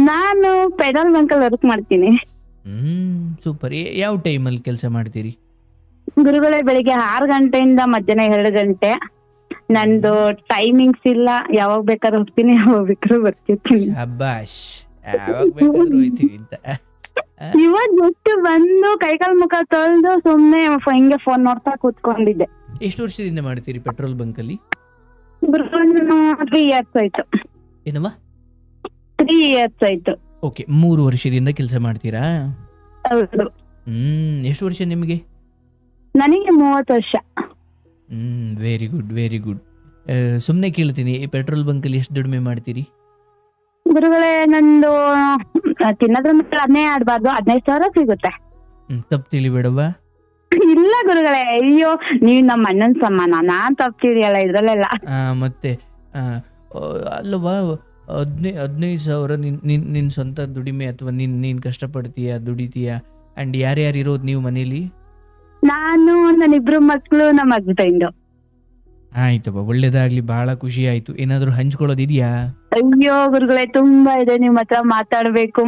ನಾನು petrol ಬಂಕಲ್ಲಿ work ಮಾಡ್ತೀನಿ. Super. ಯಾವ ಟೈಮಲ್ಲಿ ಕೆಲಸ ಮಾಡ್ತೀರಿ? ಗುರುಗಳೇ ಬೆಳಿಗ್ಗೆ 6 ಗಂಟೆಯಿಂದ ಮಧ್ಯಾಹ್ನ 2 ಗಂಟೆ. ನಂದು ಟೈಮಿಂಗ್ಸ್ ಇಲ್ಲ, ಯಾವಾಗ ಬೇಕಾದ್ರೂ ಹೋಗ್ತೀನಿ, ಯಾವಾಗ ಬೇಕಾದ್ರೂ ಬರ್ತಿರ್ತೀನಿ. ಶಬ್ಬಾಷ್, ಯಾವಾಗ ಬೇಕಾದ್ರೂ ಹೋಯ್ತೀವಿ ಅಂತ. ಇವಾಗ ಜಸ್ಟ್ ಬಂದು ಕೈಕಾಲ್ ಮುಖ ತೊಳೆದು ಸುಮ್ನೆ ಹಿಂಗೆ ಫೋನ್ ನೋಡ್ತಾ ಕೂತ್ಕೊಂಡಿದ್ದೆ. ಎಷ್ಟು ವರ್ಷದಿಂದ ಮಾಡ್ತೀರಿ ಪೆಟ್ರೋಲ್ ಬಂಕಲ್ಲಿ? ಗುರುಗಳು 3 years ಆಯ್ತು. ಏನವ್ವ? 3 years ಆಯ್ತು. ಓಕೆ, 3 ವರ್ಷದಿಂದ ಕೆಲಸ ಮಾಡ್ತೀರಾ? ಹೌದು. ಎಷ್ಟು ವರ್ಷ ನಿಮಗೆ? ನನಗೆ 30 ವರ್ಷ. Very good, very good. ಸುಮ್ಮನೆ ಕೇಳ್ತೀನಿ, ಪೆಟ್ರೋಲ್ ಬಂಕಲ್ಲಿ ಎಷ್ಟು ದುಡಿಮೆ ಮಾಡ್ತೀರಿ? ಗುರುಗಳೇ ನಂದು ತಿನ್ನೋದ್ರ ಮೇಲೆ ಅದನ್ನೇ ಆಡ್ಬಾರ್ದು, 15,000 ಸಿಗುತ್ತೆ. ತಪ್ಪು ತಿಳಿಬೇಡವ್ವ. ಇಲ್ಲ ಗುರುಗಳೇ, ಅಯ್ಯೋ ನೀವ್ ನಮ್ಮ ಅಣ್ಣನ್ ಸಮಾನ, ನಾನ್ ತಪ್ಪು ತಿಳಿಯಲ್ಲ ಇದ್ರಲ್ಲೆಲ್ಲ. ಮತ್ತೆ ಅಲ್ಲವಾ, 15,000 ನಿನ್ನ ಸ್ವಂತ ದುಡಿಮೆ ಅಥವಾ ನೀನು ಕಷ್ಟಪಡ್ತೀಯ, ದುಡಿತೀಯ? ಆ್ಯಂಡ್ ಯಾರ್ಯಾರು ಇರೋದು ನೀವು ಮನೇಲಿ? ನಾನು, ನನ್ನ 2 ಮಕ್ಳು, ನಮ್ಮ ಹಸ್ಬೆಂಡ್. ಆಯ್ತಪ್ಪ, ಒಳ್ಳೇದಾಗ್ಲಿ, ಬಹಳ ಖುಷಿ ಆಯ್ತು. ಏನಾದರೂ ಹಂಚ್ಕೊಳ್ಳೋದಿದೆಯಾ? ಅಯ್ಯೋ ಗುರುಗಳೇ, ತುಂಬಾ ಇದೆ. ನಿಮ್ ಹತ್ರ ಮಾತಾಡ್ಬೇಕು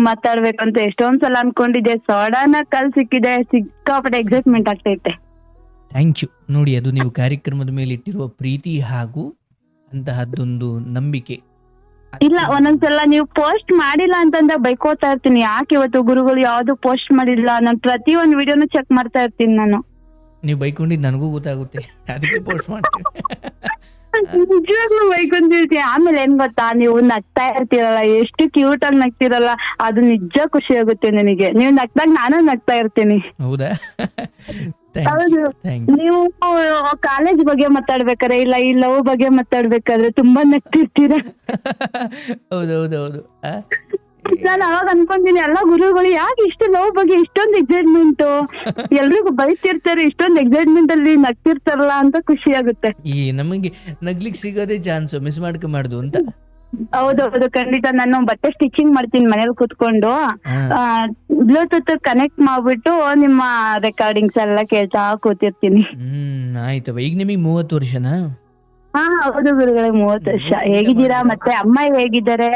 ಅಂತ ಎಷ್ಟೊಂದ್ ಸಲ ಅನ್ಕೊಂಡಿದ್ದೆ. ಸಡನ್ ಆಗಿ ಕಲ್ ಸಿಕ್ಕಿದೆ, ಸಿಕ್ಕಾಪಟ್ಟೆ ಎಕ್ಸೈಟ್ಮೆಂಟ್ ಆಗ್ತೈತೆ. Thank you. ನೋಡಿ, ಅದು ನೀವು ಕಾರ್ಯಕ್ರಮದ ಮೇಲೆ ಇಟ್ಟಿರುವ ಪ್ರೀತಿ ಹಾಗೂ ಅಂತಹದ್ದೊಂದು ನಂಬಿಕೆ. ಇಲ್ಲ, ಒಂದೊಂದ್ಸಲ ನೀವು ಪೋಸ್ಟ್ ಮಾಡಿಲ್ಲ ಅಂತಂದ ಬೈಕೋತಾ ಇರ್ತೀನಿ. ಯಾಕೆ ಇವತ್ತು ಗುರುಗಳು ಯಾವ್ದು ಪೋಸ್ಟ್ ಮಾಡಿಲ್ಲ, ನಾನು ಪ್ರತಿಯೊಂದು ವಿಡಿಯೋನು ಚೆಕ್ ಮಾಡ್ತಾ ಇರ್ತೀನಿ. ನಾನು ನೀವು ಬೈಕೊಂಡಿದ್ದು ನನಗೂ ಗೊತ್ತಾಗುತ್ತೆ, ಅದಕ್ಕೆ ಪೋಸ್ಟ್ ಮಾಡ್ತೀನಿ. ನಿಜವಾಗ್ಲೂ ಬೈಕೊಂತಿರ್ತೀನಿ. ಆಮೇಲೆ ಏನ್ ಗೊತ್ತಾ, ನೀವು ನಗ್ತಾ ಇರ್ತೀರಲ್ಲ, ಎಷ್ಟು ಕ್ಯೂಟ್ ಆಗಿ ನಗ್ತಿರಲ್ಲ, ಅದು ನಿಜ ಖುಷಿ ಆಗುತ್ತೆ ನನಗೆ. ನೀವು ನಗ್ದಾಗ ನಾನು ನಗ್ತಾ ಇರ್ತೀನಿ. ಹೌದಾ? ಹೌದು. ನೀವು ಕಾಲೇಜ್ ಬಗ್ಗೆ ಮಾತಾಡ್ಬೇಕಾದ್ರೆ, ಇಲ್ಲ ಈ ಲವ್ ಬಗ್ಗೆ ಮಾತಾಡ್ಬೇಕಾದ್ರೆ ತುಂಬಾ ನಗ್ತಿರ್ತೀರಾ. ಹೌದೌದೌದು. ನಾನು ಅವಾಗ ಅನ್ಕೊಂತೀನಿ, ಎಲ್ಲ ಗುರುಗಳು ಯಾಕೆ ಇಷ್ಟು ಲವ್ ಬಗ್ಗೆ ಇಷ್ಟೊಂದು ಎಕ್ಸೈಟ್ಮೆಂಟ್, ಎಲ್ರಿಗೂ ಬೈತಿರ್ತಾರೆ, ಇಷ್ಟೊಂದು ಎಕ್ಸೈಟ್ಮೆಂಟ್ ಅಲ್ಲಿ ನಗ್ತಿರ್ತಾರಲ್ಲ ಅಂತ ಖುಷಿ ಆಗುತ್ತೆ. ನಮಗೆ ನಗ್ಲಿಕ್ಕೆ ಸಿಗೋದೇ ಚಾನ್ಸ್, ಮಿಸ್ ಮಾಡ್ಕೊಂಬಾರ್ದು ಅಂತ. ಹೌದೌದು, ಖಂಡಿತ. ನಾನು ಬಟ್ಟೆ ಸ್ಟಿಚಿಂಗ್ ಮಾಡ್ತೀನಿ ಮನೇಲಿ ಕೂತ್ಕೊಂಡು. ಬ್ಲೂಟೂತ್ ಕನೆಕ್ಟ್ ಮಾಡ್ಬಿಟ್ಟು ನಿಮ್ಮ ರೆಕಾರ್ಡಿಂಗ್ಸ್ ಎಲ್ಲ ಕೇಳ್ತಾ ಕೂತಿರ್ತೀನಿ. ಆಯ್ತವ. ಈಗ ನಿಮಗೆ 30 ವರ್ಷನಾ? ಹೌದು ಗುರುಗಳೇ, 30 ವರ್ಷ. ಹೇಗಿದ್ದೀರಾ? ಮತ್ತೆ ಅಮ್ಮ ಹೇಗಿದ್ದಾರೆ?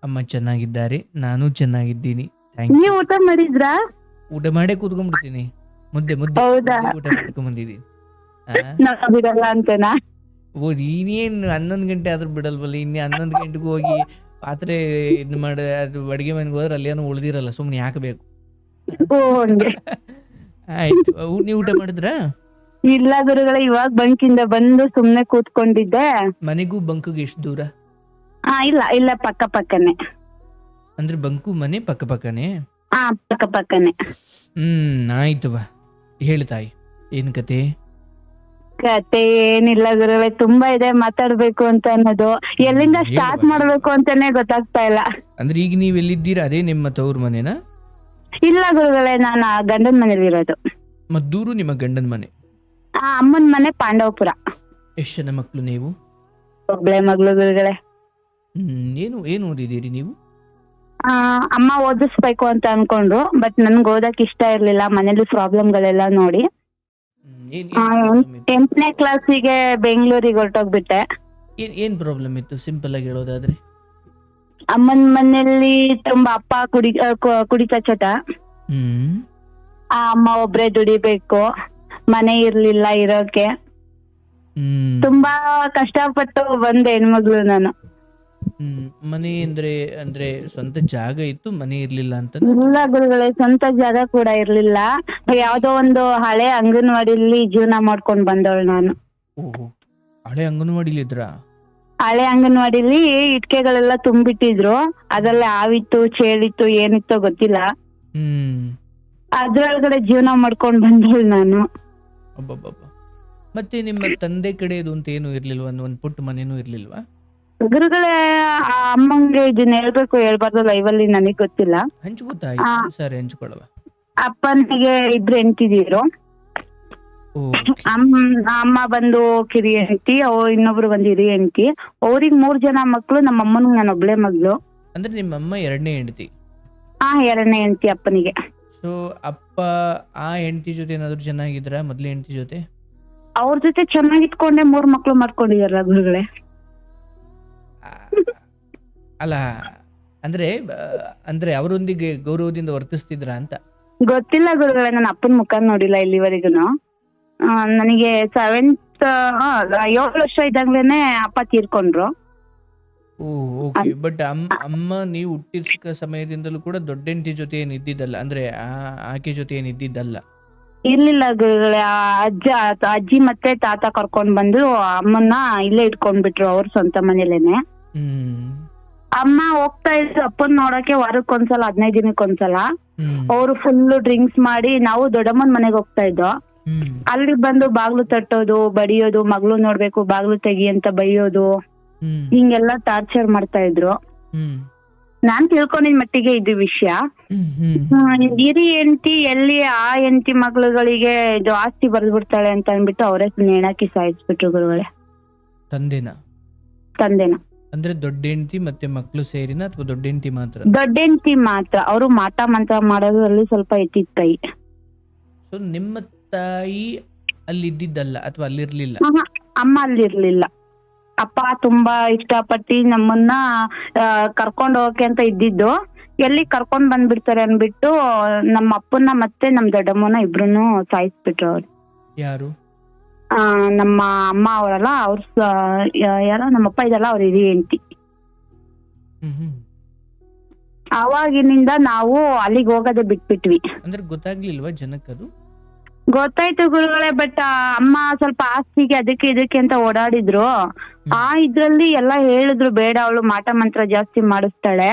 ಅಮ್ಮ ಚೆನ್ನಾಗಿದ್ದಾರೆ, ನಾನು ಚೆನ್ನಾಗಿದ್ದೀನಿ. ನೀವು ಊಟ ಮಾಡಿದ್ರಾ? ಊಟ ಮಾಡೇ ಕೂತ್ಕೊಂಡ್ಬಿಡ್ತೀನಿ. ಮುದ್ದೆ ಹೌದಾ? ಊಟ ಮಾಡ್ಕೊಂಡ್ ಬಂದಿದ್ದೀನಿ. ಬಿಡಲ್ಲ ಅಂತನಾ? ಇನ್ನೇನು 11 ಗಂಟೆ ಆದ್ರೂ ಬಿಡಲ್ವಲ್ಲ. 11 ಗಂಟೆಗೆ ಹೋಗಿ ಪಾತ್ರೆ ಇದು ಮಾಡಿ ಅದು ಅಡುಗೆ ಮನೆಗೆ ಹೋದ್ರೆ ಅಲ್ಲೇನೋ ಉಳ್ದಿರಲ್ಲ, ಸುಮ್ಮನೆ ಯಾಕೆ ಬೇಕು? ಆಯ್ತು. ನೀವು ಊಟ ಮಾಡಿದ್ರಾ? ಇಲ್ಲ ಗುರುಗಳೇ, ಇವಾಗ ಬಂಕಿಂದ ಬಂದು ಸುಮ್ನೆ ಕೂತ್ಕೊಂಡಿದ್ದೆ. ಮನೆಗೂ ಬಂಕಿಗೆ ಎಷ್ಟು ದೂರ? ಇಲ್ಲ ಪಕ್ಕನೆ. ಅಂದ್ರೆ ಬಂಕು ಮನೆ ಪಕ್ಕನೆ? ಪಕ್ಕನೆ. ಆಯ್ತವ. ಹೇಳಿ ತಾಯಿ, ಏನ್ ಕತೆ? ಕತೆ ಏನಿಲ್ಲ ಗುರುಗಳೇ, ತುಂಬಾ ಇದೆ ಮಾತಾಡ್ಬೇಕು ಅಂತ ಅನ್ನೋದು. ಎಲ್ಲಿಂದ ಸ್ಟಾರ್ಟ್ ಮಾಡ್ಬೇಕು ಅಂತಾನೆ ಗೊತ್ತಾಗ್ತಾ ಇಲ್ಲ. ಅಂದ್ರೆ ಈಗ ನೀವ್ ಎಲ್ಲಿದ್ದೀರಾ? ಅದೇ ನಿಮ್ಮ ತವ್ರ ಮನೆನಾ? ಇಲ್ಲ ಗುರುಗಳೇ, ನಾನು ಗಂಡನ ಮನೇಲಿ ಇರೋದು. ಮದ್ದೂರು ನಿಮ್ಮ ಗಂಡನ ಮನೆ? ಅಮ್ಮನ ಮನೆ ಪಾಂಡವಪುರ. ಎಷ್ಟು ಜನ ಮಕ್ಳು ನೀವು? ಒಬ್ಳೆ ಮಗಳು ಗುರುಗಳೇ. ಏನು ಓದಿದ್ದೀರಿ ನೀವು? ಅಮ್ಮ ಓದಿಸ್ಬೇಕು ಅಂತ ಅನ್ಕೊಂಡ್ರು, ಬಟ್ ನನ್ಗೆ ಓದಕ್ ಇಷ್ಟ ಇರ್ಲಿಲ್ಲ, ಮನೇಲಿ ಪ್ರಾಬ್ಲಮ್ಗಳೆಲ್ಲ ನೋಡಿ. 8ನೇ ಕ್ಲಾಸಿಗೆ ಬೆಂಗಳೂರಿಗೆ ಹೊರಟೋಗ್ಬಿಟ್ಟೆ. ಏನ್ ಪ್ರಾಬ್ಲಮ್ ಇತ್ತು, ಸಿಂಪಲ್ ಆಗಿ ಹೇಳೋದಾದ್ರೆ? ಅಮ್ಮನ ಮನೆಯಲ್ಲಿ ತುಂಬಾ ಅಪ್ಪ ಕುಡಿತ ಚಟ. ಅಮ್ಮ ಒಬ್ರೆ ದುಡಿಬೇಕು, ಮನೆ ಇರ್ಲಿಲ್ಲ ಇರೋಕೆ. ತುಂಬಾ ಕಷ್ಟಪಟ್ಟು ಬಂದೆ ಹೆಣ್ಮಗ್ಳು ನಾನು. ಮನೆ ಅಂದ್ರೆ ಸ್ವಂತ ಜಾಗ ಇತ್ತು, ಮನೆ ಇರ್ಲಿಲ್ಲ ಅಂತ? ಇಲ್ಲ ಗುರುಗಳೇ, ಸ್ವಂತ ಜಾಗ ಕೂಡ ಇರ್ಲಿಲ್ಲ. ಯಾವ್ದೋ ಒಂದು ಹಳೆ ಅಂಗನವಾಡಿಲಿ ಜೀವನ ಮಾಡ್ಕೊಂಡ್ ಬಂದವಳು ನಾನು. ಹಳೆ ಅಂಗನವಾಡಿಲಿ ಇದ್ರಾ? ಹಳೆ ಅಂಗನವಾಡಿಲಿ ಇಟ್ಕೆಗಳೆಲ್ಲ ತುಂಬಿಟ್ಟಿದ್ರು, ಅದರಲ್ಲಿ ಹಾವಿತ್ತು, ಚೇಳಿತ್ತು, ಏನಿತ್ತೋ ಗೊತ್ತಿಲ್ಲ. ಅದ್ರೊಳಗಡೆ ಜೀವನ ಮಾಡ್ಕೊಂಡ್ ಬಂದವಳು ನಾನು. ಮತ್ತೆ ನಿಮ್ಮ ತಂದೆ ಕಡೆದು ಅಂತ ಏನು ಇರ್ಲಿಲ್ವಾ? ಒಂದು ಪುಟ್ಟ ಮನೇನೂ ಇರ್ಲಿಲ್ವಾ? ಗುರುಗಳೇ, ಅಮ್ಮಂಗೆ ಇದನ್ನ ಹೇಳ್ಬಾರ್ದು ಲೈವಲ್ಲಿ, ನನಗ್ ಗೊತ್ತಿಲ್ಲ. ಹಂಚ್ಕೊಳವ. ಅಪ್ಪನಿಗೆ 2 ಹೆಂಡ್ತಿದ್ರು. ಅಮ್ಮ ಬಂದು ಕಿರಿಯ ಹೆಂಡತಿ, ಇನ್ನೊಬ್ರು ಬಂದು ಹಿರಿಯ ಹೆಂಡತಿ. ಅವ್ರಿಗೆ 3 ಜನ ಮಕ್ಳು, ನಮ್ಮ ಅಮ್ಮನಿಗೆ ನಾನು ಒಬ್ಳೆ ಮಗಳು. ಅಂದ್ರೆ ನಿಮ್ಮ ಅಮ್ಮ 2ನೇ ಹೆಂಡತಿ? 2ನೇ ಹೆಂಡತಿ ಅಪ್ಪನಿಗೆ. ಸೊ ಅಪ್ಪ ಆ ಹೆಂಡತಿ ಜೊತೆ ಏನಾದ್ರು ಚೆನ್ನಾಗಿದ್ರ? ಮೊದ್ಲೇ ಹೆಂಡತಿ ಜೊತೆ ಅವ್ರ ಜೊತೆ ಚೆನ್ನಾಗಿಟ್ಕೊಂಡೆ 3 ಮಕ್ಳು ಮಾಡ್ಕೊಂಡಿದಾರ ಗುರುಗಳೇ. ಅಲ್ಲ, ಅಂದ್ರೆ ಅಂದ್ರೆ ಅವರೊಂದಿಗೆ ಗೌರವದಿಂದ ವರ್ತಿಸ್ತಿದ್ರ ಅಂತ. ಗೊತ್ತಿಲ್ಲ ಗುರುಗಳೇ, ನನ್ನ ಅಪ್ಪನ ಮುಖ ನೋಡಿಲ್ಲ ಇಲ್ಲಿವರೆಗೂ. ನನಗೆ 7 ವರ್ಷ ಇದ್ದಾಗ್ಲೇನೆ ಅಪ್ಪ ತೀರ್ಕೊಂಡ್ರು. ಓಕೆ. ಬಟ್ ಅಮ್ಮ ನೀವು ಹುಟ್ಟಿದ ಸಮಯದಿಂದಲೂ ಕೂಡ ದೊಡ್ಡ ಹೆಂಡತಿ ಜೊತೆ ಏನು ಇದ್ದಿದ್ದಲ್ಲ, ಅಂದ್ರೆ ಆಕೆ ಜೊತೆ ಏನು ಇದ್ದಿದ್ದಲ್ಲ. ಇರ್ಲಿಲ್ಲ ಗುರುಗಳೇ, ಅಜ್ಜಿ ಮತ್ತೆ ತಾತ ಕರ್ಕೊಂಡ್ ಬಂದು ಅಮ್ಮನ್ನ ಇಲ್ಲೇ ಇಟ್ಕೊಂಡ್ಬಿಟ್ರು ಅವ್ರ ಸ್ವಂತ ಮನೇಲೇನೆ. ಹ್ಮ್ ಅಮ್ಮ ಹೋಗ್ತಾ ಇದ್ರು ಅಪ್ಪನ್ ನೋಡಕ್ಕೆ ವಾರಕ್ಕೊಂದ್ಸಲ 15 ದಿನಕ್ಕೊಂದ್ಸಲ. ಹ್ಮ್ ಅವ್ರು ಫುಲ್ ಡ್ರಿಂಕ್ಸ್ ಮಾಡಿ, ನಾವು ದೊಡ್ಡಮ್ಮನ್ ಮನೆಗೆ ಹೋಗ್ತಾ ಇದ್ದೋ. ಹ್ಮ್ ಅಲ್ಲಿ ಬಂದು ಬಾಗ್ಲು ತಟ್ಟೋದು, ಬಡಿಯೋದು, ಮಗಳು ನೋಡ್ಬೇಕು ಬಾಗ್ಲು ತೆಗಿ ಅಂತ ಬೈಯೋದು, ಹ್ಮ್ ಹಿಂಗೆಲ್ಲ ಟಾರ್ಚರ್ ಮಾಡ್ತಾ ಇದ್ರು. ಹ್ಮ್ ನಾನ್ ತಿಳ್ಕೊಂಡಿದ್ ಮಟ್ಟಿಗೆ ಇದು ವಿಷಯ. ಹಿರಿ ಹೆಂಡತಿ ಎಲ್ಲಿ ಆ ಹೆಂಡತಿ ಮಕ್ಳುಗಳಿಗೆ ಇದು ಆಸ್ತಿ ಬರ್ದ್ಬಿಡ್ತಾಳೆ ಅಂತ ಅಂದ್ಬಿಟ್ಟು ಅವರೇ ನೇಣಾಕಿ ಸಾಯಿಸ್ಬಿಟ್ರು ಗುರುಗಳೇ. ತಂದೆನ. ಅಂದ್ರೆ ದೊಡ್ಡ ಹೆಂಡತಿ ಮತ್ತೆ ಮಕ್ಕಳು ಸೇರಿನ ಅಥವಾ ದೊಡ್ಡ ಹೆಂಡತಿ ಮಾತ್ರ? ದೊಡ್ಡ ಹೆಂಡತಿ ಮಾತ್ರ. ಅವರು ಮಾಟ ಮಂತ್ರ ಮಾಡೋದ್ರಲ್ಲಿ ಸ್ವಲ್ಪ ಎತ್ತಿದ ಕೈ. ಸೊ ನಿಮ್ಮ ತಾಯಿ ಅಲ್ಲಿ ಇದ್ದಿದ್ದಲ್ಲ ಅಥವಾ ಅಲ್ಲಿರ್ಲಿಲ್ಲ? ಅಮ್ಮ ಅಲ್ಲಿರ್ಲಿಲ್ಲ. ಅಪ್ಪ ತುಂಬಾ ಇಷ್ಟಪಟ್ಟು ನಮ್ಮನ್ನ ಕರ್ಕೊಂಡ್ ಹೋಗಕ್ಕೆ ಅಂತ ಇದ್ದಿದ್ದು. ಎಲ್ಲಿ ಕರ್ಕೊಂಡ್ ಬಂದ್ಬಿಡ್ತಾರೆ ಅನ್ಬಿಟ್ಟು ನಮ್ಮ ಅಪ್ಪನ ಮತ್ತೆ ನಮ್ ದೊಡ್ಡಮ್ಮನ ಇಬ್ರುನು ಸಾಯಿಸ್ಬಿಟ್ರು ಅವ್ರು. ಯಾರು? ನಮ್ಮ ಅಮ್ಮ ಅವರಲ್ಲ, ಅವ್ರ ಯಾರೋ ನಮ್ಮಪ್ಪ ಇದಲ್ಲ, ಅವ್ರ ಹಿರಿಯ ಹೆಂಡತಿ. ಅವಾಗಿನಿಂದ ನಾವು ಅಲ್ಲಿಗೆ ಹೋಗೋದೇ ಬಿಟ್ಬಿಟ್ವಿ. ಅಂದ್ರೆ ಗೊತ್ತಾಗ್ಲಿಲ್ವಾ ಜನಕ್ಕದು? ಗೊತ್ತಾಯ್ತು ಗುರುಗಳೇ, ಬಟ್ ಅಮ್ಮ ಸ್ವಲ್ಪ ಆಸ್ತಿಗೆ ಅದಕ್ಕೆ ಇದಕ್ಕೆ ಅಂತ ಓಡಾಡಿದ್ರು. ಇದ್ರಲ್ಲಿ ಎಲ್ಲ ಹೇಳಿದ್ರು, ಬೇಡ ಅವಳು ಮಾಟ ಮಂತ್ರ ಜಾಸ್ತಿ ಮಾಡಿಸ್ತಾಳೆ,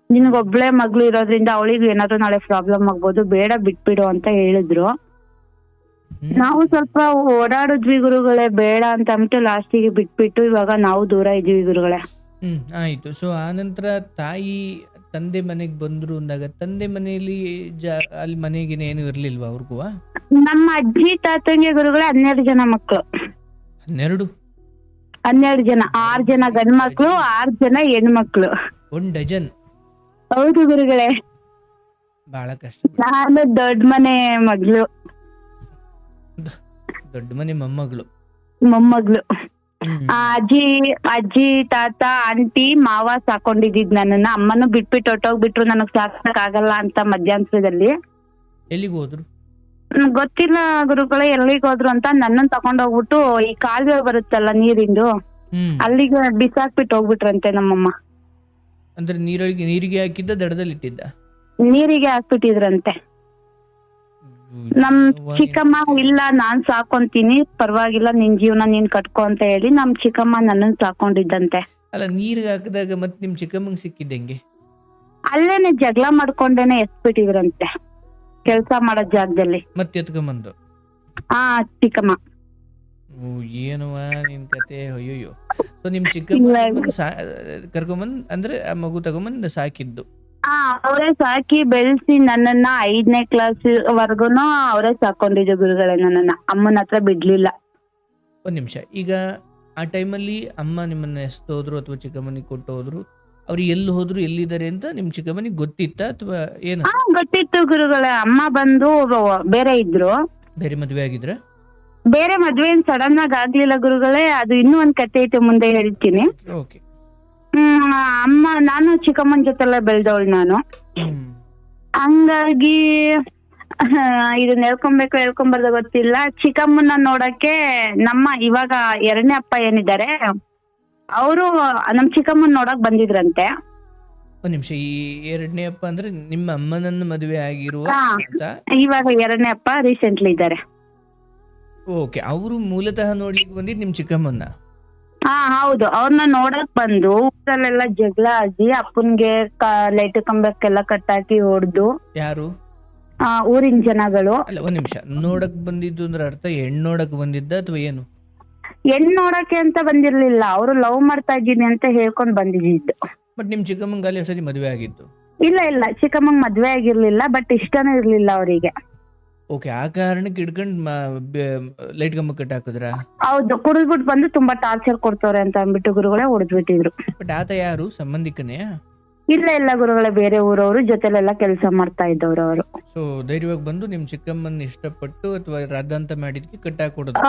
ನಿನಗೊಬ್ಳೆ ಮಗ್ಳು ಇರೋದ್ರಿಂದ ಅವಳಿಗೆ ಏನಾದ್ರು ನಾಳೆ ಪ್ರಾಬ್ಲಮ್ ಆಗ್ಬೋದು, ಬೇಡ ಬಿಟ್ಬಿಡು ಅಂತ ಹೇಳಿದ್ರು. ನಾವು ಸ್ವಲ್ಪ ಓಡಾಡಿದ್ವಿ ಗುರುಗಳೇ, ಬೇಡ ಅಂತ ಅಂದ್ಬಿಟ್ಟು ಲಾಸ್ಟಿಗೆ ಬಿಟ್ಬಿಟ್ಟು ಇವಾಗ ನಾವು ದೂರ ಇದೀವಿ ಗುರುಗಳೇ. ಆಯ್ತು. ಸೊ ಆ ನಂತರ ತಾಯಿ ತಂದೆ ಮನೆಗೆ ಬಂದ್ರು ಅಂದಾಗ ತಂದೆ ಮನೆಯಲ್ಲಿ ಅಲ್ಲಿ ಮನೆಗಿನ ಏನು ಇರ್ಲಿಲ್ವಾ ಅವ್ರಿಗೂ? ನಮ್ಮ ಅಜ್ಜಿ ತಾತಂಗೆ ಗುರುಗಳೇ 12 ಜನ ಮಕ್ಳು. 12 ಜನ, 6 ಜನ ಗಂಡ್ ಮಕ್ಳು, 6 ಜನ ಹೆಣ್ಮಕ್ಳು. 1 ಡಜನ್? ಹೌದು ಗುರುಗಳೇ. ಬಹಳ ಕಷ್ಟ. ನಾನು ದೊಡ್ಡ ಮನೆ ಮಗಳು. ದೊಡ್ಡ ಮನೆ ಮೊಮ್ಮಗಳು. ಅಜ್ಜಿ ತಾತ ಆಂಟಿ ಮಾವ ಸಾಕೊಂಡಿದ್ದಿದ್ ನನ್ನನ್ನ. ಅಮ್ಮನು ಬಿಟ್ಬಿಟ್ಟು ಹೊಟ್ಟೋಗ್ಬಿಟ್ರು, ನನಗ್ ಸಾಕಕ್ ಆಗಲ್ಲ ಅಂತ ಮಧ್ಯಾಂತರದಲ್ಲಿ. ಎಲ್ಲಿಗೆ ಹೋದ್ರು? ಗೊತ್ತಿಲ್ಲ ಗುರುಗಳೇ ಎಲ್ಲಿಗೆ ಹೋದ್ರು ಅಂತ. ನನ್ನನ್ ತಕೊಂಡ್ ಹೋಗ್ಬಿಟ್ಟು ಈ ಕಾಲುವೆ ಬರುತ್ತಲ್ಲ ನೀರಿಂದು, ಅಲ್ಲಿಗೆ ಬಿಸಾಕ್ಬಿಟ್ಟು ಹೋಗ್ಬಿಟ್ರಂತೆ ನಮ್ಮಮ್ಮ. ಅಂದ್ರೆ ನೀರಿಗೆ ಹಾಕಿದ್ದ ದಡದಲ್ಲಿ ಇಟ್ಟಿದ್ದ? ನೀರಿಗೆ ಹಾಕ್ಬಿಟ್ಟಿದ್ರಂತೆ. ನಮ್ ಚಿಕ್ಕಮ್ಮ ಇಲ್ಲ ನಾನ್ ಸಾಕೊಂತೀನಿ, ಪರವಾಗಿಲ್ಲ ನಿನ್ ಜೀವನ ನೀನ್ ಕಟ್ಕೊ ಅಂತ ಹೇಳಿ ನಮ್ ಚಿಕ್ಕಮ್ಮ ನನ್ನನ್ ಸಾಕೊಂಡಿದ್ದಂತೆ. ಅಲ್ಲ, ನೀರಿಗೆ ಹಾಕಿದಾಗ ಮತ್ ನಿಮ್ ಚಿಕ್ಕಮ್ಮಂಗ್ ಸಿಕ್ಕಿದ್ದಂಗೆ? ಅಲ್ಲೇನೆ ಜಗಳ ಮಾಡ್ಕೊಂಡೇನೆ ಎಸ್ಬಿಟ್ಟಿದ್ರಂತೆ, ಕೆಲ್ಸ ಮಾಡೋ ಜಾಗದಲ್ಲಿ. ಮತ್ತೆ ಎತ್ಕೊಂಬಂದು? ಚಿಕ್ಕಮ್ಮ. ಏನವ ನಿನ್ ಕತೆ, ಅಯ್ಯೋಯ್ಯೋ. ಸೊ ನಿಮ್ ಚಿಕ್ಕಮ್ಮ ಕರ್ಕೊಂಬಂದ್ ಅಂದ್ರೆ ಆ ಮಗು ತಗೊಂಬಂದ್ ಸಾಕಿದ್ದು? ಅವರೇ ಸಾಕಿ ಬೆಳೆಸಿ ನನ್ನನ್ನ 5ನೇ ಕ್ಲಾಸ್ ವರ್ಗುನು ಅವರೇ ಸಾಕೊಂಡಿದ್ರು ಗುರುಗಳೇ. ನನ್ನನ್ನ ಅಮ್ಮನ ಹತ್ರ ಬಿಡ್ಲಿಲ್ಲ. ಒಂದ್ ನಿಮಿಷ, ಈಗ ಆ ಟೈಮಲ್ಲಿ ಅಮ್ಮ ನಿಮ್ಮನ್ನ ಎಸ್ತೋದ್ರು ಅಥವಾ ಚಿಕ್ಕಮ್ಮನಿಗೆ ಕೊಟ್ಟು ಹೋದ್ರು, ಅವ್ರು ಎಲ್ಲಿ ಹೋದ್ರು ಎಲ್ಲಿದ್ದಾರೆ ಅಂತ ನಿಮ್ ಚಿಕ್ಕಮ್ಮನಿಗೆ ಗೊತ್ತಿತ್ತ ಅಥವಾ ಏನು? ಗೊತ್ತಿತ್ತು ಗುರುಗಳೇ. ಅಮ್ಮ ಬಂದು ಬೇರೆ ಇದ್ರು. ಬೇರೆ ಮದ್ವೆ ಆಗಿದ್ರ? ಬೇರೆ ಮದ್ವೆ ಏನ್ ಸಡನ್ ಆಗಿ ಆಗ್ಲಿಲ್ಲ ಗುರುಗಳೇ, ಅದು ಇನ್ನೂ ಒಂದ್ ಕತೆ ಐತೆ, ಮುಂದೆ ಹೇಳ್ತೀನಿ. ಓಕೆ. ಅಮ್ಮ, ನಾನು ಚಿಕ್ಕಮ್ಮನ ಜೊತೆಲ್ಲ ಬೆಳ್ದವಳು ನಾನು. ಹಂಗಾಗಿ ಇದನ್ನ ಹೇಳ್ಕೊಂಬರ್ದ ಗೊತ್ತಿಲ್ಲ. ಚಿಕ್ಕಮ್ಮನ ನೋಡಕ್ಕೆ ನಮ್ಮ ಇವಾಗ 2ನೇ ಅಪ್ಪ ಏನಿದ್ದಾರೆ ಅವರು ನಮ್ ಚಿಕ್ಕಮ್ಮನ್ ನೋಡಕ್ ಬಂದಿದ್ರಂತೆ. ಒಂದ್ ನಿಮಿಷ, ಈ 2ನೇ ಅಪ್ಪ ಅಂದ್ರೆ ನಿಮ್ಮ ಅಮ್ಮನನ್ನ ಮದುವೆ ಆಗಿರುವ? ಇವಾಗ 2ನೇ ಅಪ್ಪ ರೀಸೆಂಟ್ಲಿ ಇದ್ದಾರೆ. ಓಕೆ. ಅವರು ಮೂಲತಃ ನೋಡ್ಲಿಕ್ಕೆ ಬಂದಿದ್ ನಿಮ್ ಚಿಕ್ಕಮ್ಮನ್ನ? ಹೌದು. ಅವ್ರನ್ನ ನೋಡಕ್ ಬಂದು ಊರಲ್ಲೆಲ್ಲ ಜಗಳ ಆಗಿ ಅಪ್ಪನ್ಗೆ ಲೈಟ್ ಕಂಬಕ್ಕೆಲ್ಲ ಕಟ್ಟಾಕಿ ಹೊಡ್ದು. ಯಾರು? ಊರಿನ ಜನಗಳು. ಅಲ್ಲ, ಒಂದ್ ನಿಮಿಷ, ನೋಡಕ್ ಬಂದಿದ್ದು ಅಂದ್ರೆ ಅರ್ಥ ಹೆಣ್ಣು ನೋಡಕ್ ಬಂದಿದ್ದ ಅಥವಾ ಏನು? ಹೆಣ್ಣು ನೋಡಕ್ಕೆ ಅಂತ ಬಂದಿರ್ಲಿಲ್ಲ, ಅವರು ಲವ್ ಮಾಡ್ತಾ ಇದ್ದೀನಿ ಅಂತ ಹೇಳ್ಕೊಂಡ್ ಬಂದಿದ್ದು. ಬಟ್ ನಿಮ್ ಚಿಕ್ಕಮ್ಮಂಗ ಅಲ್ಲಿ ಸರಿ ಮದುವೆ ಆಗಿತ್ತು? ಇಲ್ಲ, ಚಿಕ್ಕಮ್ಮಂಗ್ ಮದ್ವೆ ಆಗಿರ್ಲಿಲ್ಲ, ಬಟ್ ಇಷ್ಟನೇ ಇರ್ಲಿಲ್ಲ ಅವರಿಗೆ. ಓಕೆ. ಆ ಕಾರಣಕ್ಕೆ ಹಿಡ್ಕೊಂಡ್ ಲೈಟ್ ಕಂಬ ಕಟ್ಟ ಹಾಕಿದ್ರ? ಹೌದು. ಕುಡಿದ್ಬಿಟ್ಟು ಬಂದು ತುಂಬಾ ಟಾರ್ಚರ್ ಕೊಡ್ತವ್ರೆ ಅಂತ ಅಂದ್ಬಿಟ್ಟು ಗುರುಗಳೇ ಹೊಡೆದ್ಬಿಟ್ಟಿದ್ರು. ಬಟ್ ಆತ ಯಾರು, ಸಂಬಂಧಿಕನೇ? ಇಲ್ಲ ಗುರುಗಳೇ, ಬೇರೆ ಊರವರು ಜೊತೆಲೆಲ್ಲ ಕೆಲಸ ಮಾಡ್ತಾ ಇದ್ದವ್ರು ಅವರು. ಸೊ ಧೈರ್ಯವಾಗಿ ಬಂದು ನಿಮ್ಮ ಚಿಕ್ಕಮ್ಮನ ಇಷ್ಟಪಟ್ಟು ಅಥವಾ ರಾಧಾಂತ ಮಾಡಿದ್ಕೆ ಕಟ್ಟಾಕ್ ಕೊಡೋದು.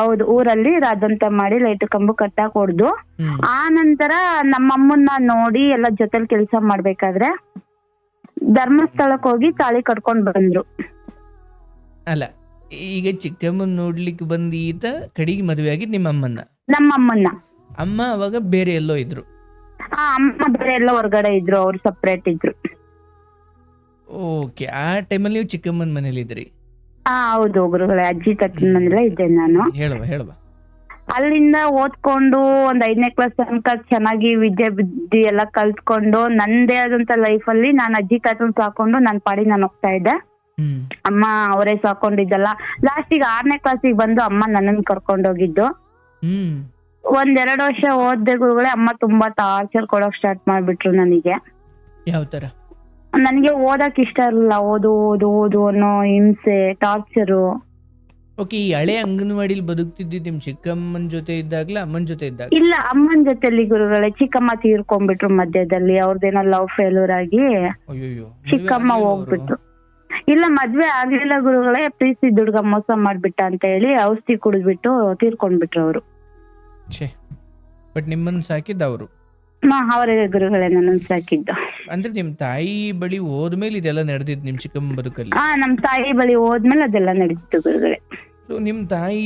ಹೌದು, ಊರಲ್ಲಿ ರಾದಂತ ಮಾಡಿ ಲೈಟ್ ಕಂಬ ಕಟ್ಟಾಕ್ ಹೊಡ್ದು, ಹ್ಮ್ ಆ ನಂತರ ನಮ್ಮಮ್ಮನ್ನ ನೋಡಿ ಎಲ್ಲ ಜೊತೆಲಿ ಕೆಲಸ ಮಾಡ್ಬೇಕಾದ್ರೆ ಧರ್ಮಸ್ಥಳಕ್ಕೆ ಹೋಗಿ ತಾಳಿ ಕಟ್ಕೊಂಡ್ ಬಂದ್ರು. ಅಲ್ಲ, ಈಗ ಚಿಕ್ಕಮ್ಮನ ನೋಡ್ಲಿಕ್ಕೆ ಬಂದ ಈತ ಕಡೆಗೆ ಮದುವೆ ಆಗಿದ್ ನಿಮ್ಮ ಅಮ್ಮನ್ನ. ನಮ್ಮಮ್ಮನ್ನ ಅಮ್ಮ ಅವಾಗ ಬೇರೆ ಎಲ್ಲೋ ಇದ್ರು. ಅಮ್ಮ ಬೇರೆ ಎಲ್ಲ ಹೊರಗಡೆ ಇದ್ರು, ಅವ್ರು ಸಪ್ರೇಟ್ ಇದ್ರು. ಓಕೆ, ಆ ಟೈಮಲ್ಲಿ ನೀವು ಚಿಕ್ಕಮ್ಮನ ಮನೇಲಿ ಇದ್ರಿ. ಹೌದು ಗುರುಗಳೇ, ಅಜ್ಜಿ ತತ್ತಿನ ಮನೇಲೆ ಇದ್ದೆ ನಾನು. ಹೇಳುವ. ಅಲ್ಲಿಂದ ಓದ್ಕೊಂಡು ಒಂದ್ 5ನೇ ಕ್ಲಾಸ್ ತನಕ ಚೆನ್ನಾಗಿ ವಿದ್ಯೆ ಬುದ್ಧಿ ಎಲ್ಲ ಕಲ್ತ್ಕೊಂಡು ನಂದೇ ಆದಂತ ಲೈಫ್ ಅಲ್ಲಿ ನಾನು ಅಜ್ಜಿ ತಾತನ್ ಸಾಕೊಂಡು ನನ್ ಪಾಡಿ ನಾನು ಹೋಗ್ತಾ ಇದ್ದೆ. ಹ್ಮ್ ಅಮ್ಮ ಅವರೇ ಸಾಕೊಂಡಿದ್ದಲ್ಲ. ಲಾಸ್ಟಿಗೆ 6ನೇ ಕ್ಲಾಸಿಗೆ ಬಂದು ಅಮ್ಮ ನನ್ನನ್ನು ಕರ್ಕೊಂಡೋಗಿದ್ದು. ಹ್ಮ್ 1-2 ವರ್ಷ ಓದ್ದೆ ಗುರುಗಳೇ, ಅಮ್ಮ ತುಂಬಾ ಟಾರ್ಚರ್ ಕೊಡೋಕ್ ಸ್ಟಾರ್ಟ್ ಮಾಡ್ಬಿಟ್ರು ನನಗೆ. ಯಾವ ತರ? ನನಗೆ ಓದಕ್ ಇಷ್ಟ ಇರಲಿಲ್ಲ. ಓದು ಅನ್ನೋ ಹಿಂಸೆ, ಟಾರ್ಚರು. ಓಕೆ, ಈ ಹಳೆ ಅಂಗನವಾಡಿಲಿ ಬದುಕ್ತಿದ್ದಿ ನಿಮ್ ಚಿಕ್ಕಮ್ಮನ ಜೊತೆ ಇದ್ದಾಗ್ಲ ಅಮ್ಮನ ಜೊತೆ ಇದ್ದಾಗ? ಇಲ್ಲ, ಅಮ್ಮನ ಜೊತೆಲಿ ಗುರುಗಳೇ. ಚಿಕ್ಕಮ್ಮ ತೀರ್ಕೊಂಡ್ಬಿಟ್ರು ಮಧ್ಯದಲ್ಲಿ, ಅವ್ರದ್ದೇನೋ ಲವ್ ಫೇಲ್ಯೂರ್ ಆಗಿ ಅಯ್ಯೋ, ಚಿಕ್ಕಮ್ಮ ಹೋಗ್ಬಿಟ್ರು. ಇಲ್ಲ, ಮದ್ವೆ ಆಗ್ಲಿಲ್ಲ ಗುರುಗಳೇ. ಪ್ರೀತಿ ದುಡ್ಗ ಮೋಸ ಮಾಡ್ಬಿಟ್ಟ ಅಂತ ಹೇಳಿ ಔಷಧಿ ಕುಡಿದ್ಬಿಟ್ಟು ತೀರ್ಕೊಂಡ್ಬಿಟ್ರು ಅವರು. ಬಟ್ ನಿಮ್ಮನ್ನ ಸಾಕಿದ್ದ ಅವರು? ಅವರೇ ಗುರುಗಳೇ ನನ್ನನ್ನು ಸಾಕಿದ್ದು. ಅಂದ್ರೆ ನಿಮ್ ತಾಯಿ ಬಳಿ ಹೋದ್ಮೇಲೆ ಇದೆಲ್ಲ ನಡೆದಿದ್ ನಿಮ್ ಚಿಕ್ಕಮ್ಮ ಬದುಕಲ್ಲಿ? ನಮ್ ತಾಯಿ ಬಳಿ ಹೋದ್ಮೇಲೆ ಅದೆಲ್ಲ ನಡೀತು ಗುರುಗಳೇ. ಸೊ ನಿಮ್ ತಾಯಿ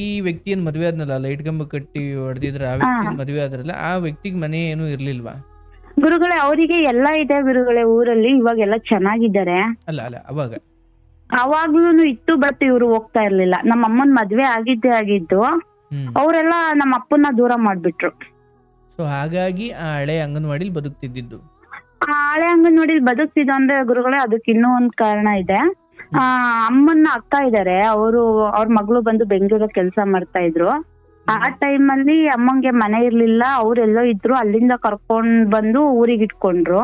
ಈ ವ್ಯಕ್ತಿಯನ್ನ ಮದ್ವೆ ಆದ್ನಲ್ಲ, ಲೈಟ್ ಕಂಬ ಕಟ್ಟಿ ಹೊಡೆದಿದ್ರ ಆ ವ್ಯಕ್ತಿ ಮದ್ವೆ ಆದ್ರಲ್ಲ, ಆ ವ್ಯಕ್ತಿಗೆ ಮನೆ ಏನು ಇರ್ಲಿಲ್ವಾ ಗುರುಗಳೇ? ಅವರಿಗೆ ಎಲ್ಲ ಇದೆ ಗುರುಗಳೇ ಊರಲ್ಲಿ, ಇವಾಗೆಲ್ಲ ಚೆನ್ನಾಗಿದ್ದಾರೆ. ಅಲ್ಲ ಅವಾಗ ಅವಾಗ್ಲೂ ಇತ್ತು, ಬಟ್ ಇವ್ರು ಹೋಗ್ತಾ ಇರ್ಲಿಲ್ಲ. ನಮ್ಮ ಅಮ್ಮನ್ ಮದ್ವೆ ಆಗಿದ್ದು ಅವರೆಲ್ಲ ನಮ್ಮ ಅಪ್ಪನ್ನ ದೂರ ಮಾಡ್ಬಿಟ್ರು. ಸೊ ಹಾಗಾಗಿ ಆ ಹಳೆ ಅಂಗನವಾಡಿಲಿ ಬದುಕ್ತಿದ್ದು. ಆ ಹಳೆ ಅಂಗನವಾಡಿಲಿ ಬದುಕ್ತಿದ್ದು ಅಂದ್ರೆ ಗುರುಗಳೇ, ಅದಕ್ಕೆ ಇನ್ನೂ ಒಂದ್ ಕಾರಣ ಇದೆ. ಅಮ್ಮನ ಅಕ್ಕ ಇದಾರೆ, ಅವ್ರ ಮಗಳು ಬಂದು ಬೆಂಗಳೂರಲ್ಲಿ ಕೆಲಸ ಮಾಡ್ತಾ ಇದ್ರು. ಆ ಟೈಮ್ ಅಲ್ಲಿ ಅಮ್ಮಂಗೆ ಮನೆ ಇರ್ಲಿಲ್ಲ, ಅವ್ರೆಲ್ಲೋ ಇದ್ರು. ಅಲ್ಲಿಂದ ಕರ್ಕೊಂಡ್ ಬಂದು ಊರಿಗೆ ಇಟ್ಕೊಂಡ್ರು.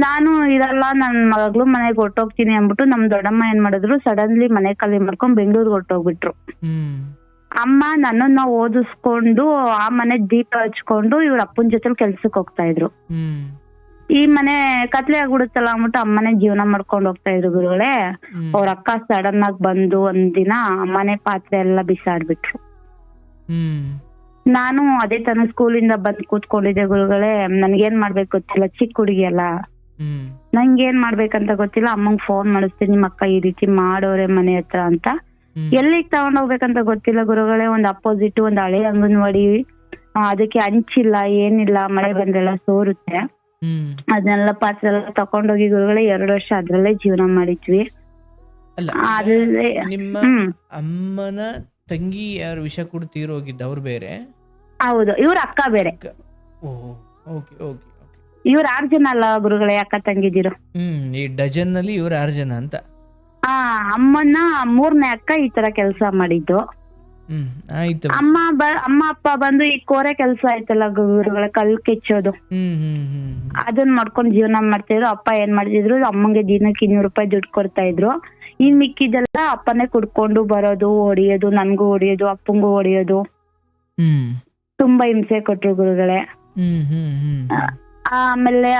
ನಾನು ಇರಲ್ಲ, ನನ್ ಮಗಳು ಮನೆಗೆ ಹೊರ್ಟೋಗ್ತೀನಿ ಅಂದ್ಬಿಟ್ಟು ನಮ್ ದೊಡ್ಡಮ್ಮ ಏನ್ ಮಾಡಿದ್ರು, ಸಡನ್ಲಿ ಮನೆ ಖಾಲಿ ಮಾಡ್ಕೊಂಡ್ ಬೆಂಗಳೂರಿಗೆ ಹೊರ್ಟೋಗ್ಬಿಟ್ರು. ಅಮ್ಮ ನನ್ನನ್ನ ಓದಿಸ್ಕೊಂಡು ಆ ಮನೆ ದೀಪ ಹಚ್ಕೊಂಡು ಇವ್ರ ಅಪ್ಪನ ಜೊತೆ ಕೆಲ್ಸಕ್ಕೆ ಹೋಗ್ತಾ ಇದ್ರು. ಈ ಮನೆ ಕತ್ಲೆ ಆಗ್ಬಿಡುತ್ತಲ್ಲ ಅಂದ್ಬಿಟ್ಟು ಅಮ್ಮನೆ ಜೀವನ ಮಾಡ್ಕೊಂಡು ಹೋಗ್ತಾ ಇದ್ರು ಗುರುಗಳೇ. ಅವ್ರ ಅಕ್ಕ ಸಡನ್ ಆಗಿ ಬಂದು ಒಂದಿನ ಮನೆ ಪಾತ್ರೆ ಎಲ್ಲ ಬಿಸಾಡ್ಬಿಟ್ರು. ನಾನು ಅದೇ ತನ ಸ್ಕೂಲಿಂದ ಬಂದ್ ಕೂತ್ಕೊಂಡಿದ್ದೆ ಗುರುಗಳೇ. ನನ್ಗೇನ್ ಮಾಡ್ಬೇಕು ಗೊತ್ತಿಲ್ಲ, ಚಿಕ್ಕ ಹುಡುಗಿ ಅಲ್ಲ, ನಂಗೇನ್ ಮಾಡ್ಬೇಕಂತ ಗೊತ್ತಿಲ್ಲ. ಅಮ್ಮಂಗ್ ಫೋನ್ ಮಾಡಿಸ್ತೀನಿ, ನಿಮ್ಮ ಅಕ್ಕ ಈ ರೀತಿ ಮಾಡೋರೆ ಮನೆ ಹತ್ರ ಅಂತ. ಎಲ್ಲಿಗ್ ತಗೊಂಡ್ ಹೋಗ್ಬೇಕಂತ ಗೊತ್ತಿಲ್ಲ ಗುರುಗಳೇ. ಒಂದ್ ಅಪೋಸಿಟ್ ಒಂದ್ ಹಳೆ ಅಂಗನವಾಡಿ, ಅದಕ್ಕೆ ಹಂಚಿಲ್ಲ ಏನಿಲ್ಲ, ಮಳೆ ಬಂದೆಲ್ಲ ಸೋರುತ್ತೆ. ಅದನ್ನೆಲ್ಲ ಪಾತ್ರೆ ಎಲ್ಲ ತಕೊಂಡೋಗಿ ಗುರುಗಳೇ 2 ವರ್ಷ ಅದ್ರಲ್ಲೇ ಜೀವನ ಮಾಡಿದ್ವಿ. ನಿಮ್ಮ ಅಮ್ಮನ ತಂಗಿ ಯಾರು ವಿಷ ಕೂಡ ತೀರೋಗಿದ್ದ, ಅವ್ರು ಬೇರೆ? ಹೌದು, ಇವ್ರ ಅಕ್ಕ ಬೇರೆ. ಇವ್ರ 6 ಜನ ಅಲ್ಲ ಗುರುಗಳೇ ಅಕ್ಕ ತಂಗಿದಿರು. ಈ ಡಜನ್ ನಲ್ಲಿ ಇವ್ರ 6 ಜನ ಅಂತ. ಅಮ್ಮನ 3ನೇ ಅಕ್ಕ ಈ ತರ ಕೆಲ್ಸ ಮಾಡಿದ್ದು. ಅಮ್ಮ ಅಪ್ಪ ಬಂದು ಈ ಕೋರೆ ಕೆಲ್ಸ ಆಯ್ತಲ್ಲ ಗುರುಗಳ, ಕಲ್ ಕೆಚ್ಚೋದು, ಅದನ್ನ ಮಾಡ್ಕೊಂಡ್ ಜೀವನ ಮಾಡ್ತಿದ್ರು. ಅಪ್ಪ ಏನ್ ಮಾಡ್ತಿದ್ರು, ಅಮ್ಮಂಗೆ ದಿನಕ್ಕೆ 200 ರೂಪಾಯಿ ದುಡ್ಡು ಕೊಡ್ತಾ ಇದ್ರು. ಇನ್ ಮಿಕ್ಕಿದೆಲ್ಲ ಅಪ್ಪನೇ ಕುಡ್ಕೊಂಡು ಬರೋದು, ಹೊಡಿಯೋದು, ನನ್ಗೂ ಹೊಡಿಯೋದು, ಅಪ್ಪಂಗೂ ಹೊಡಿಯೋದು. ತುಂಬಾ ಹಿಂಸೆ ಕೊಟ್ರು ಗುರುಗಳೇ. ಆಮೇಲೆ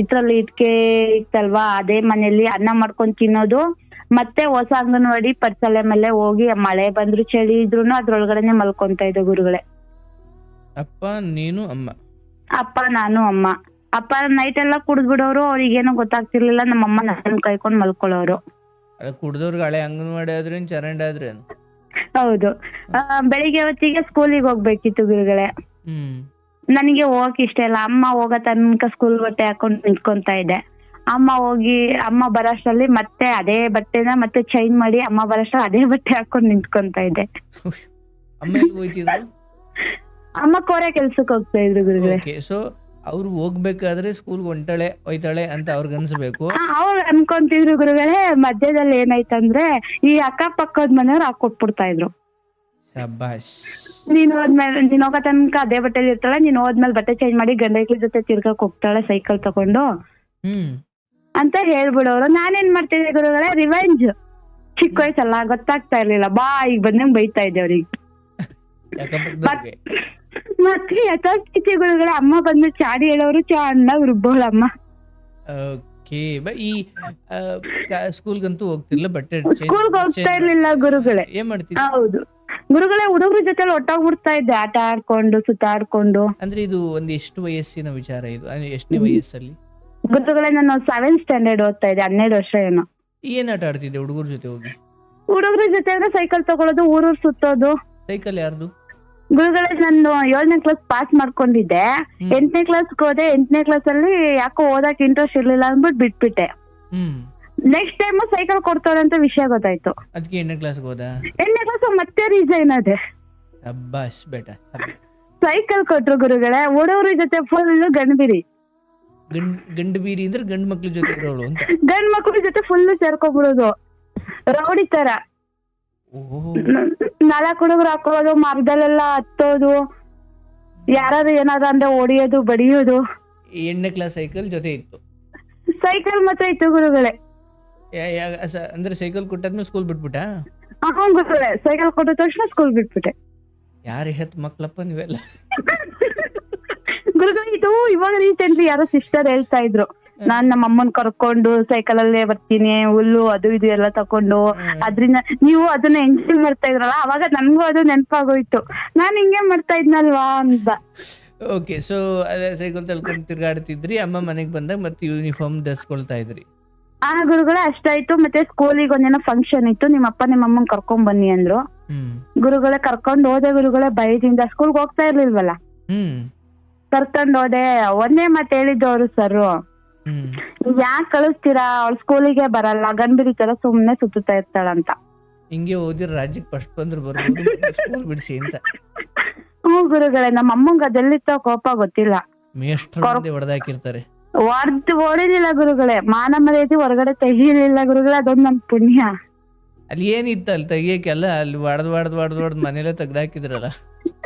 ಇದ್ರಲ್ಲಿ ಇಟ್ಕೆ ಇತ್ತಲ್ವಾ, ಅದೇ ಮನೇಲಿ ಅನ್ನ ಮಾಡ್ಕೊಂಡ್ ತಿನ್ನೋದು. ಮತ್ತೆ ಹೊಸ ಅಂಗನವಾಡಿ ಪರ್ಸಲೆ ಮೇಲೆ ಹೋಗಿ ಮಳೆ ಬಂದ್ರು ಚಳಿ ಇದ್ರು ಅದ್ರೊಳಗಡೆನೆ ಮಲ್ಕೊಂತ ಇದ್ದ ಗುರುಗಳೇ. ಅಪ್ಪ ನೀನು ಅಮ್ಮ? ಅಪ್ಪ ನಾನು ಅಮ್ಮ. ಅಪ್ಪ ನೈಟ್ ಎಲ್ಲ ಕುಡ್ದ್ ಬಿಡೋರು, ಅವ್ರಿಗೇನೋ ಗೊತ್ತಾಗ್ತಿರ್ಲಿಲ್ಲ. ನಮ್ಮಮ್ಮ ನನ್ನ ಕೈಕೊಂಡ್ ಮಲ್ಕೊಳ್ಳೋರು. ಕುಡ್ದವ್ರಿಗೆ ಹಳೆ ಅಂಗನವಾಡಿ ಆದ್ರೇನ್ ಚರಂಡಿ ಆದ್ರೇನು? ಹೌದು. ಬೆಳಿಗ್ಗೆ ಹೊತ್ತಿಗೆ ಸ್ಕೂಲಿಗೆ ಹೋಗ್ಬೇಕಿತ್ತು ಗುರುಗಳೇ. ನನಗೆ ಹೋಗಕ್ ಇಷ್ಟ ಇಲ್ಲ. ಅಮ್ಮ ಹೋಗೋ ತನಕ ಸ್ಕೂಲ್ ಬಟ್ಟೆ ಹಾಕೊಂಡ್ ನಿಂತ್ಕೊಂತ ಇದ್ದೆ. ಅಮ್ಮ ಬರೋಷ್ಟರಲ್ಲಿ ಮತ್ತೆ ಅದೇ ಬಟ್ಟೆನ ಮತ್ತೆ ಚೇಂಜ್ ಮಾಡಿ ಅಮ್ಮ ಬರೋಷ್ಟ್ರಲ್ಲಿ ಅದೇ ಬಟ್ಟೆ ಹಾಕೊಂಡ್ ನಿಂತ್ಕೊಂತ ಇದ್ದೆ. ಅಮ್ಮ ಕೋರೆ ಕೆಲ್ಸಕ್ಕೆ ಹೋಗ್ತಾ ಇದ್ರು ಗುರುಗಳೇ. ಸೊ ಅವ್ರು ಹೋಗ್ಬೇಕಾದ್ರೆ ಸ್ಕೂಲ್ ಹೋಯ್ತಾಳೆ ಅಂತ ಅವ್ರಿಗೆ ಅನ್ಸ್ಬೇಕು. ಅವ್ರು ಅನ್ಕೊಂತಿದ್ರು ಗುರುಗಳೇ. ಮಧ್ಯದಲ್ಲಿ ಏನಾಯ್ತಂದ್ರೆ ಈ ಅಕ್ಕಪಕ್ಕದ ಮನೆಯವ್ರು ಹಾಕೊಟ್ಬಿಡ್ತಾ ಇದ್ರು. ನೀನ್ ಹೋಗೋ ತನಕ ಅದೇ ಬಟ್ಟೆಲಿ ಇರ್ತಾಳೆ, ನೀನ್ ಹೋದ್ಮೇಲೆ ಬಟ್ಟೆ ಚೇಂಜ್ ಮಾಡಿ ಗಂಡಕ್ಳ ಜೊತೆ ತಿರ್ಗಕ್ ಹೋಗ್ತಾಳೆ ಸೈಕಲ್ ತಗೊಂಡು ಅಂತ ಹೇಳ್ಬಿಡೋರು. ನಾನೇನ್ ಮಾಡ್ತಿದ್ದೆ ಗುರುಗಳೇ, ರಿವೆಂಜ್. ಚಿಕ್ಕ ವಯಸ್ಸಲ್ಲ, ಗೊತ್ತಾಗ್ತಾ ಇರ್ಲಿಲ್ಲ. ಈಗ ಬಂದಂಗ್ ಬೈತಾ ಇದ್ದೆ ಅವ್ರಿಗೆ. ಮತ್ತೆ ಯಥಾಸ್ಥಿತಿ ಗುರುಗಳೇ, ಅಮ್ಮ ಬಂದು ಚಾಡಿ ಹೇಳೋರು ಚೆನ್ನಾಗಿ ರುಬ್ಬೋಳಮ್ಮ. ಓಕೆ. ಈ ಸ್ಕೂಲ್ಗಂತೂ ಹೋಗ್ತಿರ್ಲಿಲ್ಲ, ಬಟ್ಟೆ ಸ್ಕೂಲ್ಗೆ ಹೋಗ್ತಾ ಇರ್ಲಿಲ್ಲ ಗುರುಗಳೇ. ಏನ್ ಮಾಡ್ತಿದ್ದೆ? ಹೌದು ಗುರುಗಳೇ, ಹುಡುಗ್ರ ಜೊತೆ ಒಟ್ಟಾಗ್ಬಿಡ್ತಾ ಇದ್ದೆ, ಆಟ ಆಡ್ಕೊಂಡು ಸುತ್ತಾಡ್ಕೊಂಡು. ಅಂದ್ರೆ ಇದು ಒಂದು ಎಷ್ಟು ವಯಸ್ಸಿನ ವಿಚಾರ ಇದು? ಎಷ್ಟನೇ ವಯಸ್ಸಲ್ಲಿ? ಗುರುಗಳೇ, ನಾನು 7th ಸ್ಟ್ಯಾಂಡರ್ಡ್ ಓದ್ತಾ ಇದ್ದೆ, 12 ವರ್ಷ ಏನೋ. ಏನ್ ಆಟ ಆಡ್ತಿದ್ದೆ ಹುಡುಗರ ಜೊತೆ ಹೋಗಿ? ಹುಡುಗ್ರ ಜೊತೆ ಅಂದ್ರೆ ಸೈಕಲ್ ತಗೊಳ್ಳೋದು, ಊರೂರ್ ಸುತ್ತೋದು. ಸೈಕಲ್ ಯಾರ್ದು? ಗುರುಗಳೇ, ನಾನು 7ನೇ ಕ್ಲಾಸ್ ಪಾಸ್ ಮಾಡ್ಕೊಂಡಿದ್ದೆ. 8ನೇ ಕ್ಲಾಸ್ಗೆ ಹೋದೆ. 8ನೇ ಕ್ಲಾಸ್ ಅಲ್ಲಿ ಯಾಕೋ ಓದಕ್ ಇಂಟ್ರೆಸ್ಟ್ ಇರ್ಲಿಲ್ಲ ಅಂದ್ಬಿಟ್ಟು ಬಿಟ್ಬಿಟ್ಟೆ. ನೆಕ್ಸ್ಟ್ ಟೈಮ್ ಸೈಕಲ್ ಕೊಡ್ತಾರೆ ಅಂತ ವಿಷಯ ಗೊತ್ತಾಯ್ತು. ಅದಕ್ಕೆ 8ನೇ ಕ್ಲಾಸ್ಗೆ ಹೋದ. 8ನೇ ಕ್ಲಾಸ್ ಮತ್ತೆ ರಿಸೈನ್ ಅದೇ. ಅಬ್ಬಾಸ್ ಬೇಟ. ಸೈಕಲ್ ಕೊಟ್ರು ಗುರುಗಳೇ, ಹುಡುಗ್ರ ಜೊತೆ ಫುಲ್ ಗಂಡ್ಬಿರಿ. ಗಂಡು ಬೀರಿ ಅಂದ್ರೆ ಗಂಡು ಮಕ್ಳ ಜೊತೆ ಇರೋಳು ಅಂತ? ಗಂಡ್ ಮಕ್ಳ ಜೊತೆ ಫುಲ್ ಸೇರ್ಕೊಬಿಡೋದು, ರೌಡಿ ತರ. 4 ಹುಡುಗರು ಹಾಕೋದು, ಮರದಲ್ಲೆಲ್ಲ ಹತ್ತೋದು, ಯಾರು ಏನಾದ್ರು ಅಂದ್ರೆ ಹೊಡಿಯೋದು ಬಡಿಯೋದು. 8ನೇ ಕ್ಲಾಸ್ ಸೈಕಲ್ ಜೊತೆ ಇತ್ತು? ಸೈಕಲ್ ಮಾತ್ರ ಇತ್ತು ಗುರುಗಳೇ. ಅಂದ್ರೆ ಸೈಕಲ್ ಕೊಟ್ಟಾದ್ಮೇಲೆ ಸ್ಕೂಲ್ ಬಿಟ್ಬಿಟ್ಟ? ಗುರುಗಳೇ, ಸೈಕಲ್ ಕೊಟ್ಟ ತಕ್ಷಣ ಸ್ಕೂಲ್ ಬಿಟ್ಬಿಟ್ಟೆ. ಯಾರು ಹೆತ್ ಮಕ್ಳಪ್ಪ ನೀವೆಲ್ಲ? ಗುರುಗಳೇ, ಇದು ಇವಾಗ ರೀಸೆಂಟ್ಲಿ ಯಾರೋ ಸಿಸ್ಟರ್ ಹೇಳ್ತಾ ಇದ್ರು, ನಾನ್ ನಮ್ಮ ಅಮ್ಮನ್ ಕರ್ಕೊಂಡು ಸೈಕಲ್ ಅಲ್ಲೇ ಬರ್ತೀನಿ, ಹುಲ್ಲು ಅದು ಇದು ಎಲ್ಲ ತಕೊಂಡು. ಅದ್ರಿಂದ ನೀವು ಅದನ್ನ ಎಂಜಾಯ್ ಮಾಡ್ತಾ ಇದ್ರಲ್ಲ, ಅವಾಗ ನನ್ಗೂ ಅದು ನೆನಪಾಗೋಯ್ತು, ನಾನ್ ಹಿಂಗೆ ಮಾಡ್ತಾ ಇದ್ನಲ್ವಾ ಅಂತ. ಓಕೆ. ಸೊ ಸೈಕಲ್ ತಳ್ಕೊಂಡು ತಿರ್ಗಾಡ್ತಿದ್ರಿ, ಅಮ್ಮ ಮನೆಗ್ ಬಂದಾಗ ಮತ್ತೆ ಯೂನಿಫಾರ್ಮ್ ಧರಿಸ್ಕೊಳ್ತಾ ಇದ್ರಿ? ಗುರುಗಳೇ, ಅಷ್ಟಾಯ್ತು. ಮತ್ತೆ ಸ್ಕೂಲಿಗೆ ಒಂದೇನೋ ಫಂಕ್ಷನ್ ಇತ್ತು, ನಿಮ್ಮಪ್ಪ ನಿಮ್ಮಮ್ಮನ್ ಕರ್ಕೊಂಡ್ ಬನ್ನಿ ಅಂದ್ರು. ಗುರುಗಳೇ, ಕರ್ಕೊಂಡ್ ಹೋದೆ ಗುರುಗಳೇ, ಭಯದಿಂದ. ಸ್ಕೂಲ್ಗೆ ಹೋಗ್ತಾ ಇರ್ಲಿಲ್ವಲ್ಲ, ಕರ್ಕೊಂಡ್ ಹೋದೆ. ಒಂದೇ ಮಾತು ಹೇಳಿದ್ದು ಅವರು ಸರ್, ಯಾಕೆ ಕಳಿಸ್ತೀರಾ, ಅವಳು ಸ್ಕೂಲಿಗೆ ಬರಲ್ಲ, ಗಂಡ್ಬಿರಿ ತರ ಸುಮ್ನೆ ಸುತ್ತಾ ಇರ್ತಾಳಂತ. ಹಿಂಗೆ ಓದಿರ ರಾಜ್ಯಕ್ಕೆ ಫಸ್ಟ್ ಬಂದ್ರು ಬರ್ಬೋದು, ಸ್ಕೂಲ್ ಬಿಡಿಸಿ ಅಂತ. ಗುರುಗಳೇ, ನಮ್ಮ ಅಮ್ಮಂಗ ಅದೆಲ್ಲಿತ್ತ ಕೋಪ ಗೊತ್ತಿಲ್ಲ, ಹೊಡೆದಾಕಿರ್ತಾರೆ. ಹೊಡಿಲಿಲ್ಲ ಗುರುಗಳೇ, ಮಾನ ಮರ್ಯಾದೆ ಹೊರಗಡೆ ತೆಗಿಲಿಲ್ಲ ಗುರುಗಳೇ, ಅದೊಂದು ನನ್ ಪುಣ್ಯ. ಅಲ್ಲಿ ಏನಿತ್ತು ಅಲ್ಲಿ ತೆಗಿಯಕ್ಕೆಲ್ಲ, ಅಲ್ಲಿ ಹೊಡೆದ್ ಮನೆಯಲ್ಲ ತೆಗ್ದಾಕಿದ್ರಲ್ಲ.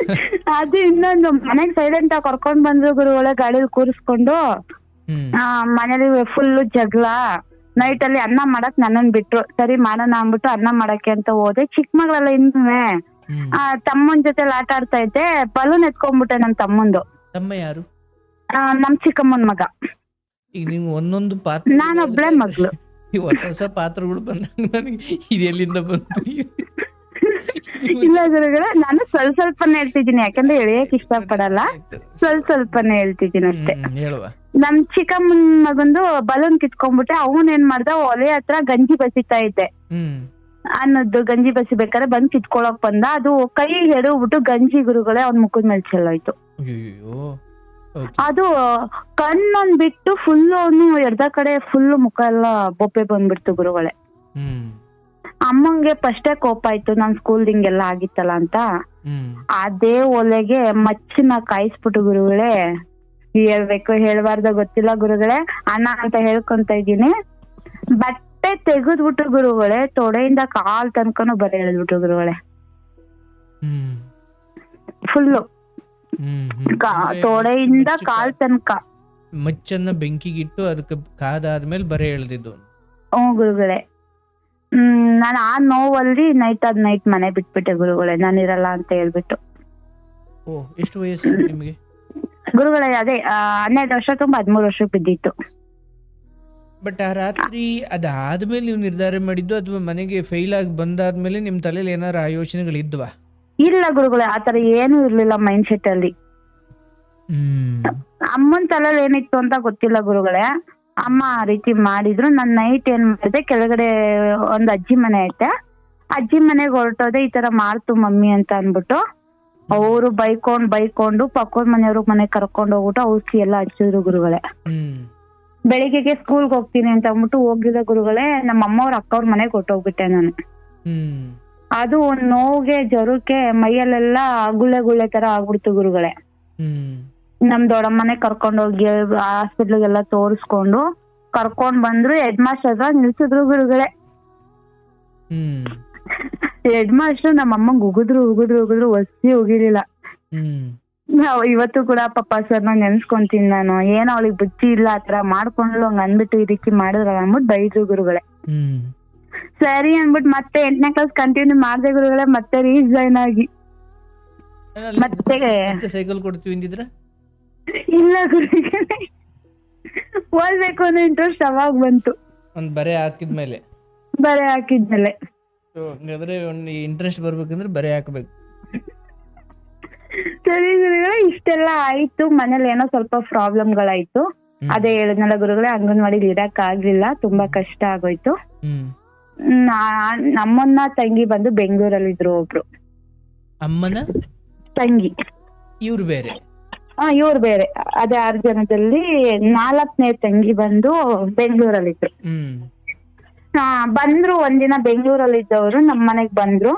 ಅದು ಇನ್ನೊಂದು, ಮನೆಗ್ ಸೈಲೆಂಟ್ ಆಗಿ ಕರ್ಕೊಂಡ್ ಬಂದ್ರು ಗುರುಗಳೇ, ಗಾಡಿಲಿ ಕೂರಿಸ್ಕೊಂಡು. ಮನೇಲಿ ಫುಲ್ ಜಗಳ. ನೈಟ್ ಅಲ್ಲಿ ಅನ್ನ ಮಾಡಕ್ ನನ್ನನ್ ಬಿಟ್ರು, ಸರಿ ಮಾಡೋಣ ಅಂದ್ಬಿಟ್ಟು ಅನ್ನ ಮಾಡಕ್ಕೆ ಅಂತ ಹೋದೆ. ಚಿಕ್ಕ ಮಗಳಲ್ಲ ಇನ್ನುವೆ, ತಮ್ಮನ್ ಜೊತೆ ಆಟ ಆಡ್ತಾ ಇದ್ದೆ, ಬಲೂನ್ ಎತ್ಕೊಂಡ್ಬಿಟ್ಟೆ ನನ್ ತಮ್ಮಂದು. ತಮ್ಮ ಯಾರು? ನಮ್ ಚಿಕ್ಕಮ್ಮನ್ ಮಗ. ಈಗ ನೀವು ಒಂದೊಂದು ಪಾತ್ರ, ನಾನೊಬ್ಳೆ ಮಗ್ಳು. ಹೊಸ ಪಾತ್ರಗಳು ಬಂದಾಗ ನನಗೆ ಇದೆಲ್ಲಿಂದ ಬಂತು? ಇಲ್ಲ ಗುರುಗಳೇ, ನಾನು ಸ್ವಲ್ಪನೇ ಹೇಳ್ತಿದ್ದೀನಿ, ಯಾಕಂದ್ರೆ ಎಳೆಯಕ್ ಇಷ್ಟ ಪಡಲ್ಲ, ಸ್ವಲ್ಪನೇ ಹೇಳ್ತಿದ್ದೀನಿ ಅಷ್ಟೇ. ನಮ್ ಚಿಕ್ಕಮ್ಮನ್ ಮಗಂದು ಬಲೂನ್ ಕಿತ್ಕೊಂಡ್ಬಿಟ್ಟೆ. ಅವನ್ ಏನ್ ಮಾಡ್ದ, ಒಲೆ ಹತ್ರ ಗಂಜಿ ಬಸಿತಾ ಇದ್ದೆ, ಅನ್ನದ್ದು ಗಂಜಿ ಬಸಿಬೇಕಾದ್ರೆ ಬಂದ್ ಕಿತ್ಕೊಳಕ್ ಬಂದ. ಅದು ಕೈ ಎಡವ್ಬಿಟ್ಟು ಗಂಜಿ ಗುರುಗಳೇ ಅವ್ನ ಮುಖದ ಮೇಲೆ ಚೆಲ್ಲೋಯ್ತು. ಅದು ಕಣ್ಣೊಂದ್ ಬಿಟ್ಟು ಫುಲ್ ಅವನು ಎಡ್ದ ಕಡೆ ಫುಲ್ ಮುಖ ಎಲ್ಲ ಬೊಪ್ಪೆ ಬಂದ್ಬಿಡ್ತು ಗುರುಗಳೇ. ಅಮ್ಮಂಗೆ ಫಸ್ಟೇ ಕೋಪ ಆಯ್ತು, ನಮ್ ಸ್ಕೂಲ್ ಹಿಂಗೆಲ್ಲ ಆಗಿತ್ತಲ್ಲ ಅಂತ. ಅದೇ ಒಲೆಗೆ ಮಚ್ಚನ್ನ ಕಾಯಿಸ್ಬಿಟ್ಟು ಗುರುಗಳೇ, ಹೇಳ್ಬೇಕು ಹೇಳ್ಬಾರ್ದ ಗೊತ್ತಿಲ್ಲ ಗುರುಗಳೇ, ಅಣ್ಣ ಅಂತ ಹೇಳ್ಕೊಂತ ಇದೀನಿ. ಬಟ್ಟೆ ತೆಗೆದ್ಬಿಟ್ಟು ಗುರುಗಳೇ, ತೊಡೆಯಿಂದ ಕಾಲ್ ತನಕನು ಬರೆ ಎಳೆದ್ಬಿಟ್ಟು ಗುರುಗಳೇ, ಫುಲ್ಲು ತೊಡೆಯಿಂದ ಕಾಲ್ ತನಕ ಮಚ್ಚನ್ನ ಬೆಂಕಿಗಿಟ್ಟು ಅದಕ್ಕೆ ಕಾದಾದ್ಮೇಲೆ ಬರೆ ಎಳೆದಿದ್ದು. ಗುರುಗಳೇ, ನಾನು ಆ ನೋವಲ್ಲಿ ನೈಟ್ ಮನೆ ಬಿಟ್ಬಿಟ್ಟೆ ಗುರುಗಳೇ, ನಾನಿರಲ್ಲ ಅಂತ ಹೇಳ್ಬಿಟ್ಟು. ಎಷ್ಟು ವಯಸ್ಸು ನಿಮ್ಗೆ? ಗುರುಗಳೇ, ಅದೇ 12 ವರ್ಷ ತುಂಬ 13 ವರ್ಷಕ್ಕೆ ಬಿದ್ದಿತ್ತು. ಬಟ್ ಆ ರಾತ್ರಿ ಅದಾದ್ಮೇಲೆ ನೀವು ನಿರ್ಧಾರ ಮಾಡಿದ್ದು, ಅಥವಾ ಮನೆಗೆ ಫೇಲ್ ಆಗಿ ಬಂದಾದ್ಮೇಲೆ ನಿಮ್ ತಲೆಯಲ್ಲಿ ಏನಾರ ಆ ಯೋಚನೆಗಳಿದ್ವಾ? ಇಲ್ಲ ಗುರುಗಳೇ, ಆತರ ಏನು ಇರ್ಲಿಲ್ಲ ಮೈಂಡ್ ಸೆಟ್ ಅಲ್ಲಿ. ಅಮ್ಮನ್ ತಲೆಯಲ್ಲಿ ಏನಿತ್ತು ಅಂತ ಗೊತ್ತಿಲ್ಲ ಗುರುಗಳೇ, ಅಮ್ಮ ಆ ರೀತಿ ಮಾಡಿದ್ರು. ನಾನ್ ನೈಟ್ ಏನ್ ಮಾಡಿದೆ, ಕೆಳಗಡೆ ಒಂದ್ ಅಜ್ಜಿ ಮನೆ ಐತೆ, ಅಜ್ಜಿ ಮನೆಗೆ ಹೊರಟೋದೆ. ಈ ತರ ಮಾಡ್ತು ಮಮ್ಮಿ ಅಂತ ಅನ್ಬಿಟ್ಟು ಅವರು ಬೈಕೊಂಡು ಪಕ್ಕದ ಮನೆಯವ್ರ ಮನೆಗೆ ಕರ್ಕೊಂಡು ಹೋಗ್ಬಿಟ್ಟು ಔಷಧಿ ಎಲ್ಲ ಹಚ್ಚಿದ್ರು ಗುರುಗಳೇ. ಬೆಳಿಗ್ಗೆಗೆ ಸ್ಕೂಲ್ಗೆ ಹೋಗ್ತೀನಿ ಅಂತ ಅಂದ್ಬಿಟ್ಟು ಹೋಗಿದ್ದ ಗುರುಗಳೇ, ನಮ್ಮ ಅಮ್ಮವ್ರ ಅಕ್ಕವ್ರ ಮನೆಗೆ ಹೊಟ್ಟೋಗ್ಬಿಟ್ಟೆ ನಾನು. ಅದು ಒಂದ್ ನೋವಿಗೆ ಜ್ವರಕ್ಕೆ ಮೈಯಲ್ಲೆಲ್ಲ ಗುಳ್ಳೆ ತರ ಆಗ್ಬಿಡ್ತು ಗುರುಗಳೇ. ನಮ್ ದೊಡ್ಡಮ್ಮನೆ ಕರ್ಕೊಂಡೋಗಿ ಹಾಸ್ಪಿಟ್ಲಿಗೆಲ್ಲ ತೋರಿಸ್ಕೊಂಡು ಕರ್ಕೊಂಡ್ ಬಂದ್ರು. ಹೆಡ್ ಮಾಸ್ಟರ್ ಹತ್ರ ನಿಲ್ಸಿದ್ರು ಗುರುಗಳೇ. ಹೆಡ್ ಮಾಸ್ಟರ್ ನಮ್ಮ ಅಮ್ಮಂಗ್ ಉಗಿದ್ರು ಒಸಿ ಹೋಗಿರ್ಲಿಲ್ಲ. ಇವತ್ತು ಕೂಡ ಪಾಪ ಸರ್ ನಾನ್ ನೆನ್ಸ್ಕೊಂತೀನಿ ನಾನು, ಏನೋ ಅವಳಿಗೆ ಬುದ್ಧಿ ಇಲ್ಲ, ಆತರ ಮಾಡ್ಕೊಂಡ್ಲು, ಹಂಗ ಅಂದ್ಬಿಟ್ಟು ಈ ರೀತಿ ಮಾಡಿದ್ರಲ್ಲ ಅಂದ್ಬಿಟ್ಟು ಬೈದ್ರು ಗುರುಗಳೇ. ಸರಿ ಅಂದ್ಬಿಟ್ಟು ಮತ್ತೆ 8ನೇ ಕ್ಲಾಸ್ ಕಂಟಿನ್ಯೂ ಮಾಡ್ದೆ ಗುರುಗಳೇ, ಮತ್ತೆ ರೀಜಾಯ್ನ್ ಆಗಿ. ಮತ್ತೆ ಸೈಕಲ್ ಕೊಡ್ತೀವಿ ಅಂದಿದ್ರ ಇಲ್ಲ ಗುರುಗಳೇ, ಓದ್ಬೇಕು ಅನ್ನೋ ಇಂಟ್ರೆಸ್ಟ್ ಅವಾಗ ಬಂತು, ಒಂದ್ ಬರೆ ಹಾಕಿದ್ಮೇಲೆ. ಬರೆ ಹಾಕಿದ್ಮೇಲೆ. ಹಂಗಾದ್ರೆ ಒಂದು ಇಂಟ್ರೆಸ್ಟ್ ಬರ್ಬೇಕಂದ್ರೆ ಬರೆ ಹಾಕ್ಬೇಕು. ಸರಿ ಗುರುಗಳೇ, ಇಷ್ಟೆಲ್ಲ ಆಯ್ತು. ಮನೇಲಿ ಏನೋ ಸ್ವಲ್ಪ ಪ್ರಾಬ್ಲಮ್ಗಳಾಯ್ತು. ಅದೇ ಹೇಳಿದ್ನಲ್ಲ ಗುರುಗಳೇ, ಅಂಗನವಾಡಿಲಿ ಇರಕ್ ಆಗ್ಲಿಲ್ಲ, ತುಂಬಾ ಕಷ್ಟ ಆಗೋಯ್ತು. ನಮ್ಮನ್ನ ತಂಗಿ ಬಂದು ಬೆಂಗಳೂರಲ್ಲಿ ಇದ್ರು ಒಬ್ರು. ಅಮ್ಮನ ತಂಗಿ ಇವ್ರು ಬೇರೆ? ಇವ್ರು ಬೇರೆ. ಅದೇ 6 ಜನದಲ್ಲಿ 4ನೇ ತಂಗಿ ಬಂದು ಬೆಂಗಳೂರಲ್ಲಿದ್ರು. ಬಂದ್ರು ಒಂದಿನ ಬೆಂಗಳೂರಲ್ಲಿ ಇದ್ದವ್ರು ನಮ್ ಮನೆಗ್ ಬಂದ್ರು.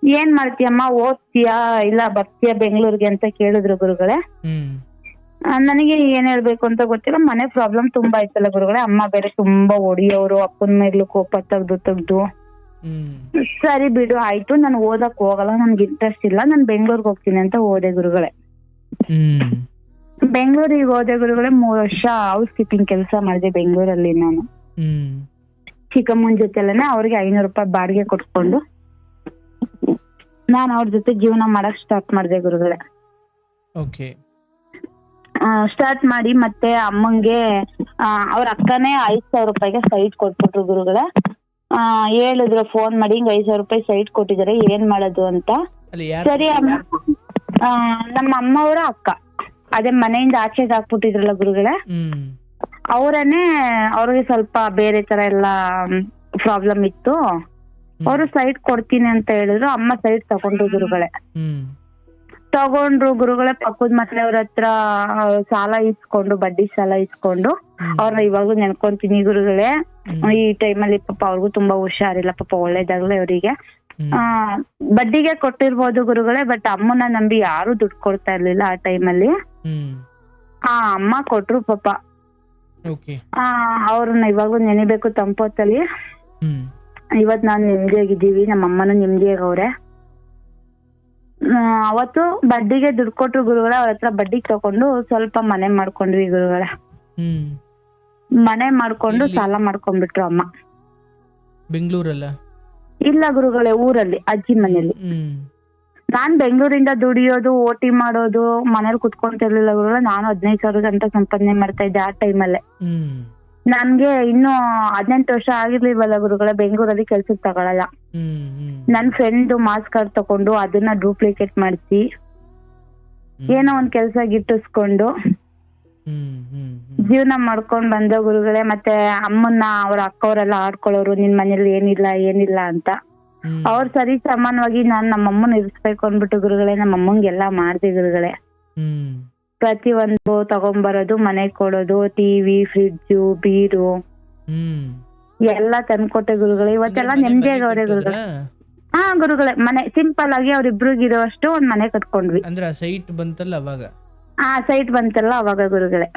ಏನ್ ಮಾಡ್ತೀಯಮ್ಮ, ಓದ್ತೀಯಾ ಇಲ್ಲ ಬರ್ತೀಯಾ ಬೆಂಗಳೂರಿಗೆ ಅಂತ ಕೇಳಿದ್ರು ಗುರುಗಳೇ. ನನಗೆ ಏನ್ ಹೇಳ್ಬೇಕು ಅಂತ ಗೊತ್ತಿಲ್ಲ. ಮನೆ ಪ್ರಾಬ್ಲಮ್ ತುಂಬಾ ಇತ್ತಲ್ಲ ಗುರುಗಳೇ, ಅಮ್ಮ ಬೇರೆ ತುಂಬಾ ಹೊಡಿಯೋರು, ಅಪ್ಪನ ಮೇಲೂ ಕೋಪ ತೆಗ್ದು. ಸರಿ ಬಿಡು ಆಯ್ತು, ನಾನು ಓದಕ್ ಹೋಗಲ್ಲ, ನನ್ಗೆ ಇಂಟ್ರೆಸ್ಟ್ ಇಲ್ಲ, ನಾನು ಬೆಂಗಳೂರಿಗೆ ಹೋಗ್ತೀನಿ ಅಂತ ಹೋದೆ ಗುರುಗಳೇ. ಬೆಂಗಳೂರಿಗೆ ಹೋದೆ ಗುರುಗಳೇ. 3 ವರ್ಷ ಹೌಸ್ ಕೀಪಿಂಗ್ ಕೆಲಸ ಮಾಡಿದೆ ಬೆಂಗಳೂರಲ್ಲಿ ನಾನು. ಚಿಕ್ಕಮ್ಮನ ಜೊತೆಲೇನೆ ಅವ್ರಿಗೆ 500 ರೂಪಾಯಿ ಬಾಡಿಗೆ ಕೊಟ್ಕೊಂಡು ನಾನು ಅವ್ರ ಜೊತೆ ಜೀವನ ಮಾಡಕ್ ಸ್ಟಾರ್ಟ್ ಮಾಡಿದೆ ಗುರುಗಳೇ. ಸ್ಟಾರ್ಟ್ ಮಾಡಿ ಮತ್ತೆ ಅಮ್ಮಂಗೆ ಅವ್ರ ಅಕ್ಕನೇ 5,000 ರೂಪಾಯಿಗೆ ಸೈಟ್ ಕೊಟ್ಬಿಟ್ರು ಗುರುಗಳೇ. ಹೇಳಿದ್ರು ಫೋನ್ ಮಾಡಿ, ಹಿಂಗ್ 5,000 ರೂಪಾಯಿ ಸೈಟ್ ಕೊಟ್ಟಿದ್ದಾರೆ, ಏನ್ ಮಾಡೋದು ಅಂತ. ಸರಿ ನಮ್ಮ ಅಮ್ಮ ಅವರ ಅಕ್ಕ, ಅದೇ ಮನೆಯಿಂದ ಆಚೆಗೆ ಹಾಕ್ಬಿಟ್ಟಿದ್ರಲ್ಲ ಗುರುಗಳೇ, ಅವರನ್ನೇ ಅವ್ರಿಗೆ ಸ್ವಲ್ಪ ಬೇರೆ ತರ ಎಲ್ಲಾ ಪ್ರಾಬ್ಲಮ್ ಇತ್ತು. ಅವರು ಸೈಟ್ ಕೊಡ್ತೀನಿ ಅಂತ ಹೇಳಿದ್ರು. ಅಮ್ಮ ಸೈಟ್ ತಗೊಂಡ್ರು ಗುರುಗಳೇ. ಪಕ್ಕದ ಮನೆಯವ್ರ ಹತ್ರ ಸಾಲ ಇಸ್ಕೊಂಡು, ಬಡ್ಡಿ ಸಾಲ ಇಸ್ಕೊಂಡು, ಅವ್ರನ್ನ ಇವಾಗೂ ನೆನ್ಕೊಂತೀನಿ ಗುರುಗಳೇ. ಈ ಟೈಮಲ್ಲಿ ಪಾಪ ಅವ್ರಿಗೂ ತುಂಬಾ ಹುಷಾರಿಲ್ಲ, ಪಾಪ ಒಳ್ಳೇದಾಗ್ಲಿ ಅವರಿಗೆ. ಬಡ್ಡಿಗೆ ಕೊಟ್ಟಿರ್ಬೋದು ಗುರುಗಳೇ, ಬಟ್ ಅಮ್ಮನ ನಂಬಿ ಯಾರು ದುಡ್ಡು ಕೊಡ್ತಾ ಇರ್ಲಿಲ್ಲ ಆ ಟೈಮಲ್ಲಿ. ಅಮ್ಮ ಕೊಟ್ರು ಪಾಪ. ಅವ್ರನ್ನ ಇವಾಗೂ ನೆನಿಬೇಕು ತಂಪೊತ್ತಲ್ಲಿ. ಇವತ್ ನಾನು ನೆಮ್ಮದಿಯಾಗಿದ್ದೀವಿ, ನಮ್ಮ ಅಮ್ಮನೂ ನೆಮ್ಮದಿಯಾಗವ್ರೆ. ಅವತ್ತು ಬಡ್ಡಿಗೆ ದುಡ್ಡು ಕೊಟ್ರು ಗುರುಗಳೇ. ಅವ್ರ ಹತ್ರ ಬಡ್ಡಿಗೆ ತಗೊಂಡು ಸ್ವಲ್ಪ ಮನೆ ಮಾಡ್ಕೊಂಡ್ವಿ ಗುರುಗಳೇ. ಮನೆ ಮಾಡ್ಕೊಂಡು ಸಾಲ ಮಾಡ್ಕೊಂಡ್ಬಿಟ್ರು ಅಮ್ಮ. ಬೆಂಗಳೂರಲ್ಲ? ಇಲ್ಲ ಗುರುಗಳೇ, ಊರಲ್ಲಿ ಅಜ್ಜಿ ಮನೇಲಿ. ನಾನ್ ಬೆಂಗಳೂರಿಂದ ದುಡಿಯೋದು, ಓಟಿ ಮಾಡೋದು, ಮನೇಲಿ ಕುತ್ಕೊಂತಿರ್ಲಿಲ್ಲ ಗುರುಗಳೇ. ನಾನು 15,000 ಅಂತ ಸಂಪಾದನೆ ಮಾಡ್ತಾ ಇದ್ದೆ ಆ ಟೈಮಲ್ಲೇ. ನನ್ಗೆ ಇನ್ನು 18 ವರ್ಷ ಆಗಿರ್ಲಿಲ್ವಲ್ಲ ಗುರುಗಳೇ, ಬೆಂಗಳೂರಲ್ಲಿ ಕೆಲ್ಸಕ್ಕೆ ತಗೊಳಲ್ಲ. ನನ್ ಫ್ರೆಂಡ್ ಮಾರ್ಕ್ಸ್ ಕಾರ್ಡ್ ತಕೊಂಡು ಅದನ್ನ ಡೂಪ್ಲಿಕೇಟ್ ಮಾಡಿಸಿ ಏನೋ ಒಂದ್ ಕೆಲ್ಸ ಗಿಟ್ಟಿಸ್ಕೊಂಡು ಜೀವನ ಮಾಡ್ಕೊಂಡ್ ಬಂದ ಗುರುಗಳೇ. ಮತ್ತೆ ಅಮ್ಮನ್ನ ಅವ್ರ ಅಕ್ಕವರೆಲ್ಲ ಆಡ್ಕೊಳ್ಳೋರು, ನಿನ್ ಮನೇಲಿ ಏನಿಲ್ಲ ಅಂತ. ಅವ್ರ ಸರಿ ಸಮಾನವಾಗಿ ನಾನ್ ನಮ್ಮಮ್ಮನ ಇರಿಸ್ಬೇಕು ಅಂದ್ಬಿಟ್ಟು ಗುರುಗಳೇ, ನಮ್ಮಮ್ಮಂಗೆಲ್ಲಾ ಮಾಡ್ದೆ ಗುರುಗಳೇ. ಪ್ರತಿ ಒಂದು ತಗೊಂಬರೋದು, ಮನೆಗ್ ಕೊಡೋದು, ಟಿವಿ, ಫ್ರಿಡ್ಜು, ಬೀರು ಎಲ್ಲ ತಂದ್ಕೊಟ್ಟೆ ಗುರುಗಳೇ. ಇವತ್ತೆಲ್ಲ ನೆಮ್ಮದಿಯಾಗವ್ರೆ ಗುರುಗಳೇ. ಗುರುಗಳೇ, ಮನೆ ಸಿಂಪಲ್ ಆಗಿ ಅವ್ರಿಬ್ರಿಗಿರೋ ಅಷ್ಟು ಒಂದ್ ಮನೆ ಕಟ್ಕೊಂಡ್ವಿ. ಅಂದ್ರೆ ಸೈಟ್ ಬಂತಲ್ಲ ಅವಾಗ? ಸೈಟ್ ಬಂತಲ್ಲ ಅವಾಗ ಗುರುಗಳೇ.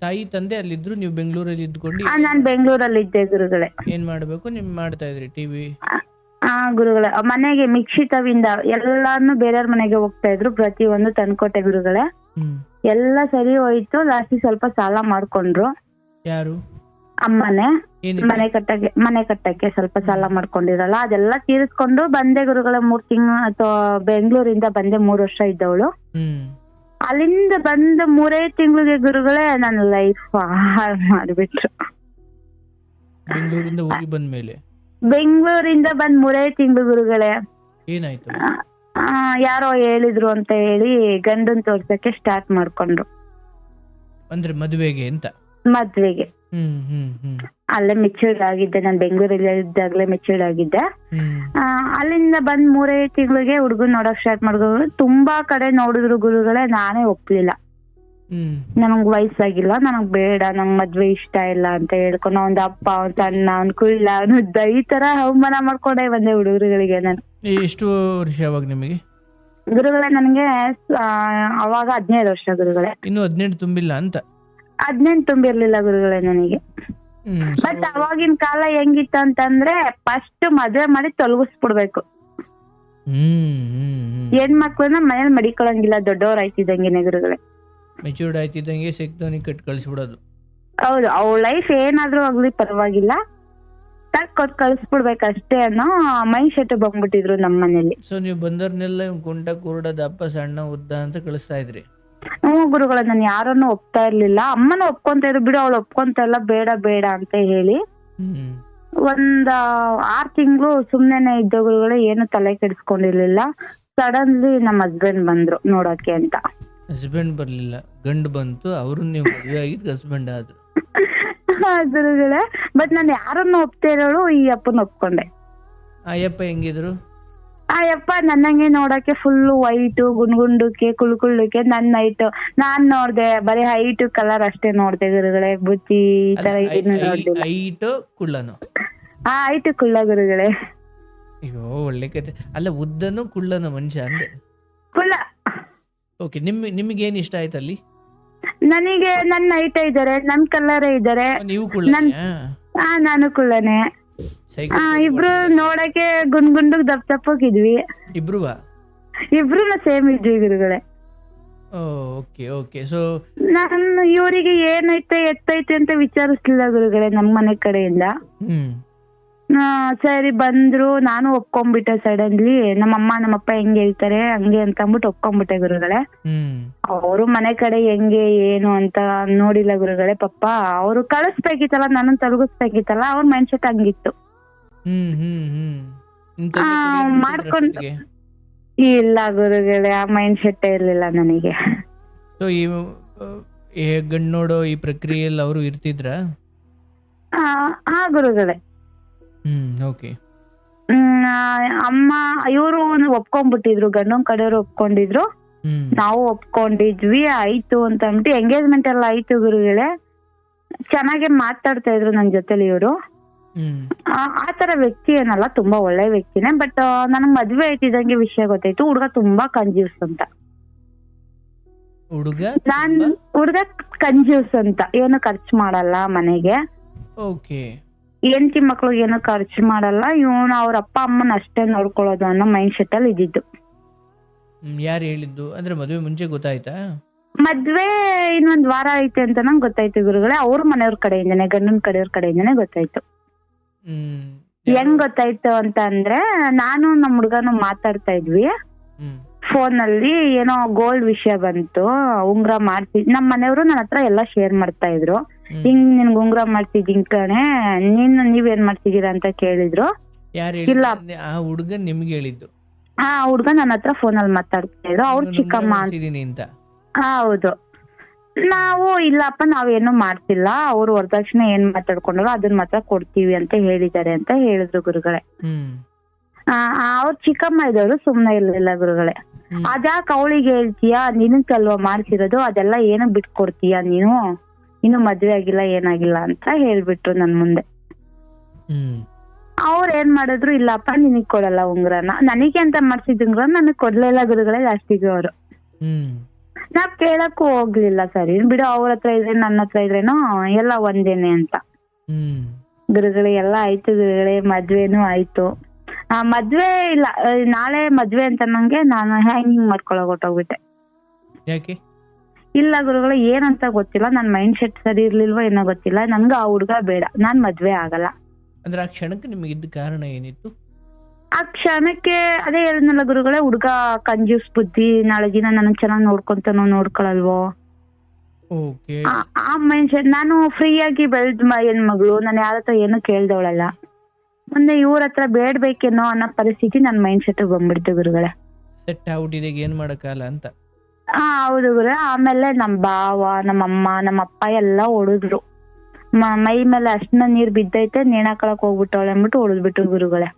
ತಾಯಿ ತಂದೆ ಅಲ್ಲಿದ್ರು, ನೀವು ಬೆಂಗಳೂರಲ್ಲಿ ಇದ್ಕೊಂಡು? ನಾನ್ ಬೆಂಗಳೂರಲ್ಲಿ ಇದ್ದೆ ಗುರುಗಳೇ. ಏನ್ ಮಾಡ್ಬೇಕು ನಿಮ್ ಮಾಡ್ತಾ ಇದ್ರಿ? ಟಿವಿ? ಗುರುಗಳೇ, ಮನೆಗೆ ಮಿಕ್ಸಿ ತವಿಂದ ಎಲ್ಲಾನು ಬೇರೆಯವ್ರ ಮನೆಗೆ ಹೋಗ್ತಾ ಇದ್ರು. ಪ್ರತಿಯೊಂದು ತಂದ್ಕೊಟ್ಟೆ ಗುರುಗಳೇ. ಎಲ್ಲ ಸರಿ ಹೋಯ್ತು. ಲಾಸ್ಟಿಗೆ ಸ್ವಲ್ಪ ಸಾಲ ಮಾಡ್ಕೊಂಡ್ರು. ಯಾರು? ಅಮ್ಮನೆ. ಮನೆ ಕಟ್ಟಕ್ಕೆ ಸ್ವಲ್ಪ ಸಾಲ ಮಾಡ್ಕೊಂಡಿರಲ್ಲ, ಅದೆಲ್ಲ ತೀರಿಸ್ಕೊಂಡು ಬಂದೆ ಗುರುಗಳೇ. 3 ತಿಂಗಳು ಅಥವಾ ಬೆಂಗಳೂರಿಂದ ಬಂದೆ. 3 ವರ್ಷ ಇದ್ದವಳು. ಅಲ್ಲಿಂದ ಬಂದ 3 ತಿಂಗಳಿಗೆ ಗುರುಗಳೇ ನನ್ನ ಲೈಫ್ ಹಾಳು ಮಾಡ್ಬಿಟ್ರು. ಬೆಂಗಳೂರಿಂದ ಹೋಗಿ ಬಂದ್ಮೇಲೆ? ಬೆಂಗಳೂರಿಂದ ಬಂದ್ 3 ತಿಂಗಳು ಗುರುಗಳೇ. ಏನಾಯ್ತು? ಯಾರೋ ಹೇಳಿದ್ರು ಅಂತ ಹೇಳಿ ಗಂಡನ್ ತೋರ್ಸಕ್ಕೆ ಸ್ಟಾರ್ಟ್ ಮಾಡ್ಕೊಂಡ್ರು. ಅಂದ್ರೆ ಮದುವೆಗೆ ಅಂತ? ಮದ್ವೆಗೆ. ಅಲ್ಲೇ ಮೆಚೂರ್ಡ್ ಆಗಿದ್ದೆ ನಾನು, ಬೆಂಗಳೂರಲ್ಲಿ ಇದ್ದಾಗಲೇ ಮೆಚೂರ್ಡ್ ಆಗಿದ್ದೆ. ಅಲ್ಲಿಂದ ಬಂದ್ 3 ತಿಂಗಳಿಗೆ ಹುಡುಗನ್ ನೋಡಕ್ ಸ್ಟಾರ್ಟ್ ಮಾಡಿದ್ರು. ತುಂಬಾ ಕಡೆ ನೋಡಿದ್ರು ಗುರುಗಳೇ, ನಾನೇ ಒಪ್ಲಿಲ್ಲ. ನನಗ್ ವಯಸ್ಸಾಗಿಲ್ಲ, ನನಗ್ ಬೇಡ, ನಂಗ್ ಮದ್ವೆ ಇಷ್ಟ ಇಲ್ಲ ಅಂತ ಹೇಳ್ಕೊಂಡು ಒಂದ್ ಅಪ್ಪ, ಅವ್ನ್ ಸಣ್ಣ, ಅವ್ನ್ ಕುಳ್ಳ, ಅವ್ನುದ್ದ, ಈ ತರ ಅವಮಾನ ಮಾಡ್ಕೊಂಡೆ ಬಂದೆ ಹುಡುಗರುಗಳಿಗೆ ನಾನು. ಎಷ್ಟು ವರ್ಷ ಅವಾಗ ನಿಮಗೆ? ಗುರುಗಳೇ ನನಗೆ ಅವಾಗ 15 ವರ್ಷ ಗುರುಗಳೇ. ಇನ್ನು 18 ತುಂಬಿಲ್ಲ ಅಂತ? 18 ತುಂಬಿರ್ಲಿಲ್ಲ ಗುರುಗಳೇ ನನಗೆ. ಬಟ್ ಅವಾಗಿನ ಕಾಲ ಹೆಂಗಿತ್ತು ಅಂತಂದ್ರೆ ಫಸ್ಟ್ ಮದ್ವೆ ಮಾಡಿ ತೊಲಗಿಸ್ಬಿಡ್ಬೇಕು. ಹೆಣ್ಮಕ್ಳನ್ನ ಮನೇಲಿ ಮಡಿಕೊಳಂಗಿಲ್ಲ, ದೊಡ್ಡವ್ರ ಆಯ್ತಿದಂಗೆನೆ ಗುರುಗಳೇ. ಮೆಚೂರ್ಡ್ ಆಯ್ತಿದ್ದಂಗೆ ಸಿಕ್ತವನಿಗೆ ಕಟ್ ಕಳಿಸ್ಬಿಡೋದು. ಹೌದು, ಅವ್ಳ ಲೈಫ್ ಏನಾದ್ರೂ ಆಗ್ಲಿ ಪರವಾಗಿಲ್ಲ, ಕೊಟ್ಟು ಕಳಿಸ್ಬಿಡ್ಬೇಕಷ್ಟೇ ಅನ್ನೋ ಮೈಂಡ್ ಸೆಟ್ ಬಂದ್ಬಿಟ್ಟಿದ್ರು ನಮ್ಮ ಮನೇಲಿ. ಸೊ ನೀವು ಬಂದವ್ರನ್ನೆಲ್ಲ ಕುಂಟ ಕುರುಡ ದಪ್ಪ ಸಣ್ಣ ಉದ್ದ ಅಂತ ಕಳಿಸ್ತಾ ಇದ್ರಿ. ಗುರುಗಳ ನಾನು ಯಾರನ್ನು ಒಪ್ತಾ ಇರ್ಲಿಲ್ಲ. ಅಮ್ಮನ ಒಪ್ಕೊಂತ ಇದ್ರು, ಬಿಡು ಅವಳು ಒಪ್ಕೊಂತ ಇಲ್ಲ, ಬೇಡ ಬೇಡ ಅಂತ ಹೇಳಿ ಹ್ಮ್ ಒಂದ್ 6 ತಿಂಗಳು ಸುಮ್ನೆನೆ ಇದ್ದ ಗುರುಗಳೇ, ಏನು ತಲೆ ಕೆಡಿಸ್ಕೊಂಡಿರ್ಲಿಲ್ಲ. ಸಡನ್ಲಿ ನಮ್ಮ ಹಸ್ಬೆಂಡ್ ಬಂದ್ರು ನೋಡಕ್ಕೆ ಅಂತ. ಹಸ್ಬೆಂಡ್ ಬರ್ಲಿಲ್ಲ, ಗಂಡು ಬಂತು, ಅವ್ರನ್ನ ನೀವು ಮದುವೆ ಆಗಿದ್ದು ಹಸ್ಬೆಂಡ್ ಆದ್ರು. ಗುರುಗಳೇ, ಬಟ್ ನಾನು ಯಾರನ್ನು ಒಪ್ತಾ ಇರೋಳು ಈ ಅಪ್ಪನ ಒಪ್ಕೊಂಡೆ. ಅಯ್ಯಪ್ಪ ಹೆಂಗಿದ್ರು? ಆ ಯಪ್ಪ ನನ್ನಂಗೆ ನೋಡಕ್ಕೆ ಫುಲ್ ವೈಟ್, ಗುಂಡ್ಗುಂಡಕ್ಕೆ, ಕುಳ್ಳುಕೆ, ನನ್ನ ಹೈಟ್. ನಾನ್ ನೋಡ್ದೆ ಬರೀ ಹೈಟ್ ಕಲರ್ ಅಷ್ಟೇ ನೋಡ್ದೆ ಗುರುಗಳೇ, ಬುದ್ಧಿ ಈ ತರ ಏನು ನೋಡ್ದಿಲ್ಲ. ಐಟು ಕುಳ್ಳನು? ಹೈಟ್ ಕುಳ್ಳ ಗುರುಗಳೇ. ಅಯ್ಯೋ ಒಳ್ಳೆ ಕತೆ. ಅಲ್ಲ, ಉದ್ದನು ಕುಳ್ಳನು ಮನುಷ್ಯ ಅಂದೆ. ಕುಳ್ಳ. ಓಕೆ, ನಿಮಗೆ ಏನ್ ಇಷ್ಟ ಆಯ್ತು ಅಲ್ಲಿ? ನನಗೆ ನನ್ನ ಹೈಟ್ ಇದಾರೆ, ನನ್ ಕಲರ್ ಇದಾರೆ. ನೀವು ಕುಳ್ಳನಾ? ನಾನು ಕುಳ್ಳನೆ. ಇಬ್ರು ನೋಡಕ್ಕೆ ಗುಂಡ್ಗುಂಡ್ ದಪ್ಪಗಿದ್ವಿ. ಇಬ್ರುವಾ? ಇಬ್ರು ಸೇಮ್ ಇದ್ವಿ ಗುರುಗಳೇ. Okay okay. ಸೊ ನಾನು ಇವರಿಗೆ ಏನೈತೆ ಎತ್ತೈತೆ ಅಂತ ವಿಚಾರಿಸ್ಲಿಲ್ಲ ಗುರುಗಳೇ ನಮ್ಮ ಮನೆ ಕಡೆಯಿಂದ. ಸರಿ ಬಂದ್ರು, ನಾನು ಒಪ್ಕೊಂಡ್ಬಿಟ್ಟೆ ಸಡನ್ಲಿ. ನಮ್ಮಮ್ಮ ನಮ್ಮಪ್ಪ ಹೆಂಗೆ ಹೇಳ್ತಾರೆ ಹಂಗೆ ಅಂತ ಅಂದ್ಬಿಟ್ಟು ಒಪ್ಕೊಂಡ್ಬಿಟ್ಟೆ ಗುರುಗಳೇ. ಅವರು ಮನೆ ಕಡೆ ಹೆಂಗೆ ಏನು ಅಂತ ನೋಡಿಲ್ಲ ಗುರುಗಳೇ. ಪಾಪ ಅವ್ರು ಕಳಿಸ್ಬೇಕಿತ್ತಲ್ಲ, ನನ್ನನ್ನು ತಲುಗಿಸ್ಬೇಕಿತ್ತಲ್ಲ, ಅವ್ರ ಮೈಂಡ್ ಸೆಟ್ ಹಂಗಿತ್ತು. ಮಾಡ್ಕೊಂಡು ಇಲ್ಲ ಗುರುಗಳೇ, ಆ ಮೈಂಡ್ ಸೆಟ್ ಇರ್ಲಿಲ್ಲ ನನಗೆ. ಸೊ ಈ ಗಂಡು ನೋಡೋ ಈ ಪ್ರಕ್ರಿಯೆಯಲ್ಲಿ ಅವರು ಇರ್ತಿದ್ರ? ಹಾ ಗುರುಗಳೇ. ಓಕೆ. ಅಮ್ಮ ಇವರು ಒಪ್ಕೊಂಡ್ಬಿಟ್ಟಿದ್ರು, ಗಂಡನ ಕಡೆಯವರು ಒಪ್ಕೊಂಡಿದ್ರು, ನಾವು ಒಪ್ಕೊಂಡಿದ್ವಿ. ಆಯ್ತು ಅಂತ ಅಂದ್ಬಿಟ್ಟು ಎಂಗೇಜ್ಮೆಂಟ್ ಎಲ್ಲ ಆಯ್ತು ಗುರುಗಳೇ. ಚೆನ್ನಾಗಿ ಮಾತಾಡ್ತಾ ಇದ್ರು ನನ್ ಜೊತೆಲಿ ಇವರು. ಆತರ ವ್ಯಕ್ತಿ ಏನಲ್ಲ, ತುಂಬಾ ಒಳ್ಳೆ ವ್ಯಕ್ತಿನೇ. ಬಟ್ ನನಗ್ ಮದ್ವೆ ಆಯ್ತಿದಂಗೆ ವಿಷಯ ಗೊತ್ತಾಯ್ತು, ಹುಡ್ಗ ತುಂಬಾ ಕಂಜ್ಯೂಸ್ ಅಂತ. ಹುಡ್ಗ ಕಂಜ್ಯೂಸ್ ಅಂತ, ಏನು ಖರ್ಚು ಮಾಡಲ್ಲ ಮನೆಗೆ. ಹೆಂಡತಿ ಮಕ್ಳಿಗೆ ಏನು ಖರ್ಚು ಮಾಡಲ್ಲ, ಇವನು ಅವ್ರ ಅಪ್ಪ ಅಮ್ಮನ ಅಷ್ಟೇ ನೋಡ್ಕೊಳ್ಳೋದು ಅನ್ನೋ ಮೈಂಡ್ ಸೆಟ್ ಅಲ್ಲಿ ಇದ್ದಿದ್ದು. ಯಾರು ಹೇಳಿದ್ದು? ಅಂದ್ರೆ ಮದ್ವೆ ಮುಂಚೆ ಗೊತ್ತಾಯ್ತಾ? ಮದ್ವೆ ಇನ್ನೊಂದ್ ವಾರ ಐತೆ ಅಂತ ನಂಗೆ ಗೊತ್ತಾಯ್ತು ಗುರುಗಳೇ. ಅವ್ರ ಮನೆಯವ್ರ ಕಡೆಯಿಂದಾನೆ, ಗಂಡನ ಕಡೆಯವ್ರ ಕಡೆಯಿಂದಾನೆ ಗೊತ್ತಾಯ್ತು. ಹೆಂಗ್ ಗೊತ್ತಾಯ್ತು ಅಂತ ಅಂದ್ರೆ, ನಾನು ನಮ್ ಹುಡ್ಗನು ಮಾತಾಡ್ತಾ ಇದ್ವಿ ಫೋನ್ ಅಲ್ಲಿ. ಏನೋ ಗೋಲ್ಡ್ ವಿಷಯ ಬಂತು, ಉಂಗ್ರ ಮಾಡ್ತಿದ್. ನಮ್ ಮನೆಯವರು ನನ್ನ ಹತ್ರ ಎಲ್ಲಾ ಶೇರ್ ಮಾಡ್ತಾ ಇದ್ರು. ಹಿಂಗ್ ನಿನ್ಗೆ ಉಂಗ್ರ ಮಾಡ್ತಿದ್ದೀನಿ ಕಣೆ, ನೀವೇನ್ ಮಾಡ್ತಿದೀರಾ ಅಂತ ಕೇಳಿದ್ರು. ಇಲ್ಲ, ಆ ಹುಡ್ಗ ನಿಮ್ಗೆ ಹೇಳಿದ್ದು? ಹುಡ್ಗ ನನ್ನ ಹತ್ರ ಫೋನ್ ಅಲ್ಲಿ ಮಾತಾಡ್ತಾ ಇದ್ರು. ಅವ್ರು ಚಿಕ್ಕಮ್ಮ ಅಂತ. ಹೌದು. ನಾವು ಇಲ್ಲಪ್ಪ ನಾವೇನು ಮಾಡ್ತಿಲ್ಲ, ಅವ್ರು ವರದಕ್ಷಿಣೆ ಏನ್ ಮಾತಾಡ್ಕೊಂಡ್ರು ಅದನ್ನ ಮಾತ್ರ ಕೊಡ್ತೀವಿ ಅಂತ ಹೇಳಿದ್ದಾರೆ ಅಂತ ಹೇಳಿದ್ರು ಗುರುಗಳೇ. ಅವ್ರ ಚಿಕ್ಕಮ್ಮ ಇದ್ದವರು ಸುಮ್ನೆ ಇರ್ಲಿಲ್ಲ ಗುರುಗಳೇ. ಅದ್ಯಾಕ್ ಅವಳಿಗೆ ಹೇಳ್ತೀಯಾ, ನಿನಗಲ್ವಾ ಮಾಡ್ಸಿರೋದು, ಅದೆಲ್ಲ ಏನಕ್ ಬಿಟ್ಕೊಡ್ತೀಯ ನೀನು, ಇನ್ನು ಮದ್ವೆ ಆಗಿಲ್ಲ ಏನಾಗಿಲ್ಲ ಅಂತ ಹೇಳ್ಬಿಟ್ರು ನನ್ ಮುಂದೆ. ಅವ್ರ ಏನ್ ಮಾಡಿದ್ರು, ಇಲ್ಲಪ್ಪ ನಿನಗ್ ಕೊಡಲ್ಲ ಉಂಗ್ರನ, ನನಗೆ ಅಂತ ಮಾಡ್ಸಿದ್ ಉಂಗ್ರ ನನಗ್ ಕೊಡ್ಲಿಲ್ಲ ಗುರುಗಳೇ ಲಾಸ್ಟಿಗೆ ಅವರು. ನಾವ್ ಕೇಳಕ್ಕೂ ಹೋಗ್ಲಿಲ್ಲ. ಸರಿ ಬಿಡು, ಅವ್ರ ಹತ್ರ ಇದ್ರೆ ನನ್ನ ಹತ್ರ ಇದ್ರೇನೋ ಎಲ್ಲ ಒಂದೇನೆ ಅಂತ. ಗುರುಗಳೇ ಎಲ್ಲ ಆಯ್ತು ಗುರುಗಳೇ, ಮದ್ವೆನೂ ಆಯ್ತು. ಮದ್ವೆ ಇಲ್ಲ, ನಾಳೆ ಮದ್ವೆ ಅಂತ ನಂಗೆ ನಾನು ಹ್ಯಾಂಗಿಂಗ್ ಮಾಡ್ಕೊಳಕ್ ಹೊಟ್ಟೋಗ್ಬಿಟ್ಟೆ. ಯಾಕೆ? ಇಲ್ಲ ಗುರುಗಳೇ, ಏನಂತ ಗೊತ್ತಿಲ್ಲ, ನನ್ ಮೈಂಡ್ ಸೆಟ್ ಸರಿ ಇರ್ಲಿಲ್ವೋ ಏನೋ ಗೊತ್ತಿಲ್ಲ, ನನ್ಗ ಆ ಹುಡ್ಗ ಬೇಡ, ನಾನ್ ಮದ್ವೆ ಆಗಲ್ಲ. ಅಂದ್ರೆ ಆ ಕ್ಷಣಕ್ಕೆ ನಿಮಗೆ ಇದ್ದ ಕಾರಣ ಏನಿತ್ತು? ಆ ಕ್ಷಣಕ್ಕೆ ಅದೇ ಹೇಳಿದ್ನಲ್ಲ ಗುರುಗಳೇ, ಹುಡ್ಗ ಕಂಜೂಸ್ ಬುದ್ಧಿ, ನಾಳೆ ದಿನ ನನಗ್ ಚೆನ್ನಾಗ್ ನೋಡ್ಕೊಂತಾನೋ ನೋಡ್ಕೊಳಲ್ವೋ, ಆ ಮೈಂಡ್ ಸೆಟ್. ನಾನು ಫ್ರೀ ಆಗಿ ಬೆಳ್ದ್ ಹೆಣ್ಮಗಳು, ನಾನು ಯಾರ ಹತ್ರ ಏನು ಕೇಳ್ದವಳಲ್ಲ. ಮುಂದೆ ಇವ್ರ ಹತ್ರ ಬೇಡ್ಬೇಕೇನೋ ಅನ್ನೋ ಪರಿಸ್ಥಿತಿ ನನ್ ಮೈಂಡ್ ಸೆಟ್ ಬಂದ್ಬಿಡ್ತು ಗುರುಗಳೇ. ಸೆಟ್ ಆಗ್ಬಿಟ್ಟಿದೆ, ಏನ್ ಮಾಡಕ್ಕಾಗಲ್ಲ ಅಂತ. ಹೌದು ಗುರು. ಆಮೇಲೆ ನಮ್ ಭಾವ, ನಮ್ಮಮ್ಮ, ನಮ್ಮಪ್ಪ ಎಲ್ಲ ಹೊಡೆದ್ರು. ಮೈ ಮೇಲೆ ಅಷ್ಟನ್ನ ನೀರ್ ಬಿದ್ದೈತೆ, ನೇಣಾಕಳಕ್ ಹೋಗ್ಬಿಟ್ಟವಳೆ ಅಂದ್ಬಿಟ್ಟು ಹೊಡೆದ್ಬಿಟ್ರು ಗುರುಗಳೇ.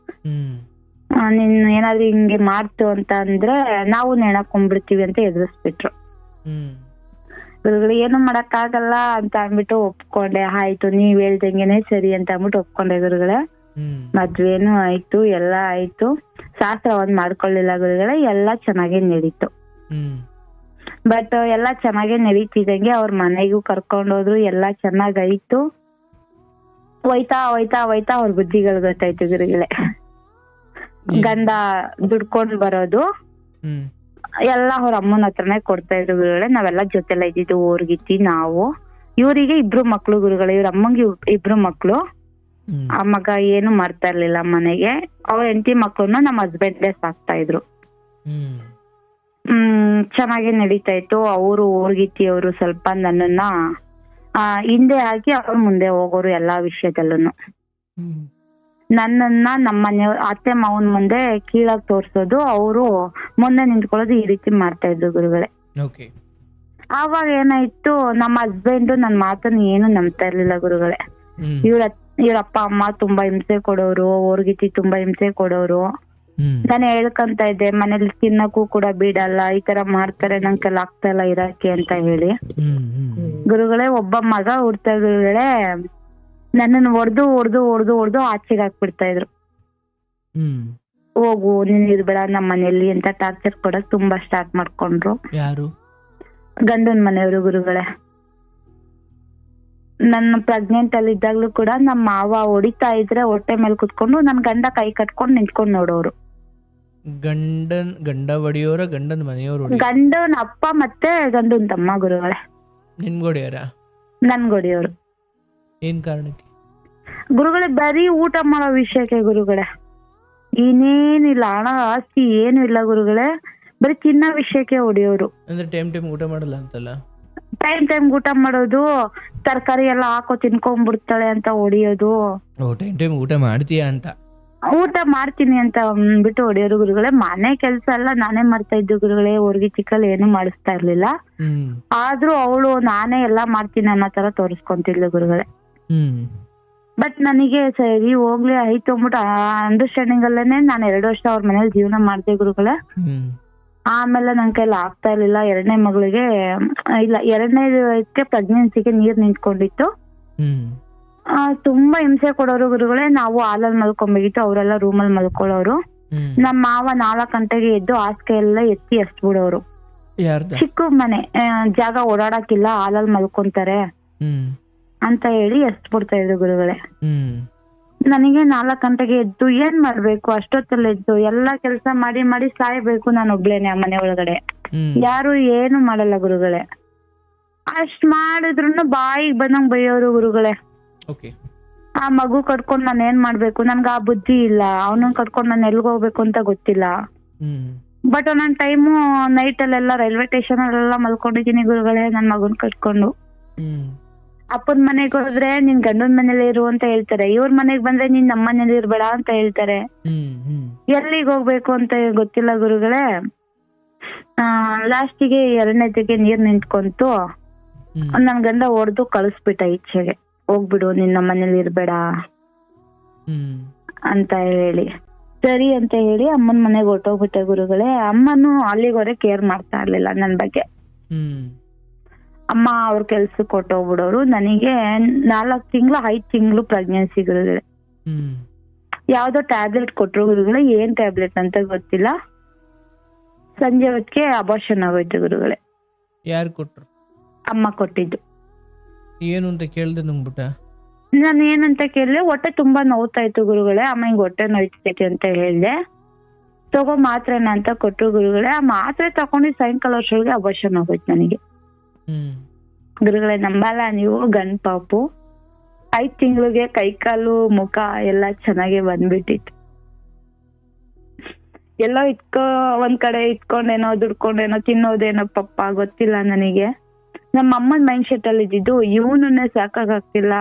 ನಿನ್ ಏನಾದ್ರು ಹಿಂಗೆ ಮಾಡ್ತು ಅಂತ ಅಂದ್ರೆ ನಾವು ನೇಣಾಕೊಂಡ್ಬಿಡ್ತೀವಿ ಅಂತ ಎದುರಿಸ್ಬಿಟ್ರು ಗುರುಗಳು. ಏನು ಮಾಡಕ್ ಆಗಲ್ಲ ಅಂತ ಅಂದ್ಬಿಟ್ಟು ಒಪ್ಕೊಂಡೆ. ಆಯ್ತು ನೀವ್ ಹೇಳ್ದಂಗೆನೆ ಸರಿ ಅಂತ ಅಂದ್ಬಿಟ್ಟು ಒಪ್ಕೊಂಡೆ ಗುರುಗಳೇ. ಮದ್ವೆನೂ ಆಯ್ತು, ಎಲ್ಲಾ ಆಯ್ತು. ಶಾಸ್ತ್ರ ಒಂದ್ ಮಾಡ್ಕೊಳ್ಳಿಲ್ಲ ಗುರುಗಳೇ, ಎಲ್ಲಾ ಚೆನ್ನಾಗೇ ನಡೀತು. ಬಟ್ ಎಲ್ಲಾ ಚೆನ್ನಾಗೇ ನಡೀತಿದಂಗೆ ಅವ್ರ ಮನೆಗೂ ಕರ್ಕೊಂಡೋದ್ರು, ಎಲ್ಲಾ ಚೆನ್ನಾಗಾಯ್ತು. ಹೋಯ್ತಾ ಹೋಯ್ತಾ ಹೋಯ್ತಾ ಅವ್ರ ಬುದ್ಧಿಗಳು ಗೊತ್ತಾಯ್ತು ಗುರುಗಳೇ. ಗಂಡ ದುಡ್ಕೊಂಡ್ ಬರೋದು ಎಲ್ಲ ಅವ್ರ ಅಮ್ಮನ ಹತ್ರನೇ ಕೊಡ್ತಾ ಇದ್ರು ಗುರುಗಳೇ. ನಾವೆಲ್ಲ ಜೊತೆಲ್ಲ ಇದ್ದಿದ್ದು, ಊರ್ಗಿತ್ತಿ ನಾವು. ಇವರಿಗೆ 2 ಮಕ್ಳು ಗುರುಗಳೇ, ಇವ್ರ ಅಮ್ಮಂಗೆ 2 ಮಕ್ಳು. ಆ ಮಗ ಏನು ಮಾಡ್ತಾ ಇರ್ಲಿಲ್ಲ ಮನೆಗೆ. ಅವ್ರ ಹೆಂಡತಿ ಮಕ್ಕಳನ್ನ ನಮ್ಮ ಹಸ್ಬೆಂಡೇ ಸಾಕ್ತಾ ಇದ್ರು. ಚೆನ್ನಾಗಿ ನಡೀತಾ ಇತ್ತು. ಅವರು ಅವರು ಸ್ವಲ್ಪ ನನ್ನನ್ನ ಹಿಂದೆ ಹಾಕಿ ಅವ್ರು ಮುಂದೆ ಹೋಗೋರು ಎಲ್ಲಾ ವಿಷಯದಲ್ಲೂ. ನನ್ನನ್ನ ನಮ್ಮ ಮನೆಯವ್ರ ಅತ್ತೆ ಮಾವನ್ ಮುಂದೆ ಕೀಳಾಗಿ ತೋರ್ಸೋದು, ಅವರು ಮುಂದೆ ನಿಂತ್ಕೊಳ್ಳೋದು, ಈ ರೀತಿ ಮಾಡ್ತಾ ಇದ್ರು ಗುರುಗಳೇ. ಆವಾಗ ಏನಾಯ್ತು, ನಮ್ಮ ಹಸ್ಬೆಂಡ್ ನನ್ ಮಾತನ್ನ ಏನು ನಂಬ್ತಾ ಇರ್ಲಿಲ್ಲ ಗುರುಗಳೇ. ಇವ್ರ ಅಪ್ಪ ಅಮ್ಮ ತುಂಬಾ ಹಿಂಸೆ ಕೊಡೋರು, ಅವ್ರಿಗಿತಿ ತುಂಬಾ ಹಿಂಸೆ ಕೊಡೋರು. ನಾನು ಹೇಳ್ಕಂತ ಇದ್ದೆ, ಮನೇಲಿ ತಿನ್ನಕ್ಕೂ ಕೂಡ ಬಿಡಲ್ಲ, ಈ ತರ ಮಾಡ್ತಾರೆ, ನಂಗೆ ಕೈಲಿ ಆಗ್ತಾ ಇಲ್ಲ ಇರಕ್ಕೆ ಅಂತ ಹೇಳಿ. ಗುರುಗಳೇ, ಒಬ್ಬ ಮಗ ಹುಡ್ತಾ ಗುರುಗಳೇ ನನ್ನನ್ನು ಹೊಡೆದು ಆಚೆಗೆ ಹಾಕ್ಬಿಡ್ತಾ ಇದ್ರು. ಹೋಗು, ನೀನ್ ಇರ್ಬೇಡ ನಮ್ಮ ಮನೆಯಲ್ಲಿ ಅಂತ ಟಾರ್ಚರ್ ಕೊಡಕ್ ತುಂಬಾ ಸ್ಟಾರ್ಟ್ ಮಾಡ್ಕೊಂಡ್ರು. ಯಾರು? ಗಂಡನ್ ಮನೆಯವರು ಗುರುಗಳೇ. ನನ್ನ ಪ್ರೆಗ್ನೆಂಟ್ ಅಲ್ಲಿ ಇದ್ದಾಗ್ಲೂ ಕೂಡ ನಮ್ಮ ಮಾವ ಹೊಡಿತಾ ಇದ್ರೆ ಹೊಟ್ಟೆ ಮೇಲೆ ಕುತ್ಕೊಂಡು ನನ್ ಗಂಡ ಕೈ ಕಟ್ಕೊಂಡು ನಿಂತ್ಕೊಂಡ್ ನೋಡೋರು. ಗಂಡ ಹೊಡಿಯೋರ ಗಂಡನ ಮನೆಯವರು? ಗಂಡನ ಅಪ್ಪ ಮತ್ತೆ ಗಂಡನ್ ತಮ್ಮ ಗುರುಗಳೇ. ನಿನ್ಗೊಡಿಯೋರ? ನನ್ಗೊಡಿಯೋರು. ಏನ್ ಕಾರಣಕ್ಕೆ ಗುರುಗಳೇ? ಬರೀ ಊಟ ಮಾಡೋ ವಿಷಯಕ್ಕೆ ಗುರುಗಳೇ. ಇನ್ನೇನಿಲ್ಲ, ಹಣ ಆಸ್ತಿ ಏನು ಇಲ್ಲ ಗುರುಗಳೇ, ಬರೀ ತಿನ್ನೋ ವಿಷಯಕ್ಕೆ ಹೊಡಿಯೋರು. ಅಂದ್ರೆ ಟೈಮ್ ಊಟ ಮಾಡಲ್ಲ ಅಂತಲ್ಲ? ಟೈಮ್ ಊಟ ಮಾಡೋದು, ತರಕಾರಿ ಎಲ್ಲ ಹಾಕೋ ತಿನ್ಕೊಂಡ್ಬಿಡ್ತಾಳೆ ಅಂತ ಹೊಡಿಯೋದು. ಟೈಮ್ ಊಟ ಮಾಡ್ತೀಯಾ ಅಂತ? ಊಟ ಮಾಡ್ತೀನಿ ಅಂತ ಬಿಟ್ಟು ಹೊಡಿಯೋರು ಗುರುಗಳೇ. ಮನೆ ಕೆಲ್ಸ ಎಲ್ಲ ನಾನೇ ಮಾಡ್ತಾ ಇದ್ದು ಗುರುಗಳೇ, ಅವ್ರಿಗೆ ಚಿಕ್ಕಲ್ಲಿ ಏನು ಮಾಡಿಸ್ತಾ ಇರ್ಲಿಲ್ಲ. ಆದ್ರೂ ಅವಳು ನಾನೇ ಎಲ್ಲಾ ಮಾಡ್ತೀನಿ ಅನ್ನೋ ತರ ತೋರಿಸ್ಕೊಂತಿದ್ಲು ಗುರುಗಳೇ. ಬಟ್ ನನಗೆ ಸರಿ ಹೋಗ್ಲಿ ಆಯ್ತು ಅಂದ್ಬಿಟ್ಟು ಅಂಡರ್ಸ್ಟ್ಯಾಂಡಿಂಗ್ ಅಲ್ಲೇನೆ ನಾನು 2 ವರ್ಷ ಅವ್ರ ಮನೇಲಿ ಜೀವನ ಮಾಡ್ದೆ ಗುರುಗಳೇ. ಆಮೇಲೆ ನನ್ ಕೈಲಿ ಆಗ್ತಾ ಇರ್ಲಿಲ್ಲ. ಎರಡನೇದಕ್ಕೆ ಪ್ರೆಗ್ನೆನ್ಸಿಗೆ ನೀರ್ ನಿಂತ್ಕೊಂಡಿತ್ತು. ತುಂಬಾ ಹಿಂಸೆ ಕೊಡೋರು ಗುರುಗಳೇ. ನಾವು ಹಾಲಲ್ಲಿ ಮಲ್ಕೊಂಬೇಕಿತ್ತು, ಅವರೆಲ್ಲ ರೂಮಲ್ಲಿ ಮಲ್ಕೊಳ್ಳೋರು. ನಮ್ಮ ಮಾವ 4 ಗಂಟೆಗೆ ಎದ್ದು ಹಾಸಿಗೆ ಎಲ್ಲ ಎತ್ತಿ ಎಸ್ಬಿಡೋರು. ಚಿಕ್ಕ ಮನೆ, ಜಾಗ ಓಡಾಡಕ್ಕಿಲ್ಲ, ಹಾಲಲ್ಲಿ ಮಲ್ಕೊಂತಾರೆ ಅಂತ ಹೇಳಿ ಎಸ್ಬಿಡ್ತಾ ಇದ್ರು ಗುರುಗಳೇ. ನನಗೆ 4 ಗಂಟೆಗೆ ಎದ್ದು ಏನ್ ಮಾಡ್ಬೇಕು, ಅಷ್ಟೊತ್ತಲ್ಲಿ ಎದ್ದು ಎಲ್ಲಾ ಕೆಲ್ಸ ಮಾಡಿ ಸಾಯ್ಬೇಕು ನಾನು ಒಬ್ಳೇನೆ ಆ ಮನೆ ಒಳಗಡೆ. ಯಾರು ಏನು ಮಾಡಲ್ಲ ಗುರುಗಳೇ. ಅಷ್ಟ್ ಮಾಡಿದ್ರು ಬಾಯಿಗೆ ಬಂದಂಗ್ ಬೈಯೋರು ಗುರುಗಳೇ. ಆ ಮಗು ಕಟ್ಕೊಂಡ್ ನಾನು ಏನ್ ಮಾಡ್ಬೇಕು, ನನ್ಗ ಆ ಬುದ್ಧಿ ಇಲ್ಲ. ಅವನನ್ನ ಕಟ್ಕೊಂಡ್ ನಾನು ಎಲ್ಗ್ ಹೋಗ್ಬೇಕು ಅಂತ ಗೊತ್ತಿಲ್ಲ. ಬಟ್ ಒಂದೊಂದ್ ಟೈಮು ನೈಟ್ ಅಲ್ಲೆಲ್ಲ ರೈಲ್ವೆ ಸ್ಟೇಷನ್ ಅಲ್ಲೆಲ್ಲ ಮಲ್ಕೊಂಡಿದೀನಿ ಗುರುಗಳೇ ನನ್ ಮಗನ್ ಕಟ್ಕೊಂಡು. ಅಪ್ಪನ ಮನೆಗೆ ಹೋದ್ರೆ ನೀನ್ ಗಂಡನ ಮನೇಲಿ ಇರು ಅಂತ ಹೇಳ್ತಾರೆ, ಇವ್ರ ಮನೆಗ್ ಬಂದ್ರೆ ನೀನ್ ನಮ್ಮ ಮನೇಲಿ ಇರ್ಬೇಡ ಅಂತ ಹೇಳ್ತಾರೆ. ಎಲ್ಲಿಗೆ ಹೋಗ್ಬೇಕು ಅಂತ ಗೊತ್ತಿಲ್ಲ ಗುರುಗಳೇ. ಲಾಸ್ಟಿಗೆ 2ನೇದಕ್ಕೆ ನೀರ್ ನಿಂತ್ಕೊಂತು. ನನ್ ಗಂಡ ಹೊಡೆದು ಕಳಿಸ್ಬಿಟ್ಟ ಈಚೆಗೆ, ಹೋಗ್ಬಿಡು ನೀನ್ ನಮ್ಮ ಮನೇಲಿ ಇರ್ಬೇಡ ಅಂತ ಹೇಳಿ. ಸರಿ ಅಂತ ಹೇಳಿ ಅಮ್ಮನ ಮನೆಗೆ ಹೊರ್ಟೋಗ್ಬಿಟ್ಟೆ ಗುರುಗಳೇ. ಅಮ್ಮನು ಅಲ್ಲಿಗೋರೆ ಕೇರ್ ಮಾಡ್ತಾ ಇರ್ಲಿಲ್ಲ ನನ್ ಬಗ್ಗೆ. ಅಮ್ಮ ಅವ್ರ ಕೆಲ್ಸಕ್ಕೆ ಹೊರ್ಟೋಗ್ಬಿಡೋರು. ನನಗೆ 4 ತಿಂಗಳು 5 ತಿಂಗಳು ಪ್ರೆಗ್ನೆನ್ಸಿ ಗುರುಗಳೇ. ಯಾವ್ದೋ ಟ್ಯಾಬ್ಲೆಟ್ ಕೊಟ್ರು ಗುರುಗಳೇ, ಏನ್ ಟ್ಯಾಬ್ಲೆಟ್ ಅಂತ ಗೊತ್ತಿಲ್ಲ. ಸಂಜೆ ಹೊತ್ತಿಗೆ ಅಬಾರ್ಷನ್ ಆಗೋಯ್ತು ಗುರುಗಳೇ. ಯಾರು ಕೊಟ್ರು? ಅಮ್ಮ ಕೊಟ್ಟಿದ್ದು. ಏನು ಅಂತ ಕೇಳ್ದೆ ನುಂಗ್ಬಿಟ್ಟ? ನಾನು ಏನಂತ ಕೇಳಿದೆ, ಹೊಟ್ಟೆ ತುಂಬಾ ನೋವ್ತಾ ಇತ್ತು ಗುರುಗಳೇ. ಅಮ್ಮ ಹಿಂಗ್ ಹೊಟ್ಟೆ ನೋಯ್ತೈತಿ ಅಂತ ಹೇಳ್ದೆ. ತಗೋ ಮಾತ್ರೆನ ಅಂತ ಕೊಟ್ರು ಗುರುಗಳೇ. ಆ ಮಾತ್ರೆ ತಗೊಂಡು ಸಾಯಂಕಾಲ ವರ್ಷೊಳಗೆ ಅಬಾರ್ಷನ್ ಆಗೋಯ್ತು ನನಗೆ. ಗುರುಗಳೇ ನಂಬಲ್ಲ ನೀವು, ಗಂಡ್ ಪಾಪು 5 ತಿಂಗಳಿಗೆ ಕೈ ಕಾಲು ಮುಖ ಎಲ್ಲ ಚೆನ್ನಾಗಿ ಬಂದ್ಬಿಟ್ಟಿತ್ತು. ಎಲ್ಲೋ ಒಂದ್ ಕಡೆ ಇಟ್ಕೊಂಡೇನೋ ದುಡ್ಕೊಂಡೇನೋ ತಿನ್ನೋದೇನೋ ಪಪ್ಪ ಗೊತ್ತಿಲ್ಲ ನನಗೆ. ನಮ್ಮ ಅಮ್ಮನ ಮೈಂಡ್ ಸೆಟ್ ಅಲ್ಲಿ ಇದ್ದಿದ್ದು, ಇವನನ್ನೇ ಸಾಕಾಗ್ತಿಲ್ಲ,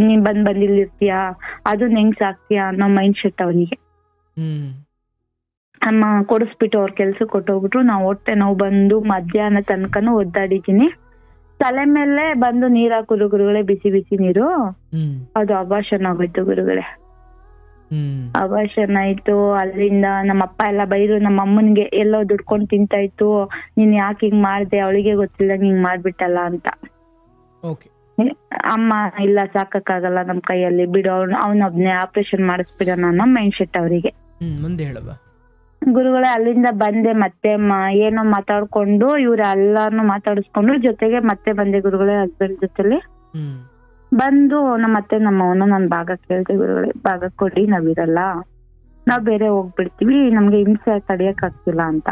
ನೀನ್ ಬಂದಿಲ್ಲಿರ್ತೀಯಾ, ಅದು ಹೆಂಗ್ ಸಾಕ್ತೀಯಾ ಅನ್ನೋ ಮೈಂಡ್ ಸೆಟ್ ಅವನಿಗೆ. ಅಮ್ಮ ಕೊಡಿಸ್ಬಿಟ್ಟು ಅವ್ರ ಕೆಲ್ಸಕ್ಕೆ ಕೊಟ್ಟೋಗ್ಬಿಟ್ರು. ನಾವು ಹೊಟ್ಟೆ ನೋವು ಬಂದು ಮಧ್ಯಾಹ್ನ ತನಕನೂ ಒದ್ದಾಡಿದೀನಿ. ತಲೆ ಮೇಲೆ ಬಂದು ನೀರ್ ಹಾಕುದು ಗುರುಗಳೇ, ಬಿಸಿ ಬಿಸಿ ನೀರು. ಅದು ಅಬಾರ್ಷನ್ ಆಗೋಯ್ತು ಗುರುಗಳೇ. ಅಬಾರ್ಷನ್ ಆಯ್ತು. ಅಲ್ಲಿಂದ ನಮ್ಮಪ್ಪ ಎಲ್ಲ ಬೈರು. ನಮ್ಮ ಅಮ್ಮನ್ಗೆ ಎಲ್ಲೋ ದುಡ್ಕೊಂಡ್ ತಿಂತಾ ಇತ್ತು, ನೀನ್ ಯಾಕೆ ಹಿಂಗ್ ಮಾಡ್ದೆ, ಅವಳಿಗೆ ಗೊತ್ತಿಲ್ಲಂಗ್ ಹಿಂಗ್ ಮಾಡ್ಬಿಟ್ಟಲ್ಲ ಅಂತ. ಅಮ್ಮ ಇಲ್ಲ ಸಾಕಾಗಲ್ಲ ನಮ್ ಕೈಯಲ್ಲಿ, ಬಿಡು ಅವನೊಬ್ನೇ ಆಪರೇಷನ್ ಮಾಡಿಸ್ಬಿಡೋಣ ಅನ್ನೋ ಮೈಂಡ್ ಸೆಟ್ ಅವರಿಗೆ. ಗುರುಗಳೇ ಅಲ್ಲಿಂದ ಬಂದೆ. ಮತ್ತೆ ಏನೋ ಮಾತಾಡ್ಕೊಂಡು ಇವ್ರೆಲ್ಲಾರ್ನು ಮಾತಾಡಿಸ್ಕೊಂಡು ಜೊತೆಗೆ ಮತ್ತೆ ಬಂದೆ ಗುರುಗಳೇ ಹಸ್ಬೆಂಡ್ ಜೊತೆಲಿ. ಬಂದು ನಮ್ಮ ಅತ್ತೆ ನಮ್ಮವನು ನನ್ ಭಾಗ ಕೇಳ್ದೆ ಗುರುಗಳೇ, ಭಾಗ ಕೊಡಿ, ನಾವಿರಲ್ಲ, ನಾವ್ ಬೇರೆ ಹೋಗ್ಬಿಡ್ತೀವಿ, ನಮ್ಗೆ ಹಿಂಸೆ ತಡಿಯಕ್ ಆಗ್ತಿಲ್ಲ ಅಂತ.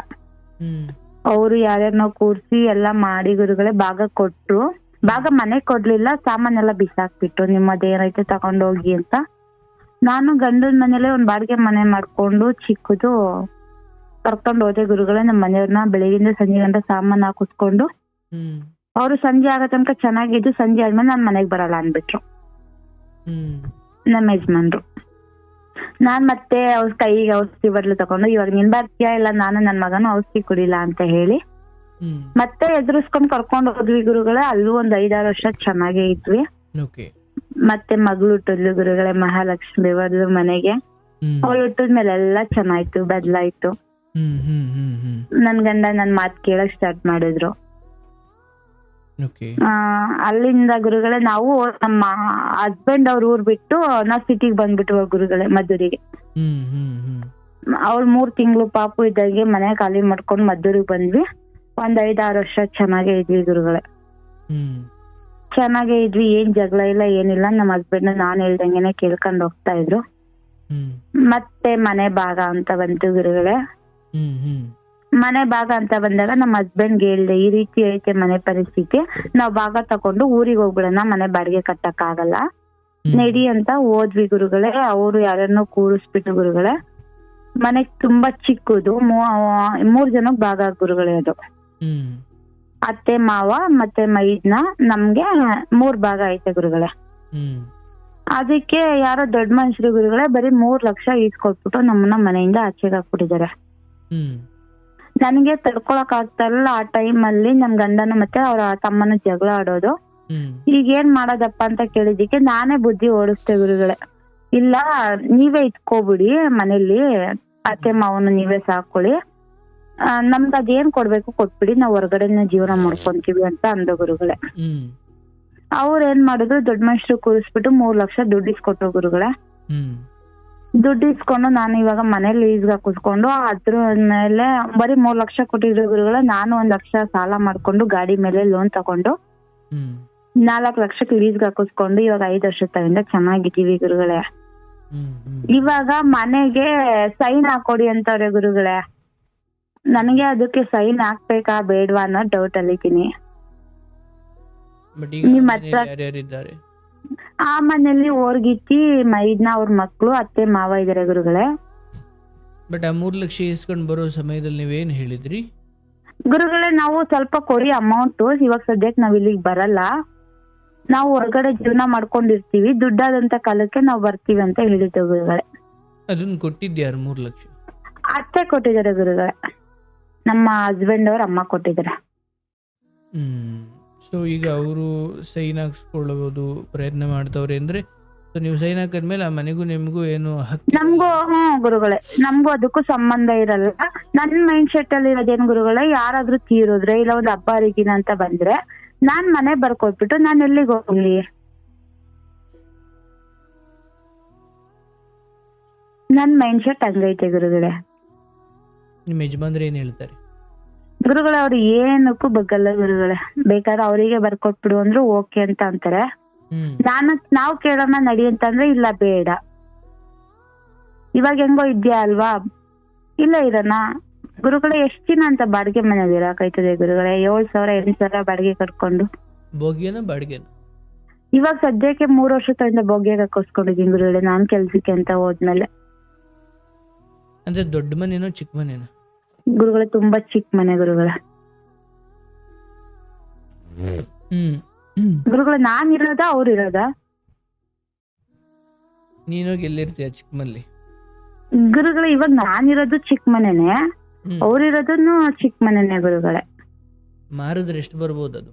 ಅವ್ರು ಯಾರ್ಯಾರನೋ ಕೂರ್ಸಿ ಎಲ್ಲಾ ಮಾಡಿ ಗುರುಗಳೇ ಭಾಗ ಕೊಟ್ರು. ಭಾಗ ಮನೆ ಕೊಡ್ಲಿಲ್ಲ, ಸಾಮಾನೆಲ್ಲ ಬಿಸಾಕ್ಬಿಟ್ಟು ನಿಮ್ಮದೇನೈತೆ ತಗೊಂಡೋಗಿ ಅಂತ. ನಾನು ಗಂಡನ ಮನೇಲೆ ಒಂದ್ ಬಾಡಿಗೆ ಮನೆ ಮಾಡ್ಕೊಂಡು ಚಿಕ್ಕದು ಕರ್ಕೊಂಡು ಹೋದೆ ಗುರುಗಳೇ. ನಮ್ಮ ಮನೆಯವ್ರನ್ನ ಬೆಳಿಗ್ಗೆಯಿಂದ ಸಂಜೆ ಗಂಟ ಸಾಮಾನು ಹಾಕಿಸ್ಕೊಂಡು ಹ್ಮ್ ಅವ್ರು ಸಂಜೆ ಆಗೋ ತನಕ ಚೆನ್ನಾಗಿದ್ದು ಸಂಜೆ ಆದ್ಮೇಲೆ ನಾನ್ ಮನೆಗ್ ಬರಲ್ಲ ಅನ್ಬಿಟ್ರು ಹ್ಮ್ ನಮ್ಮ ಯಜಮಾನ್ರು. ನಾನ್ ಮತ್ತೆ ಅವ್ರ ಕೈಗೆ ಔಷಧಿ ಬಟ್ಲು ತಗೊಂಡು ಇವಾಗ ನೀನ್ ಬರ್ತೀಯಾ ಇಲ್ಲ ನಾನು ನನ್ ಮಗನು ಔಷಧಿ ಕುಡಿಲ್ಲ ಅಂತ ಹೇಳಿ ಹ್ಮ್ ಮತ್ತೆ ಎದುರಿಸ್ಕೊಂಡ್ ಕರ್ಕೊಂಡು ಹೋದ್ವಿ ಗುರುಗಳೇ. ಅಲ್ಲೂ ಒಂದ್ 5-6 ವರ್ಷ ಚೆನ್ನಾಗೇ ಇದ್ವಿ. ಓಕೆ. ಮತ್ತೆ ಮಗಳು ಹುಟ್ಟಿದ್ಲು ಗುರುಗಳೇ, ಮಹಾಲಕ್ಷ್ಮಿ ದೇವರ್ದು ಮನೆಗೆ. ಹ್ಮ್ ಅವಳು ಹುಟ್ಟಿದ್ಮೇಲೆ ಎಲ್ಲಾ ಚೆನ್ನಾಯ್ತು, ಬದ್ಲಾಯ್ತು. ಹ್ಮ್ ಹ್ಮ್ ಹ್ಮ್ ಹ್ಮ್ ನನ್ ಗಂಡ ನನ್ ಮಾತ್ ಕೇಳಕ್ ಸ್ಟಾರ್ಟ್ ಮಾಡಿದ್ರು. ಓಕೆ. ಅಲ್ಲಿಂದ ಗುರುಗಳೇ ನಾವು ನಮ್ಮ ಹಸ್ಬೆಂಡ್ ಅವ್ರ ಊರ್ ಬಿಟ್ಟು ನಾವ್ ಸಿಟಿಗೆ ಬಂದ್ಬಿಟ್ವಿ ಗುರುಗಳೇ, ಮದ್ದೂರಿಗೆ. ಹ್ಮ್ ಹ್ಮ್ ಹ್ಮ್ ಅವ್ಳು 3 ತಿಂಗಳು ಪಾಪು ಇದ್ದಂಗೆ ಮನೆ ಖಾಲಿ ಮಾಡ್ಕೊಂಡು ಮದ್ದೂರಿಗೆ ಬಂದ್ವಿ. ಒಂದ್ 5-6 ವರ್ಷ ಚೆನ್ನಾಗೇ ಇದ್ವಿ ಗುರುಗಳೇ. ಹ್ಮ್ ಚೆನ್ನಾಗೇ ಇದ್ವಿ, ಏನ್ ಜಗಳ ಇಲ್ಲ ಏನಿಲ್ಲ. ನಮ್ಮ ಹಸ್ಬೆಂಡ್ ನಾನ್ ಹೇಳ್ದಂಗೆನೆ ಕೇಳ್ಕೊಂಡ್ ಹೋಗ್ತಾ ಇದ್ರು. ಹ್ಮ್ ಮತ್ತೆ ಮನೆ ಭಾಗ ಅಂತ ಬಂತು ಗುರುಗಳೇ. ಹ್ಮ್ ಹ್ಮ್ ಮನೆ ಭಾಗ ಅಂತ ಬಂದಾಗ ನಮ್ಮ ಹಸ್ಬೆಂಡ್ಗೆ ಹೇಳ್ದೆ, ಈ ರೀತಿ ಐತೆ ಮನೆ ಪರಿಸ್ಥಿತಿ, ನಾವ್ ಭಾಗ ತಕೊಂಡು ಊರಿಗೆ ಹೋಗ್ಬಿಡೋಣ, ಮನೆ ಬಾಡಿಗೆ ಕಟ್ಟಕ್ ಆಗಲ್ಲ, ನಡಿ ಅಂತ ಹೋದ್ವಿ ಗುರುಗಳೇ. ಅವ್ರು ಯಾರನ್ನೋ ಕೂರಿಸ್ಬಿಟ್ಟು ಗುರುಗಳೇ, ಮನೆ ತುಂಬಾ ಚಿಕ್ಕದು, 3 ಜನಕ್ ಭಾಗ ಗುರುಗಳೇ ಅದು. ಹ್ಮ್ ಅತ್ತೆ ಮಾವ ಮತ್ತೆ ಮೈದ್ನ ನಮ್ಗೆ 3 ಭಾಗ ಐತೆ ಗುರುಗಳೇ. ಹ್ಮ್ ಅದಕ್ಕೆ ಯಾರೋ ದೊಡ್ಡ ಮನುಷ್ಯರು ಗುರುಗಳೇ ಬರೀ 3 ಲಕ್ಷ ಈಸ್ಕೊಟ್ಬಿಟ್ಟು ನಮ್ಮನ್ನ ಮನೆಯಿಂದ ಆಚೆಗೆ ಹಾಕ್ಬಿಟ್ಟಿದ್ದಾರೆ. ಹ್ಮ್ ನನಗೆ ತಡ್ಕೊಳಕ್ ಆಗ್ತಾ ಇಲ್ಲ. ಆ ಟೈಮ್ ಅಲ್ಲಿ ನಮ್ ಗಂಡನ ಮತ್ತೆ ಅವ್ರ ತಮ್ಮನ ಜಗಳ ಆಡೋದು. ಹ್ಮ್ ಈಗ ಏನ್ ಮಾಡೋದಪ್ಪ ಅಂತ ಕೇಳಿದಿಕ್ಕೆ ನಾನೇ ಬುದ್ಧಿ ಓಡಿಸ್ತೆ ಗುರುಗಳೇ. ಇಲ್ಲ ನೀವೇ ಇಟ್ಕೋಬಿಡಿ ಮನೇಲಿ, ಅತ್ತೆ ಮಾವನ ನೀವೇ ಸಾಕೊಳ್ಳಿ, ನಮ್ಗೆ ಅದೇನ್ ಕೊಡ್ಬೇಕು ಕೊಟ್ಬಿಡಿ, ನಾವ್ ಹೊರಗಡೆನ ಜೀವನ ಮಾಡ್ಕೊಂತೀವಿ ಅಂತ ಅಂದ ಗುರುಗಳೇ. ಹ್ಮ್ ಅವ್ರ ಏನ್ ಮಾಡಿದ್ರು, ದೊಡ್ಡ ಮನುಷ್ಯರು ಕೂರಿಸ್ಬಿಟ್ಟು 3 ಲಕ್ಷ ದುಡ್ಡು ಇಸ್ಕೊಟ್ರು ಗುರುಗಳೇ. ಹ್ಮ್ ದುಡ್ಡು ಇಸ್ಕೊಂಡು ನಾನು ಇವಾಗ ಮನೇಲಿ ಲೀಸ್ಗೆ ಹಾಕಿಸ್ಕೊಂಡು ಅದ್ರ ಮೇಲೆ ಬರೀ 3 ಲಕ್ಷ ಕೊಟ್ಟಿದ್ರು ಗುರುಗಳೇ. ನಾನು 1 ಲಕ್ಷ ಸಾಲ ಮಾಡ್ಕೊಂಡು ಗಾಡಿ ಮೇಲೆ ಲೋನ್ ತಗೊಂಡು ಹ್ಮ್ 4 ಲಕ್ಷಕ್ಕೆ ಲೀಸ್ಗೆ ಹಾಕಿಸ್ಕೊಂಡು ಇವಾಗ 5 ವರ್ಷ ತಗೊಂಡ ಚೆನ್ನಾಗಿದ್ದೀವಿ ಗುರುಗಳೇ. ಹ್ಮ್ ಹ್ಮ್ ಇವಾಗ ಮನೆಗೆ ಸೈನ್ ಹಾಕೊಡಿ ಅಂತವ್ರೆ ಗುರುಗಳೇ. ನನಗೆ ಅದಕ್ಕೆ ಸೈನ್ ಹಾಕ್ಬೇಕಾ ಬೇಡ್ವಾ ಅನ್ನೋ ಡೌಟ್ ಅಲ್ಲಿದ್ದೀನಿ. ಬಟ್ ಈಗ ನಿಮ್ ಮನೇಲಿ ಹತ್ರ ಯಾರ್ಯಾರಿದ್ದಾರೆ? ಆ ಮನೇಲಿ ಓರ್ಗಿತ್ತಿ ಮೈದ್ನ ಅವ್ರ ಮಕ್ಳು ಅತ್ತೆ ಮಾವ ಇದಾರೆ ಗುರುಗಳೇ. ಬಟ್ ಆ 3 ಲಕ್ಷ ಇಸ್ಕೊಂಡ್ ಬರೋ ಸಮಯದಲ್ಲಿ ನೀವೇನ್ ಹೇಳಿದ್ರಿ? ಗುರುಗಳೇ ನಾವು ಸ್ವಲ್ಪ ಕೊಡಿ ಅಮೌಂಟ್, ಇವಾಗ ಸದ್ಯಕ್ಕೆ ನಾವ್ ಇಲ್ಲಿಗೆ ಬರಲ್ಲ, ನಾವು ಹೊರಗಡೆ ಜೀವನ ಮಾಡ್ಕೊಂಡಿರ್ತೀವಿ, ದುಡ್ಡಾದಂತ ಕಾಲಕ್ಕೆ ನಾವ್ ಬರ್ತೀವಿ ಅಂತ ಹೇಳಿದ್ದೆ ಗುರುಗಳೇ. ಅದನ್ನ ಕೊಟ್ಟಿದ್ಯಾರು 3 ಲಕ್ಷ? ಅತ್ತೆ ಕೊಟ್ಟಿದ್ದಾರೆ ಗುರುಗಳೇ, ನಮ್ಮ ಹಸ್ಬೆಂಡ್ ಅವ್ರ ಅಮ್ಮ ಕೊಟ್ಟಿದ್ದಾರೆ. ಹ್ಮ್ ಸೊ ಈಗ ಅವರು ಸೈನ್ ಹಾಕ್ಸ್ಕೊಳ್ಳೋದು ಪ್ರಯತ್ನ ಮಾಡ್ತವ್ರೆ ಅಂದ್ರೆ, ಸೊ ನೀವು ಸೈನ್ ಹಾಕಿದ್ಮೇಲೆ ಆ ಮನೆಗೂ ನಿಮಗೂ ಏನು ಹಕ್ಕು? ನಮ್ಗೂ ಗುರುಗಳೇ, ನಮ್ಗೂ ಅದಕ್ಕೂ ಸಂಬಂಧ ಇರಲ್ಲ. ನನ್ ಮೈಂಡ್ ಸೆಟ್ ಅಲ್ಲಿ ಇರೋದೇನು ಗುರುಗಳೇ, ಯಾರಾದ್ರೂ ತೀರೋದ್ರೆ ಇಲ್ಲ ಒಂದ್ ಹಬ್ಬ ಹರಿದಿನ ಅಂತ ಬಂದ್ರೆ ನಾನ್ ಮನೆ ಬರ್ಕೊಟ್ಬಿಟ್ಟು ನಾನ್ ಎಲ್ಲಿಗೆ ಹೋಗ್ಲಿ? ನನ್ ಮೈಂಡ್ ಸೆಟ್ ಹಂಗೈತೆ ಗುರುಗಳೇ. ನಿಮ್ಮ ಯಜಮಾನ್ರು ಏನ್ ಹೇಳ್ತಾರೆ? ಗುರುಗಳೇ ಅವ್ರು ಏನಕ್ಕೂ ಬಗ್ಗಲ್ಲ ಗುರುಗಳೇ, ಬೇಕಾದ್ರೆ ಅವರಿಗೆ ಬರ್ಕೊಟ್ಬಿಡು ಅಂದ್ರು ಓಕೆ ಅಂತ ಅಂತಾರೆ. ನಾವು ಕೇಳೋಣ ನಡಿ ಅಂತಂದ್ರೆ ಇಲ್ಲ ಬೇಡ, ಇವಾಗ ಹೆಂಗೋ ಇದ್ಯಾ ಅಲ್ವಾ, ಇಲ್ಲ ಇರೋಣ. ಗುರುಗಳೇ ಎಷ್ಟ್ ದಿನ ಅಂತ ಬಾಡಿಗೆ ಮನೇಲಿ ಇರಾಕೈತದೆ ಗುರುಗಳೇ? 7,000 8,000 ಬಾಡಿಗೆ ಕಟ್ಕೊಂಡು. ಬೋಗ್ಯನ ಬಾಡಿಗೆನ? ಇವಾಗ ಸದ್ಯಕ್ಕೆ 3 ವರ್ಷದಿಂದ ಬೋಗ್ಯಾಗ ಹಾಕಿಸ್ಕೊಂಡಿದೀನಿ ಗುರುಗಳೇ, ನಾನ್ ಕೆಲ್ಸಕ್ಕೆ ಅಂತ ಹೋದ್ಮೇಲೆ. ಅಂದ್ರೆ ದೊಡ್ಡ ಮನೇನೋ ಚಿಕ್ಕ ಮನೇನೋ? ಗುರುಗಳೇ ತುಂಬಾ ಚಿಕ್ಕ ಮನೆ ಗುರುಗಳೇ. ಗುರುಗಳೇ ನಾನ್ ಇರೋದಾ ಅವ್ರು ಇರೋದಾ? ನೀನೋಗಿ ಎಲ್ಲಿರ್ತೀಯ ಚಿಕ್ಕ ಮನೇಲಿ? ಗುರುಗಳೇ ಇವಾಗ ನಾನಿರೋದು ಚಿಕ್ಕ ಮನೆನೆ, ಅವ್ರಿರೋದನ್ನು ಚಿಕ್ಕ ಮನೆನೆ ಗುರುಗಳೇ. ಮಾರಿದ್ರೆ ಎಷ್ಟು ಬರ್ಬೋದು ಅದು?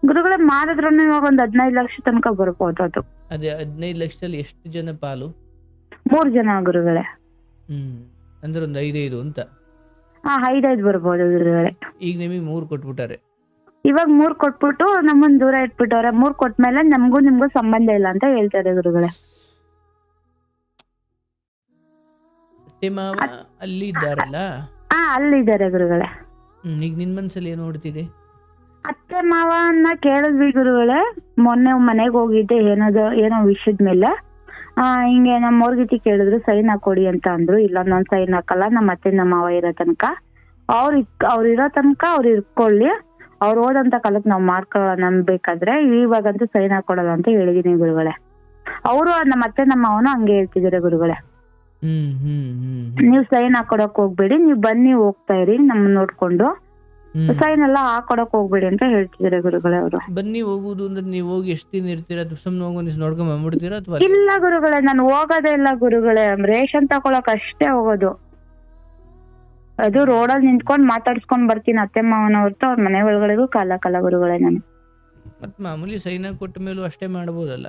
ಗುರುಗಳೇ ಮಾರಿದ್ರು ಇವಾಗ ಒಂದ್ 15 ಲಕ್ಷ ತನಕ ಬರ್ಬೋದು ಅದು. ಅದೇ 15 ಲಕ್ಷದಲ್ಲಿ ಎಷ್ಟು ಜನ ಪಾಲು? 3 ಜನ ಗುರುಗಳೇ. ಅಂದ್ರೆ ಒಂದು 5 ಅಂತ? 5 ಬರ್ಬೋದು ಗುರುಗಳೇ. ಈಗ ನಿಮಗೆ 3 ಕೊಟ್ಬಿಟ್ಟಾರೆ. ಇವಾಗ 3 ಕೊಟ್ಬಿಟ್ಟು ನಮ್ಮನ್ ದೂರ ಇಟ್ಬಿಟ್ಟವ್ರೆ. 3 ಕೊಟ್ಮೇಲೆ ನಮ್ಗೂ ನಿಮ್ಗೂ ಸಂಬಂಧ ಇಲ್ಲ ಅಂತ ಹೇಳ್ತಾರೆ ಗುರುಗಳೇ. ಅತ್ತೆ ಮಾವ ಅಲ್ಲಿ ಇದ್ದಾರಲ್ಲ? ಅಲ್ಲಿದ್ದಾರೆ ಗುರುಗಳೇ. ಈಗ ನಿನ್ ಮನ್ಸಲ್ಲಿ ಏನು ನೋಡ್ತಿದೆ? ಅತ್ತೆ ಮಾವನ್ನ ಕೇಳಿದ್ವಿ ಗುರುಗಳೇ, ಮೊನ್ನೆ ಮನೆಗೆ ಹೋಗಿದ್ದೆ ಏನೋ ವಿಷಯದ ಮೇಲೆ. ಹಿಂಗೆ ನಮ್ಮ ಅವ್ರಗಿತಿ ಕೇಳಿದ್ರು ಸೈನ್ ಹಾಕೊಡಿ ಅಂತ ಅಂದ್ರು. ಇಲ್ಲ ನಾನ್ ಸೈನ್ ಹಾಕಲ್ಲ, ನಮ್ಮ ಅತ್ತೆ ನಮ್ಮ ಮಾವ ಇರೋ ತನಕ ಅವ್ರು ಇರೋ ತನಕ ಅವ್ರು ಇರ್ಕೊಳ್ಳಿ, ಅವ್ರು ಓದಂತ ಕಾಲಕ್ಕೆ ನಾವ್ ಮಾಡ್ಕೊಳ್ಳೋಣ ಅನ್ಬೇಕಾದ್ರೆ ಇವಾಗಂತೂ ಸೈನ್ ಹಾಕೊಡಲ್ಲ ಅಂತ ಹೇಳಿದೀನಿ ಗುರುಗಳೇ. ಅವರು ನಮ್ಮ ಅತ್ತೆ ನಮ್ಮ ಅವನು ಹಂಗೆ ಹೇಳ್ತಿದಾರೆ ಗುರುಗಳೇ. ನೀವ್ ಸೈನ್ ಹಾಕೊಡಕ್ ಹೋಗ್ಬೇಡಿ, ನೀವ್ ಬನ್ನಿ ಹೋಗ್ತಾ ಇರಿ ನಮ್ಮನ್ನ ನೋಡ್ಕೊಂಡು, ಸೈನ್ ಎಲ್ಲ ಹಾಕೊಡಕ್ ಹೋಗ್ಬೇಡಿ ಅಂತ ಹೇಳ್ತಿದಾರೆ ಗುರುಗಳೇ ಅವರು. ಬನ್ನಿ ಹೋಗುದು ಅಂದ್ರೆ ನೀವು ಹೋಗಿ ಎಷ್ಟು ದಿನ ಇರ್ತೀರಾ? ಸುಮ್ಮನೆ ಹೋಗಿ ನೋಡ್ಕೊಂಡ್ ಬಂದ್ಬಿಡ್ತೀರಾ ಅಥವಾ? ಇಲ್ಲ ಗುರುಗಳೇ, ನಾನು ಹೋಗೋದೇ ಇಲ್ಲ ಗುರುಗಳೇ, ರೇಷನ್ ತಗೊಳಕ್ ಅಷ್ಟೇ ಹೋಗೋದು. ಅದು ರೋಡಲ್ಲಿ ನಿಂತ್ಕೊಂಡ್ ಮಾತಾಡ್ಸ್ಕೊಂಡ್ ಬರ್ತೀನಿ ಅತ್ತೆ ಮಾವನ ಹೊರತು ಅವ್ರ ಮನೆ ಒಳಗಡೆಗೂ ಕಾಲಕ್ಕಲ್ಲ ಗುರುಗಳೇ ನಾನು. ಮತ್ ಮಾಮೂಲಿ ಸೈನ್ ಕೊಟ್ಟ ಮೇಲೂ ಅಷ್ಟೇ ಮಾಡ್ಬೋದಲ್ಲ?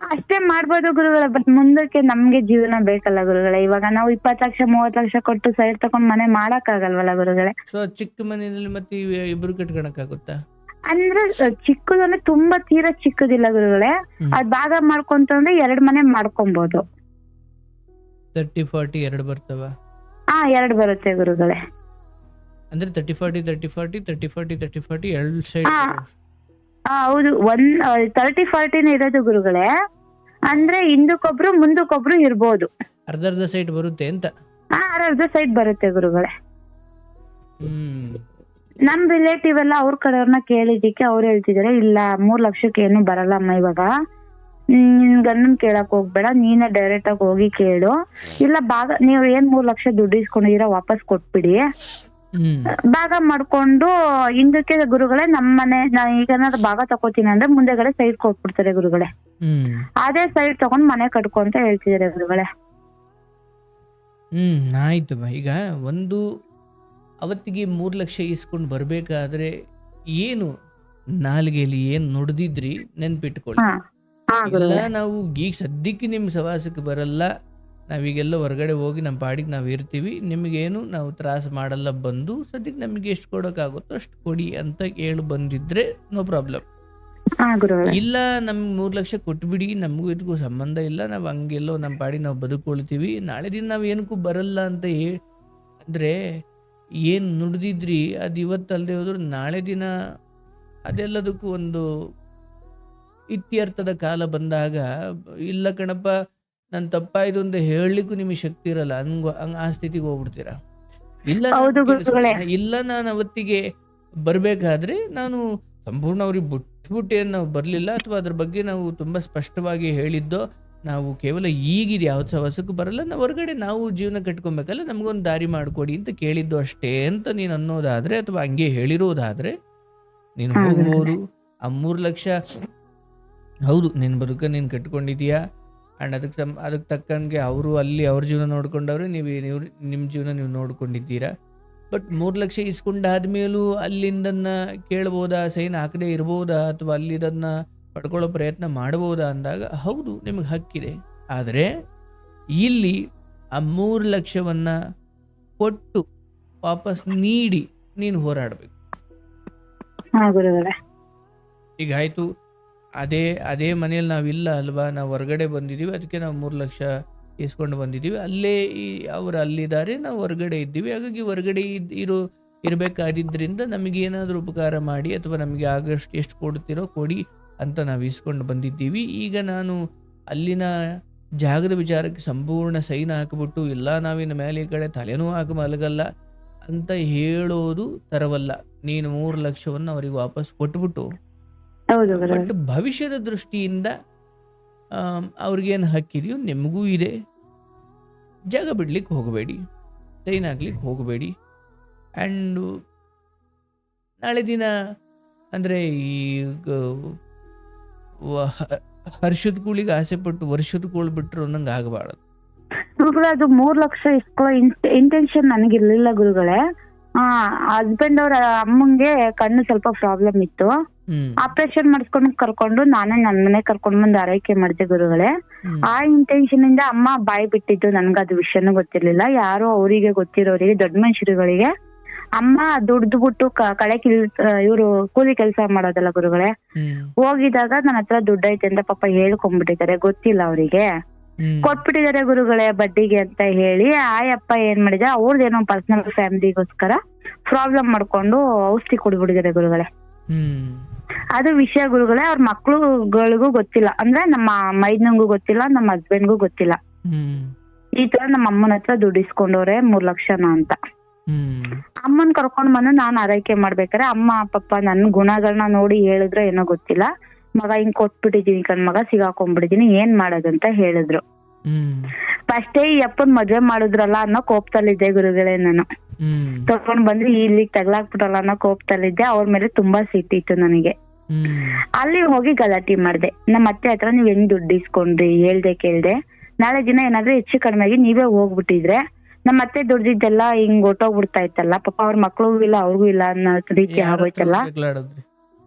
ಅಷ್ಟೇ ಮಾಡ್ಬೋದು ಗುರುಗಳೇ, ಬಟ್ ಮುಂದಕ್ಕೆ ನಮ್ಗೆ ಜೀವನ ಬೇಕಲ್ಲ ಗುರುಗಳೇ. ಇವಾಗ ನಾವು 20 ಲಕ್ಷ 30 ಲಕ್ಷ ಕೊಟ್ಟು ಸೈಡ್ ತಕೊಂಡ್ ಮನೆ ಮಾಡಕ್ ಆಗಲ್ವಲ್ಲ ಗುರುಗಳೇ. ಸೊ ಚಿಕ್ಕ ಮನೆಯಲ್ಲಿ ಮತ್ತೆ ಇಬ್ರು ಕಟ್ಕೊಳಕ್ಕಾಗುತ್ತಾ? ಅಂದ್ರೆ ಚಿಕ್ಕದಂದ್ರೆ ತುಂಬಾ ತೀರಾ ಚಿಕ್ಕದಿಲ್ಲ ಗುರುಗಳೇ, ಅದ್ ಭಾಗ ಮಾಡ್ಕೊಂತಂದ್ರೆ 2 ಮನೆ ಮಾಡ್ಕೊಬಹುದು. 30-40 2 ಬರ್ತವ? 2 ಬರುತ್ತೆ ಗುರುಗಳೇ. ಅಂದ್ರೆ 30-40 30-40 30-40 30-40 2 ಸೈಡ್? ಹೌದು, 30-40 ಇರೋದು ಗುರುಗಳೇ. ಅಂದ್ರೆ ಹಿಂದಕ್ಕೊಬ್ರು ಮುಂದಕ್ಕೊಬ್ರು ಇರ್ಬೋದು. ಅರ್ಧ ಸೈಡ್ ಬರುತ್ತೆ ಅಂತ? ಅರ್ಧ ಸೈಡ್ ಬರುತ್ತೆ ಗುರುಗಳೇ. ನಮ್ ರಿಲೇಟಿವ್ ಎಲ್ಲ ಅವ್ರ ಕಡೆಯವ್ರನ್ನ ಕೇಳಿದಿಕ್ಕೆ ಅವ್ರು ಹೇಳ್ತಿದಾರೆ, ಇಲ್ಲ 3 ಲಕ್ಷಕ್ಕೆ ಏನು ಬರಲ್ಲಮ್ಮ ಇವಾಗ, ನಿನ್ ಗಂಡನ್ ಕೇಳಕ್ ಹೋಗ್ಬೇಡ, ನೀನೇ ಡೈರೆಕ್ಟ್ ಆಗಿ ಹೋಗಿ ಕೇಳು, ಇಲ್ಲ ಭಾಗ ನೀವು ಏನ್ 3 ಲಕ್ಷ ದುಡ್ಡು ಇಸ್ಕೊಂಡಿದೀರ ವಾಪಸ್ ಕೊಟ್ಬಿಡಿ, ಭಾಗ ಮಾಡ್ಕೊಂಡು ಹಿಂದಕ್ಕೆ ಗುರುಗಳೇ ನಮ್ಮ ಮನೆ ಈಗ ಏನಾದ್ರು ಭಾಗ ತಗೋತೀನಿ ಅಂದ್ರೆ ಮುಂದೆಗಡೆ ಸೈಡ್ ಕೊಟ್ಬಿಡ್ತಾರೆ ಗುರುಗಳೇ. ಅದೇ ಸೈಡ್ ತಗೊಂಡ್ ಮನೆ ಕಟ್ಕೊ ಅಂತ ಹೇಳ್ತಿದಾರೆ ಗುರುಗಳೇ. ಆಯ್ತು. ಈಗ ಒಂದು ಅವತ್ತಿಗೆ 3 ಲಕ್ಷ ಇಸ್ಕೊಂಡು ಬರ್ಬೇಕಾದ್ರೆ ಏನು ನಾಲ್ಗೆಲಿ ಏನ್ ನುಡ್ದಿದ್ರಿ ನೆನ್ಪಿಟ್ಕೊಳ್ಳಿ. ಇಲ್ಲ ನಾವು ಈಗ ಸದ್ಯಕ್ಕೆ ನಿಮ್ ಸವಾಸಕ್ಕೆ ಬರಲ್ಲ, ನಾವೀಗೆಲ್ಲ ಹೊರಗಡೆ ಹೋಗಿ ನಮ್ಮ ಪಾಡಿಗೆ ನಾವು ಇರ್ತೀವಿ, ನಿಮಗೇನು ನಾವು ತ್ರಾಸ ಮಾಡಲ್ಲ, ಬಂದು ಸದ್ಯಕ್ಕೆ ನಮಗೆ ಎಷ್ಟು ಕೊಡೋಕ್ಕಾಗುತ್ತೋ ಅಷ್ಟು ಕೊಡಿ ಅಂತ ಹೇಳಿ ಬಂದಿದ್ರೆ ನೋ ಪ್ರಾಬ್ಲಮ್. ಇಲ್ಲ ನಮ್ಗೆ 3 ಲಕ್ಷ ಕೊಟ್ಬಿಡಿ, ನಮಗೂ ಇದಕ್ಕೂ ಸಂಬಂಧ ಇಲ್ಲ, ನಾವು ಹಂಗೆಲ್ಲೋ ನಮ್ಮ ಪಾಡಿಗೆ ನಾವು ಬದುಕೊಳ್ತೀವಿ, ನಾಳೆ ದಿನ ನಾವು ಏನಕ್ಕೂ ಬರಲ್ಲ ಅಂತ ಅಂದರೆ ಏನು ನುಡ್ದಿದ್ರಿ ಅದು ಇವತ್ತಲ್ಲದೆ ಹೋದ್ರು ನಾಳೆ ದಿನ ಅದೆಲ್ಲದಕ್ಕೂ ಒಂದು ಇತ್ಯರ್ಥದ ಕಾಲ ಬಂದಾಗ, ಇಲ್ಲ ಕಣಪ್ಪ ನಾನು ತಪ್ಪಾಯ್ತು ಅಂತ ಹೇಳಲಿಕ್ಕೂ ನಿಮಗೆ ಶಕ್ತಿ ಇರಲ್ಲ, ಆ ಸ್ಥಿತಿಗೆ ಹೋಗ್ಬಿಡ್ತೀರಾ. ಇಲ್ಲ ನಾನು ಅವತ್ತಿಗೆ ಬರಬೇಕಾದ್ರೆ ನಾನು ಸಂಪೂರ್ಣ ಅವ್ರಿಗೆ ಬಿಟ್ಬಿಟ್ಟೇನು ನಾವು ಬರಲಿಲ್ಲ, ಅಥವಾ ಅದ್ರ ಬಗ್ಗೆ ನಾವು ತುಂಬ ಸ್ಪಷ್ಟವಾಗಿ ಹೇಳಿದ್ದೋ, ನಾವು ಕೇವಲ ಈಗಿದು ಯಾವ ಸವಸಕ್ಕೂ ಬರಲ್ಲ, ನಾವು ಹೊರಗಡೆ ನಾವು ಜೀವನ ಕಟ್ಕೊಬೇಕಲ್ಲ, ನಮಗೊಂದು ದಾರಿ ಮಾಡಿಕೊಡಿ ಅಂತ ಕೇಳಿದ್ದು ಅಷ್ಟೇ ಅಂತ ನೀನು ಅನ್ನೋದಾದರೆ, ಅಥವಾ ಹಂಗೆ ಹೇಳಿರೋದಾದರೆ ನೀನು ಹೋಗ್ಬೋದು. ಆ 3 ಲಕ್ಷ ಹೌದು ನಿನ್ನ ಬದುಕ ನೀನು ಕಟ್ಕೊಂಡಿದೀಯಾ, ಆ್ಯಂಡ್ ಅದಕ್ಕೆ ತಕ್ಕಂಗೆ ಅವರು ಅಲ್ಲಿ ಅವ್ರ ಜೀವನ ನೋಡ್ಕೊಂಡವ್ರೆ, ನೀವು ನಿಮ್ಮ ಜೀವನ ನೀವು ನೋಡ್ಕೊಂಡಿದ್ದೀರಾ. ಬಟ್ 3 ಲಕ್ಷ ಇಸ್ಕೊಂಡಾದ್ಮೇಲೂ ಅಲ್ಲಿಂದನ್ನು ಕೇಳ್ಬೋದಾ, ಸೈನ್ ಹಾಕದೇ ಇರ್ಬೋದಾ, ಅಥವಾ ಅಲ್ಲಿದನ್ನು ಪಡ್ಕೊಳ್ಳೋ ಪ್ರಯತ್ನ ಮಾಡ್ಬೋದಾ ಅಂದಾಗ ಹೌದು ನಿಮಗೆ ಹಕ್ಕಿದೆ. ಆದರೆ ಇಲ್ಲಿ ಆ 3 ಲಕ್ಷವನ್ನು ಕೊಟ್ಟು ವಾಪಸ್ ನೀಡಿ ನೀನು ಹೋರಾಡಬೇಕು. ಈಗ ಆಯಿತು, ಅದೇ ಮನೇಲಿ ನಾವಿಲ್ಲ ಅಲ್ವಾ, ನಾವು ಹೊರಗಡೆ ಬಂದಿದ್ದೀವಿ, ಅದಕ್ಕೆ ನಾವು 3 ಲಕ್ಷ ಇಸ್ಕೊಂಡು ಬಂದಿದ್ದೀವಿ, ಅಲ್ಲೇ ಅವರು ಅಲ್ಲಿದ್ದಾರೆ, ನಾವು ಹೊರಗಡೆ ಇದ್ದೀವಿ, ಹಾಗಾಗಿ ಹೊರಗಡೆ ಇರಬೇಕಾದಿದ್ದರಿಂದ ನಮಗೇನಾದರೂ ಉಪಕಾರ ಮಾಡಿ, ಅಥವಾ ನಮಗೆ ಆಗಷ್ಟು ಎಷ್ಟು ಕೊಡ್ತಿರೋ ಕೊಡಿ ಅಂತ ನಾವು ಇಸ್ಕೊಂಡು ಬಂದಿದ್ದೀವಿ. ಈಗ ನಾನು ಅಲ್ಲಿನ ಜಾಗದ ವಿಚಾರಕ್ಕೆ ಸಂಪೂರ್ಣ ಸೈನ್ ಹಾಕಿಬಿಟ್ಟು ಇಲ್ಲ ನಾವಿನ ಮೇಲೆ ಈ ಕಡೆ ತಲೆನೂ ಹಾಕಿ ಮಲಗಲ್ಲ ಅಂತ ಹೇಳೋದು ತರವಲ್ಲ. ನೀನು 3 ಲಕ್ಷವನ್ನು ಅವರಿಗೆ ವಾಪಸ್ ಕೊಟ್ಬಿಟ್ಟು, ಬಟ್ ಭವಿಷ್ಯದ ದೃಷ್ಟಿಯಿಂದ ಅವ್ರಿಗೇನು ಹಕ್ಕಿದೆಯೋ ನಿಮಗೂ ಇದೆ, ಜಾಗ ಬಿಡ್ಲಿಕ್ಕೆ ಹೋಗಬೇಡಿ, ಸೈನ್ ಹಾಕ್ಲಿಕ್ಕೆ ಹೋಗಬೇಡಿ. ಆ್ಯಂಡ್ ನಾಳೆ ದಿನ ಅಂದರೆ ಈ ಹರ್ಷದ ಕೂಳಿಗೆ ಆಸೆ ಪಟ್ಟು ವರ್ಷದ ಕೂಳು ಬಿಟ್ಟರು ಅನ್ನಂಗೆ ಆಗಬಾರ್ದು. ಅದು 3 ಲಕ್ಷ ಇಸ್ಕೊಳ್ಳೋ ಇಂಟೆನ್ಷನ್ ನನಗಿರ್ಲಿಲ್ಲ ಗುರುಗಳೇ. ಹಸ್ಬೆಂಡ್ ಅವ್ರ ಅಮ್ಮಂಗೆ ಕಣ್ಣು ಸ್ವಲ್ಪ ಪ್ರಾಬ್ಲಮ್ ಇತ್ತು, ಆಪರೇಷನ್ ಮಾಡಿಸ್ಕೊಂಡು ಕರ್ಕೊಂಡು ನಾನೇ ನನ್ನ ಮನೆ ಕರ್ಕೊಂಡ್ ಬಂದು ಆರೈಕೆ ಮಾಡಿದೆ ಗುರುಗಳೇ. ಆ ಇಂಟೆನ್ಷನ್ ಇಂದ ಅಮ್ಮ ಬಾಯಿ ಬಿಟ್ಟಿದ್ದು, ನನ್ಗದು ವಿಷಯನೂ ಗೊತ್ತಿರ್ಲಿಲ್ಲ. ಯಾರೋ ಅವರಿಗೆ ಗೊತ್ತಿರೋರಿಗೆ ದೊಡ್ಡ ಮನುಷ್ಯರುಗಳಿಗೆ ಅಮ್ಮ ದುಡ್ದು ಬಿಟ್ಟು ಕಳೆ ಇವ್ರು ಕೂಲಿ ಕೆಲಸ ಮಾಡೋದಲ್ಲ ಗುರುಗಳೇ, ಹೋಗಿದಾಗ ನನ್ನ ಹತ್ರ ದುಡ್ಡು ಐತೆ ಅಂತ ಪಾಪ ಹೇಳ್ಕೊಂಡ್ಬಿಟ್ಟಿದ್ದಾರೆ, ಗೊತ್ತಿಲ್ಲ ಅವರಿಗೆ, ಕೊಟ್ಬಿಟ್ಟಿದ್ದಾರೆ ಗುರುಗಳೇ ಬಡ್ಡಿಗೆ ಅಂತ ಹೇಳಿ. ಆಯಪ್ಪ ಏನ್ ಮಾಡಿದ, ಅವ್ರದ್ದೇನೋ ಪರ್ಸನಲ್ ಫ್ಯಾಮಿಲಿಗೋಸ್ಕರ ಪ್ರಾಬ್ಲಮ್ ಮಾಡ್ಕೊಂಡು ಔಷಧಿ ಕೊಡ್ಬಿಟ್ಟಿದ್ದಾರೆ ಗುರುಗಳೇ. ಅದು ವಿಷಯ ಗುರುಗಳೇ. ಅವ್ರ ಮಕ್ಳುಗಳಿಗೂ ಗೊತ್ತಿಲ್ಲ, ಅಂದ್ರೆ ನಮ್ಮ ಮೈದ್ನಂಗೂ ಗೊತ್ತಿಲ್ಲ, ನಮ್ಮ ಹಸ್ಬೆಂಡ್ಗೂ ಗೊತ್ತಿಲ್ಲ. ಈ ತರ ನಮ್ಮ ಅಮ್ಮನ ಹತ್ರ ದುಡ್ಡು ಇಸ್ಕೊಂಡವ್ರೆ 3 ಲಕ್ಷನ ಅಂತ. ಹ್ಮ್ ಅಮ್ಮನ್ ಕರ್ಕೊಂಡ್ ಬಂದು ನಾನ್ ಆರೈಕೆ ಮಾಡ್ಬೇಕಾರೆ ಅಮ್ಮ ಪಾಪ ನನ್ ಗುಣಗಳನ್ನ ನೋಡಿ ಹೇಳಿದ್ರು ಏನೋ ಗೊತ್ತಿಲ್ಲ, ಮಗ ಹಿಂಗ್ ಕೊಟ್ಬಿಟ್ಟಿದೀನಿ ಕಣ್ ಮಗ, ಸಿಗಾಕೊಂಡ್ಬಿಟ್ಟಿದೀನಿ, ಏನ್ ಮಾಡೋದಂತ ಹೇಳಿದ್ರು. ಹ್ಮ್ ಫಸ್ಟೇ ಈ ಅಪ್ಪನ್ ಮದ್ವೆ ಮಾಡಿದ್ರಲ್ಲ ಅನ್ನೋ ಕೋಪದಲ್ಲಿದ್ದೆ ಗುರುಗಳೇ ನಾನು. ಹ್ಮ್ ತಗೊಂಡ್ ಬಂದ್ರೆ ಇಲ್ಲಿಗ್ ತಗ್ಲಾಕ್ಬಿಟ್ರಲ್ಲ ಅನ್ನೋ ಕೋಪದಲ್ಲಿದ್ದೆ. ಅವ್ರ ಮೇಲೆ ತುಂಬಾ ಸಿಟ್ಟಿತ್ತು ನನಗೆ. ಹ್ಮ್ ಅಲ್ಲಿ ಹೋಗಿ ಗಲಾಟೆ ಮಾಡ್ದೆ. ನಮ್ಮ ಅತ್ತೆ ಹತ್ರ ನೀವ್ ಹೆಂಗ್ ದುಡ್ಡು ಇಸ್ಕೊಂಡ್ರಿ ಹೇಳ್ದೆ ಕೇಳ್ದೆ, ನಾಳೆ ದಿನ ಏನಾದ್ರು ಹೆಚ್ಚು ಕಡಿಮೆ ಆಗಿ ನೀವೇ ಹೋಗ್ಬಿಟ್ಟಿದ್ರೆ ನಮ್ಮ ಅತ್ತೆ ದುಡ್ದಿದ್ದೆಲ್ಲ ಹಿಂಗ್ ಹೊಟ್ಟೋಗ್ಬಿಡ್ತಾ ಇತ್ತಲ್ಲ, ಪಾಪ ಅವ್ರ ಮಕ್ಳಿಗೂ ಇಲ್ಲ ಅವ್ರಿಗೂ ಇಲ್ಲ ಅನ್ನೋ ರೀತಿ ಯಾರ ಹತ್ರ ಆಗೋಯ್ತಲ್ಲ. ಜಗಳಾಡಿದ್ರಿ?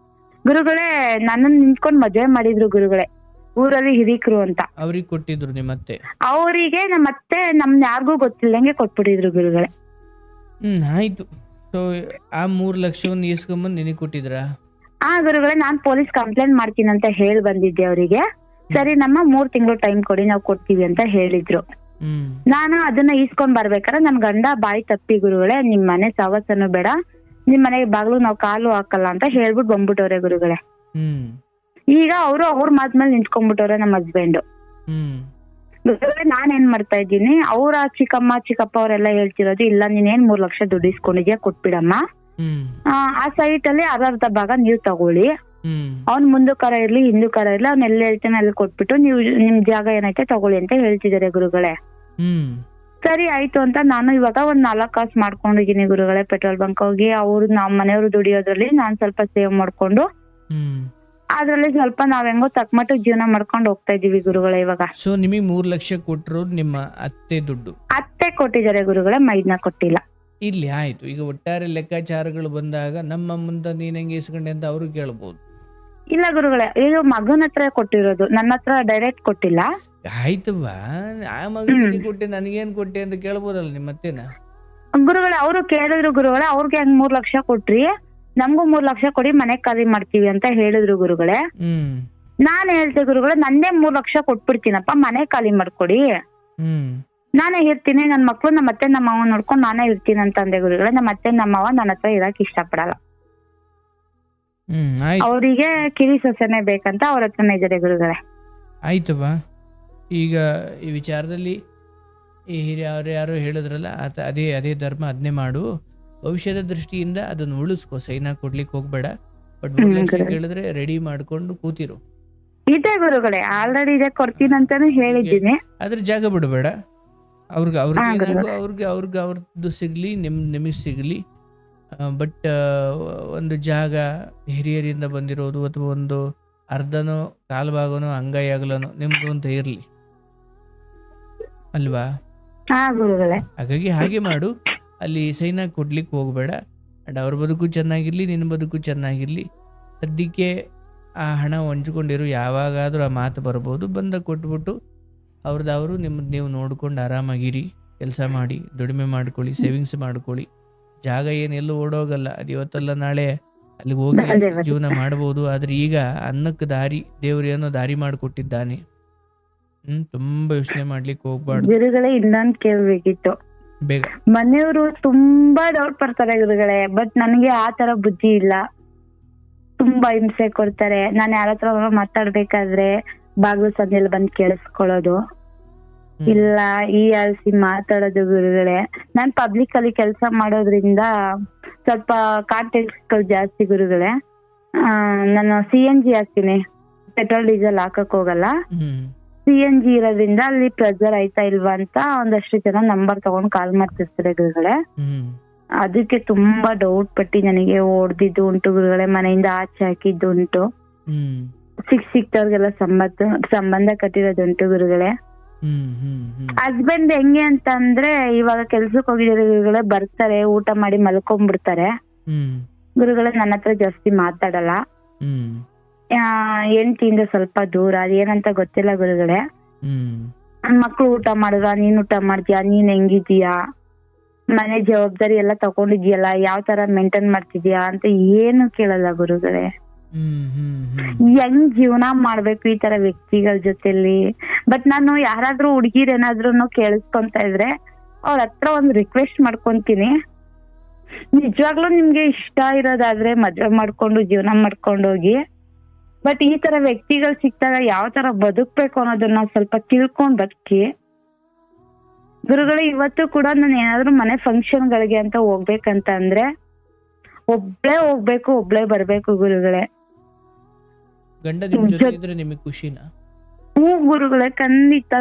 ಗುರುಗಳೇ ನನ್ನನ್ ನಿಂತ್ಕೊಂಡ್ ಮದ್ವೆ ಮಾಡಿದ್ರು ಗುರುಗಳೇ, ಊರಲ್ಲಿ ಹಿರೀಕರು ಅಂತ. ಅವ್ರಿಗೆ ಕೊಟ್ಟಿದ್ರು ನಿಮ್ಮತ್ತೆ? ಅವರಿಗೆ ನಮ್ಮ ಅತ್ತೆ ನಮ್ನ ಯಾರಿಗೂ ಗೊತ್ತಿಲ್ಲಂಗೆ ಕೊಟ್ಬಿಟ್ಟಿದ್ರು ಗುರುಗಳೇ. ಆಯ್ತು. ಸೊ ಆ 3 ಲಕ್ಷವನ್ನು ಇಸ್ಕೊಂಬಂದು ನಿನಗೆ ಕೊಟ್ಟಿದ್ರಾ? ಗುರುಗಳೇ ನಾನ್ ಪೊಲೀಸ್ ಕಂಪ್ಲೇಂಟ್ ಮಾಡ್ತೀನಿ ಅಂತ ಹೇಳಿ ಬಂದಿದ್ದೆ ಅವರಿಗೆ. ಸರಿ ನಮ್ಮ 3 ತಿಂಗಳು ಟೈಮ್ ಕೊಡಿ ನಾವು ಕೊಡ್ತೀವಿ ಅಂತ ಹೇಳಿದ್ರು. ನಾನು ಅದನ್ನ ಈಸ್ಕೊಂಡ್ ಬರ್ಬೇಕಾದ್ರೆ ನನ್ ಗಂಡ ಬಾಯಿ ತಪ್ಪಿ ಗುರುಗಳೇ, ನಿಮ್ ಮನೆ ಸವಸನು ಬೇಡ, ನಿಮ್ ಮನೆಗೆ ಬಾಗ್ಲು ನಾವ್ ಕಾಲು ಹಾಕಲ್ಲ ಅಂತ ಹೇಳ್ಬಿಟ್ಟು ಬಂದ್ಬಿಟ್ಟವ್ರೆ ಗುರುಗಳೇ. ಈಗ ಅವರು ಅವ್ರ ಮಾತ್ಮೇಲೆ ನಿಂತ್ಕೊಂಡ್ಬಿಟ್ಟವ್ರೆ ನಮ್ಮ ಹಸ್ಬೆಂಡ್. ಗುರುಗಳೇ ನಾನ್ ಏನ್ ಮಾಡ್ತಾ ಇದ್ದೀನಿ, ಅವ್ರ ಚಿಕ್ಕಮ್ಮ ಚಿಕ್ಕಪ್ಪ ಅವರೆಲ್ಲ ಹೇಳ್ತಿರೋದು, ಇಲ್ಲ ನೀನೇನ್ 3 ಲಕ್ಷ ದುಡ್ಡು ಇಸ್ಕೊಂಡಿದ್ಯಾ ಕೊಟ್ಬಿಡಮ್ಮ, ಆ ಸೈಟ್ ಅಲ್ಲಿ ಅರ್ಧ ಭಾಗ ನೀವ್ ತಗೊಳ್ಳಿ, ಅವ್ನ್ ಮುಂದಕ್ಕರ ಇರ್ಲಿ ಹಿಂದಕ್ಕರ ಇರ್ಲಿ, ಅವ್ನ ಎಲ್ಲಿ ಹೇಳ್ತಾನೆ ಅಲ್ಲಿ ಕೊಟ್ಬಿಟ್ಟು ನೀವು ನಿಮ್ ಜಾಗ ಏನೈತೆ ತಗೊಳ್ಳಿ ಅಂತ ಹೇಳ್ತಿದಾರೆ ಗುರುಗಳೇ. ಸರಿ ಆಯ್ತು ಅಂತ ನಾನು ಇವಾಗ ಒಂದ್ 4 ಕಾಸು ಮಾಡ್ಕೊಂಡಿದೀನಿ ಗುರುಗಳೇ. ಪೆಟ್ರೋಲ್ ಬಂಕ್ ಹೋಗಿ ಅವ್ರು ನಮ್ಮ ಮನೆಯವ್ರು ದುಡಿಯೋದ್ರಲ್ಲಿ ನಾನ್ ಸ್ವಲ್ಪ ಸೇವ್ ಮಾಡ್ಕೊಂಡು ಅದ್ರಲ್ಲಿ ಸ್ವಲ್ಪ ನಾವ್ ಹೆಂಗೋ ತಕ್ಕಮಟ್ಟು ಜೀವನ ಮಾಡ್ಕೊಂಡು ಹೋಗ್ತಾ ಇದೀವಿ ಗುರುಗಳೇ ಇವಾಗ. ಸೊ ನಿಮಗೆ 3 ಲಕ್ಷ ಕೊಟ್ಟರು ನಿಮ್ಮ ಅತ್ತೆ ದುಡ್ಡು? ಅತ್ತೆ ಕೊಟ್ಟಿದ್ದಾರೆ ಗುರುಗಳೇ, ಮೈದ್ನ ಕೊಟ್ಟಿಲ್ಲ. ಇಲ್ಲಿ ಆಯ್ತು. ಈಗ ಒಟ್ಟಾರೆ ಲೆಕ್ಕಾಚಾರಗಳು ಬಂದಾಗ ನಮ್ಮ ಮುಂದೆ ನೀನ್ ಹೆಂಗೆ ಇಸ್ಕೊಂಡೆ ಅಂತ ಅವರು ಕೇಳ್ಬೋದು. ಇಲ್ಲ ಗುರುಗಳೇ, ಇದು ಮಗನ ಹತ್ರ ಕೊಟ್ಟಿರೋದು, ನನ್ನ ಹತ್ರ ಡೈರೆಕ್ಟ್ ಕೊಟ್ಟಿಲ್ಲ. ಆಯ್ತವ್ವ, ಆ ಮಗನಿಗೆ ಕೊಟ್ಟೆ ನನಗೇನ್ ಕೊಟ್ಟೆ ಅಂತ ಕೇಳ್ಬೋದಲ್ಲ ನಿಮ್ಮ ಅತ್ತೆನ? ಗುರುಗಳೇ ಅವರು ಕೇಳಿದ್ರು ಗುರುಗಳೇ, ಅವ್ರಿಗೆ ಹೆಂಗ್ 3 ಲಕ್ಷ ಕೊಟ್ರಿ, ನಮ್ಗೂ 3 ಲಕ್ಷ ಕೊಡಿ ಮನೆ ಖಾಲಿ ಮಾಡ್ತೀವಿ ಅಂತ ಹೇಳಿದ್ರು ಗುರುಗಳೇ. ನಾನ್ ಹೇಳ್ತೆ ಗುರುಗಳೇ, ನಂದೇ 3 ಲಕ್ಷ ಕೊಟ್ಬಿಡ್ತೀನಪ್ಪ, ಮನೆ ಖಾಲಿ ಮಾಡ್ಕೊಡಿ, ನಾನೇ ಇರ್ತೀನಿ, ನನ್ ಮಕ್ಳು ನಮ್ಮ ಅತ್ತೆ ನಮ್ಮ ಮಾವ ನೋಡ್ಕೊಂಡು ನಾನೇ ಇರ್ತೀನಿ ಅಂತ ಅಂದೆ ಗುರುಗಳೇ. ನಮ್ಮ ಅತ್ತೆ ನಮ್ಮ ಮಾವ ನನ್ನ ಹತ್ರ ಇರಕ್ ಇಷ್ಟ ಪಡಲ್ಲ, ಅವರಿಗೆ ಕಿರಿ ಸೊಸೆನೆ ಬೇಕಂತ ಅವ್ರ ಹತ್ರನೇ ಇದ್ದಾರೆ ಗುರುಗಳೇ. ಆಯ್ತವ್ವ, ಈಗ ಈ ವಿಚಾರದಲ್ಲಿ ಈ ಹಿರಿಯರು ಯಾರು ಹೇಳಿದ್ರಲ್ಲ, ಅದೇ ಧರ್ಮ ಅದನ್ನೇ ಮಾಡು. ಭವಿಷ್ಯದ ದೃಷ್ಟಿಯಿಂದ ಅದನ್ನು ಉಳಿಸ್ಕೊ, ಸೈನಾ ಕೊಡ್ಲಿಕ್ಕೆ ಹೋಗ್ಬೇಡ. ಬಟ್ 3 ಲಕ್ಷ ಕೇಳಿದ್ರೆ ರೆಡಿ ಮಾಡ್ಕೊಂಡು ಕೂತಿರು. ಇದೆ ಗುರುಗಳೇ, ಆಲ್ರೆಡಿ ಇದೆ, ಕೊಡ್ತೀನಿ ಅಂತಾನು ಹೇಳಿದ್ದೀನಿ. ಅದ್ರ ಜಾಗ ಬಿಡಬೇಡ. ಅವ್ರಿಗೆ ಅವ್ರದ್ದು ಸಿಗ್ಲಿ, ನಿಮಗೆ ಸಿಗ್ಲಿ. ಬಟ್ ಒಂದು ಜಾಗ ಹಿರಿಯರಿಂದ ಬಂದಿರೋದು ಅಥವಾ ಒಂದು ಅರ್ಧನೋ ಕಾಲು ಭಾಗನೋ ಅಂಗೈ ಆಗಲನೋ ನಿಮ್ದು ಅಂತ ಇರ್ಲಿ ಅಲ್ವಾ? ಹಾಗಾಗಿ ಹಾಗೆ ಮಾಡು. ಅಲ್ಲಿ ಸೈನಾ ಕೊಡ್ಲಿಕ್ಕೆ ಹೋಗ್ಬೇಡ. ಅಂಡ್ ಅವ್ರ ಬದುಕು ಚೆನ್ನಾಗಿರ್ಲಿ, ನಿನ್ನ ಬದುಕು ಚೆನ್ನಾಗಿರ್ಲಿ. ಸದ್ಯಕ್ಕೆ ಆ ಹಣ ಹಂಚ್ಕೊಂಡಿರು, ಯಾವಾಗಾದ್ರೂ ಆ ಮಾತು ಬರ್ಬೋದು. ಬಂದ ಕೊಟ್ಬಿಟ್ಟು ಅವ್ರದವರು ನಿಮ್ಮದು ನೀವು ನೋಡ್ಕೊಂಡು ಆರಾಮಾಗಿರಿ. ಕೆಲಸ ಮಾಡಿ, ದುಡಿಮೆ ಮಾಡ್ಕೊಳ್ಳಿ, ಸೇವಿಂಗ್ಸ್ ಮಾಡ್ಕೊಳ್ಳಿ. ಜಾಗ ಏನೆಲ್ಲೂ ಓಡೋಗಲ್ಲ, ಅದು ಇವತ್ತಲ್ಲ ನಾಳೆ ಅಲ್ಲಿಗೆ ಹೋಗಿ ಜೀವನ ಮಾಡ್ಬೋದು. ಆದ್ರೆ ಈಗ ಅನ್ನಕ್ಕೆ ದಾರಿ ದೇವ್ರು ಏನೋ ದಾರಿ ಮಾಡಿಕೊಟ್ಟಿದ್ದಾನೆ. ತುಂಬಾ ಯೋಚನೆ ಮಾಡ್ಲಿಕ್ಕೆ ಹೋಗ್ಬಾರ್ದು. ಗುರುಗಳೇ ಇನ್ನೊಂದು ಕೇಳ್ಬೇಕಿತ್ತು. ಬೇಗ. ಮನೆಯವರು ತುಂಬಾ ಡೌಟ್ ಪಡ್ತಾರೆ ಗುರುಗಳೇ, ಬಟ್ ನನಗೆ ಆ ತರ ಬುದ್ಧಿ ಇಲ್ಲ. ತುಂಬಾ ಹಿಂಸೆ ಕೊಡ್ತಾರೆ. ನಾನು ಯಾರ ಹತ್ರ ಮಾತಾಡ್ಬೇಕಾದ್ರೆ ಬಾಗ್ಲು ಸಂದಿಯಲ್ಲಿ ಬಂದ್ ಕೇಳಿಸ್ಕೊಳ್ಳೋದು, ಇಲ್ಲ ಈ ಆಲ್ಸಿ ಮಾತಾಡೋದು ಗುರುಗಳೇ. ನಾನ್ ಪಬ್ಲಿಕ್ ಅಲ್ಲಿ ಕೆಲಸ ಮಾಡೋದ್ರಿಂದ ಸ್ವಲ್ಪ ಕಾಂಟ್ಯಾಕ್ಟ್ಸ್ ಜಾಸ್ತಿ ಗುರುಗಳೇ. ನಾನು CNG ಹಾಕ್ತೀನಿ, ಪೆಟ್ರೋಲ್ ಡೀಸೆಲ್ ಹಾಕಕ್ ಹೋಗಲ್ಲ. CNG ಇರೋದ್ರಿಂದ ಅಲ್ಲಿ ಪ್ರೆಜರ್ ಆಯ್ತಾ ಇಲ್ವಾ ಅಂತ ಒಂದಷ್ಟು ಜನ ನಂಬರ್ ತಗೊಂಡ್ ಕಾಲ್ ಮಾಡ್ತಿರ್ತಾರೆ ಗುರುಗಳೇ. ಅದಕ್ಕೆ ತುಂಬಾ ಡೌಟ್ ಪಟ್ಟಿ ನನಗೆ ಓಡ್ದಿದ್ದು ಉಂಟು ಗುರುಗಳೇ, ಮನೆಯಿಂದ ಆಚೆ ಹಾಕಿದ್ದು ಉಂಟು, ಸಿಕ್ತವ್ರಿಗೆಲ್ಲ ಸಂಬಂಧ ಕಟ್ಟಿರೋದುಂಟು ಗುರುಗಳೇ. ಹಸ್ಬೆಂಡ್ ಹೆಂಗೆ ಅಂತ ಅಂದ್ರೆ, ಇವಾಗ ಕೆಲ್ಸಕ್ಕೆ ಹೋಗಿದ್ದಾರೆ ಗುರುಗಳೇ, ಬರ್ತಾರೆ ಊಟ ಮಾಡಿ ಮಲ್ಕೊಂಡ್ಬಿಡ್ತಾರೆ ಗುರುಗಳೇ. ನನ್ನ ಹತ್ರ ಜಾಸ್ತಿ ಮಾತಾಡಲ್ಲ. ಹೆಂಡತಿಯಿಂದ ಸ್ವಲ್ಪ ದೂರ, ಅದೇನಂತ ಗೊತ್ತಿಲ್ಲ ಗುರುಗಳೇ. ಮಕ್ಳು ಊಟ ಮಾಡಿದ್ರ, ನೀನ್ ಊಟ ಮಾಡ್ತೀಯಾ, ನೀನ್ ಹೆಂಗಿದೀಯಾ, ಮನೆ ಜವಾಬ್ದಾರಿ ಎಲ್ಲ ತಗೊಂಡಿದ್ಯಲ್ಲ, ಯಾವ ತರ ಮೇಂಟೈನ್ ಮಾಡ್ತಿದ್ಯಾ ಅಂತ ಏನು ಕೇಳಲ್ಲ ಗುರುಗಳೇ. ಹೆಂಗ್ ಜೀವನ ಮಾಡ್ಬೇಕು ಈ ತರ ವ್ಯಕ್ತಿಗಳ ಜೊತೆಲಿ. ಬಟ್ ನಾನು ಯಾರಾದ್ರೂ ಹುಡ್ಗಿರ್ ಏನಾದ್ರು ಕೇಳಿಸ್ಕೊಂತ ಇದ್ರೆ ಅವ್ರ ಹತ್ರ ಒಂದ್ ರಿಕ್ವೆಸ್ಟ್ ಮಾಡ್ಕೊಂತೀನಿ, ನಿಜವಾಗ್ಲೂ ನಿಮ್ಗೆ ಇಷ್ಟ ಇರೋದಾದ್ರೆ ಮದ್ವೆ ಮಾಡ್ಕೊಂಡು ಜೀವನ ಮಾಡ್ಕೊಂಡು ಹೋಗಿ. ಬಟ್ ಈ ತರ ವ್ಯಕ್ತಿಗಳು ಸಿಕ್ತಾಗ ಯಾವ ತರ ಬದುಕ್ಬೇಕು ಅನ್ನೋದನ್ನ ಸ್ವಲ್ಪ ತಿಳ್ಕೊಂಡ್ ಬದುಕಿ. ಗುರುಗಳೇ ಇವತ್ತು ಕೂಡ ನಾನು ಏನಾದ್ರು ಮನೆ ಫಂಕ್ಷನ್ಗಳಿಗೆ ಅಂತ ಹೋಗ್ಬೇಕಂತ ಅಂದ್ರೆ ಒಬ್ಳೇ ಹೋಗ್ಬೇಕು, ಒಬ್ಳೇ ಬರ್ಬೇಕು ಗುರುಗಳೇ. ಗಂಡ ನಿಮ್ ಜೊತೆ ಇದ್ರೆ ನಿಮಗೆ ಖುಷಿನಾ? ಹ್ಞೂ ಗುರುಗಳೇ, ಖಂಡಿತ.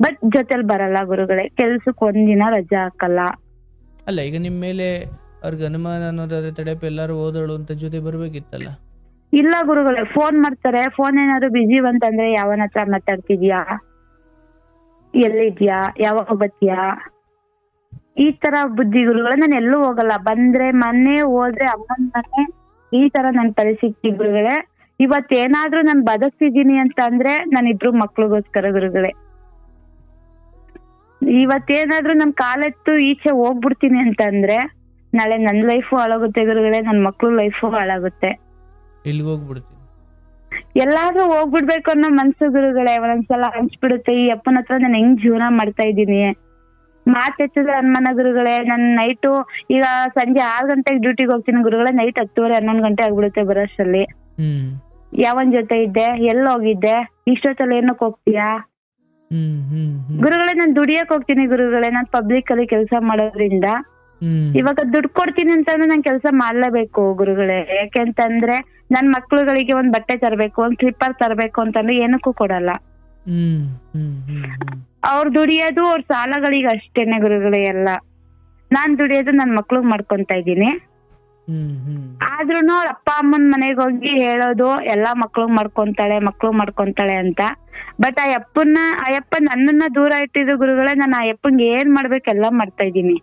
ಬಟ್ ಜೊತೆಲಿ ಬರಲ್ಲ ಗುರುಗಳೇ, ಕೆಲ್ಸಕ್ಕೆ ಒಂದಿನ ರಜಾ ಹಾಕಲ್ಲ. ಅಲ್ಲ, ಈಗ ನಿಮ್ಮ ಮೇಲೆ ಅವ್ರಿಗೆ ಅನುಮಾನ ಅನ್ನೋದಾದ್ರೆ ತಡೆಪ ಎಲ್ಲಾರು ಹೋದಳು ಅಂತ ಜೊತೆ ಬರ್ಬೇಕಿತ್ತಲ್ಲ. ಇಲ್ಲ ಗುರುಗಳೇ, ಫೋನ್ ಮಾಡ್ತಾರೆ. ಫೋನ್ ಏನಾದ್ರು ಬಿಜಿ ಬಂತಂದ್ರೆ ಯಾವನ ಹತ್ರ ಮಾತಾಡ್ತಿದ್ಯಾ, ಎಲ್ಲಿದ್ಯಾ, ಯಾವಾಗ ಬತ್ತೀಯಾ, ಈ ತರ ಬುದ್ಧಿ ಗುರುಗಳೇ. ನಾನು ಎಲ್ಲೂ ಹೋಗಲ್ಲ, ಬಂದ್ರೆ ಮನೆ, ಹೋದ್ರೆ ಅಮ್ಮನ ಮನೆ, ಈ ತರ ನನ್ ಪರಿಸ್ಥಿತಿ ಗುರುಗಳೇ. ಇವತ್ತೇನಾದ್ರೂ ನಾನು ಬದುಕ್ತಿದ್ದೀನಿ ಅಂತ ಅಂದ್ರೆ ನನ್ನ ಇಬ್ರು ಮಕ್ಳಿಗೋಸ್ಕರ ಗುರುಗಳೇ. ಇವತ್ತೇನಾದ್ರೂ ನನ್ ಕಾಲೆತ್ತು ಈಚೆ ಹೋಗ್ಬಿಡ್ತೀನಿ ಅಂತಂದ್ರೆ ನಾಳೆ ನನ್ ಲೈಫು ಹಾಳಾಗುತ್ತೆ ಗುರುಗಳೇ, ನನ್ ಮಕ್ಳು ಲೈಫು ಹಾಳಾಗುತ್ತೆ. ಎಲ್ಲಿಗೆ ಹೋಗ್ಬಿಡ್ತೀನಿ? ಎಲ್ಲಾದ್ರೂ ಹೋಗ್ಬಿಡ್ಬೇಕು ಅನ್ನೋ ಮನ್ಸು ಗುರುಗಳೇ. ಒಂದೊಂದ್ಸಲ ಅನ್ಸ್ಬಿಡುತ್ತೆ, ಈ ಅಪ್ಪನ ಹತ್ರ ನಾನು ಹೆಂಗ್ ಜೀವನ ಮಾಡ್ತಾ ಇದ್ದೀನಿ. ಮಾತೆತ್ತಿದ್ರೆ ಅನುಮಾನ ಗುರುಗಳೇ. ನನ್ ನೈಟು ಈಗ ಸಂಜೆ 6 ಗಂಟೆಗೆ ಡ್ಯೂಟಿಗೆ ಹೋಗ್ತೀನಿ ಗುರುಗಳೇ, ನೈಟ್ 10:30 11 ಗಂಟೆ ಆಗ್ಬಿಡುತ್ತೆ ಬರೋಷ್ಟರಲ್ಲಿ. ಯಾವನ್ ಜೊತೆ ಇದ್ದೆ, ಎಲ್ಲಿ ಹೋಗಿದ್ದೆ, ಇಷ್ಟೊತ್ತಲ್ಲಿ ಏನಕ್ಕೆ ಹೋಗ್ತೀಯಾ ಗುರುಗಳೇ? ನಾನ್ ದುಡಿಯಕ್ ಹೋಗ್ತೀನಿ ಗುರುಗಳೇ. ನಾನ್ ಪಬ್ಲಿಕ್ ಅಲ್ಲಿ ಕೆಲಸ ಮಾಡೋದ್ರಿಂದ ಇವಾಗ ದುಡ್ಡು ಕೊಡ್ತೀನಿ ಅಂತಂದ್ರೆ ನಾನ್ ಕೆಲಸ ಮಾಡ್ಲೇಬೇಕು ಗುರುಗಳೇ. ಯಾಕೆಂತಂದ್ರೆ ನನ್ ಮಕ್ಳುಗಳಿಗೆ ಒಂದ್ ಬಟ್ಟೆ ತರ್ಬೇಕು, ಒಂದ್ ಸ್ಲಿಪ್ಪರ್ ತರ್ಬೇಕು ಅಂತಂದ್ರೆ ಏನಕ್ಕೂ ಕೊಡಲ್ಲ. ಅವ್ರು ದುಡಿಯೋದು ಅವ್ರ ಸಾಲಗಳಿಗೆ ಅಷ್ಟೇನೆ ಗುರುಗಳೇ ಎಲ್ಲ. ನಾನ್ ದುಡಿಯೋದು ನನ್ ಮಕ್ಳಿಗ್ ಮಾಡ್ಕೊಂತ ಇದ್ದೀನಿ. ಆದ್ರೂನು ಅವ್ರ ಅಪ್ಪ ಅಮ್ಮನ್ ಮನೆಗ್ ಹೋಗಿ ಹೇಳೋದು ಎಲ್ಲಾ ಮಕ್ಳಿಗ್ ಮಾಡ್ಕೊಂತಾಳೆ ಅಂತ. ಬಟ್ ಆ ಅಯ್ಯಪ್ಪ ನನ್ನನ್ನ ದೂರ ಇಟ್ಟಿದ್ರು ಗುರುಗಳೇ. ನಾನು ಆ ಅಪ್ಪಂಗೆ ಏನ್ ಮಾಡ್ಬೇಕೆಲ್ಲ ಮಾಡ್ತಾ ಇದ್ದೀನಿ.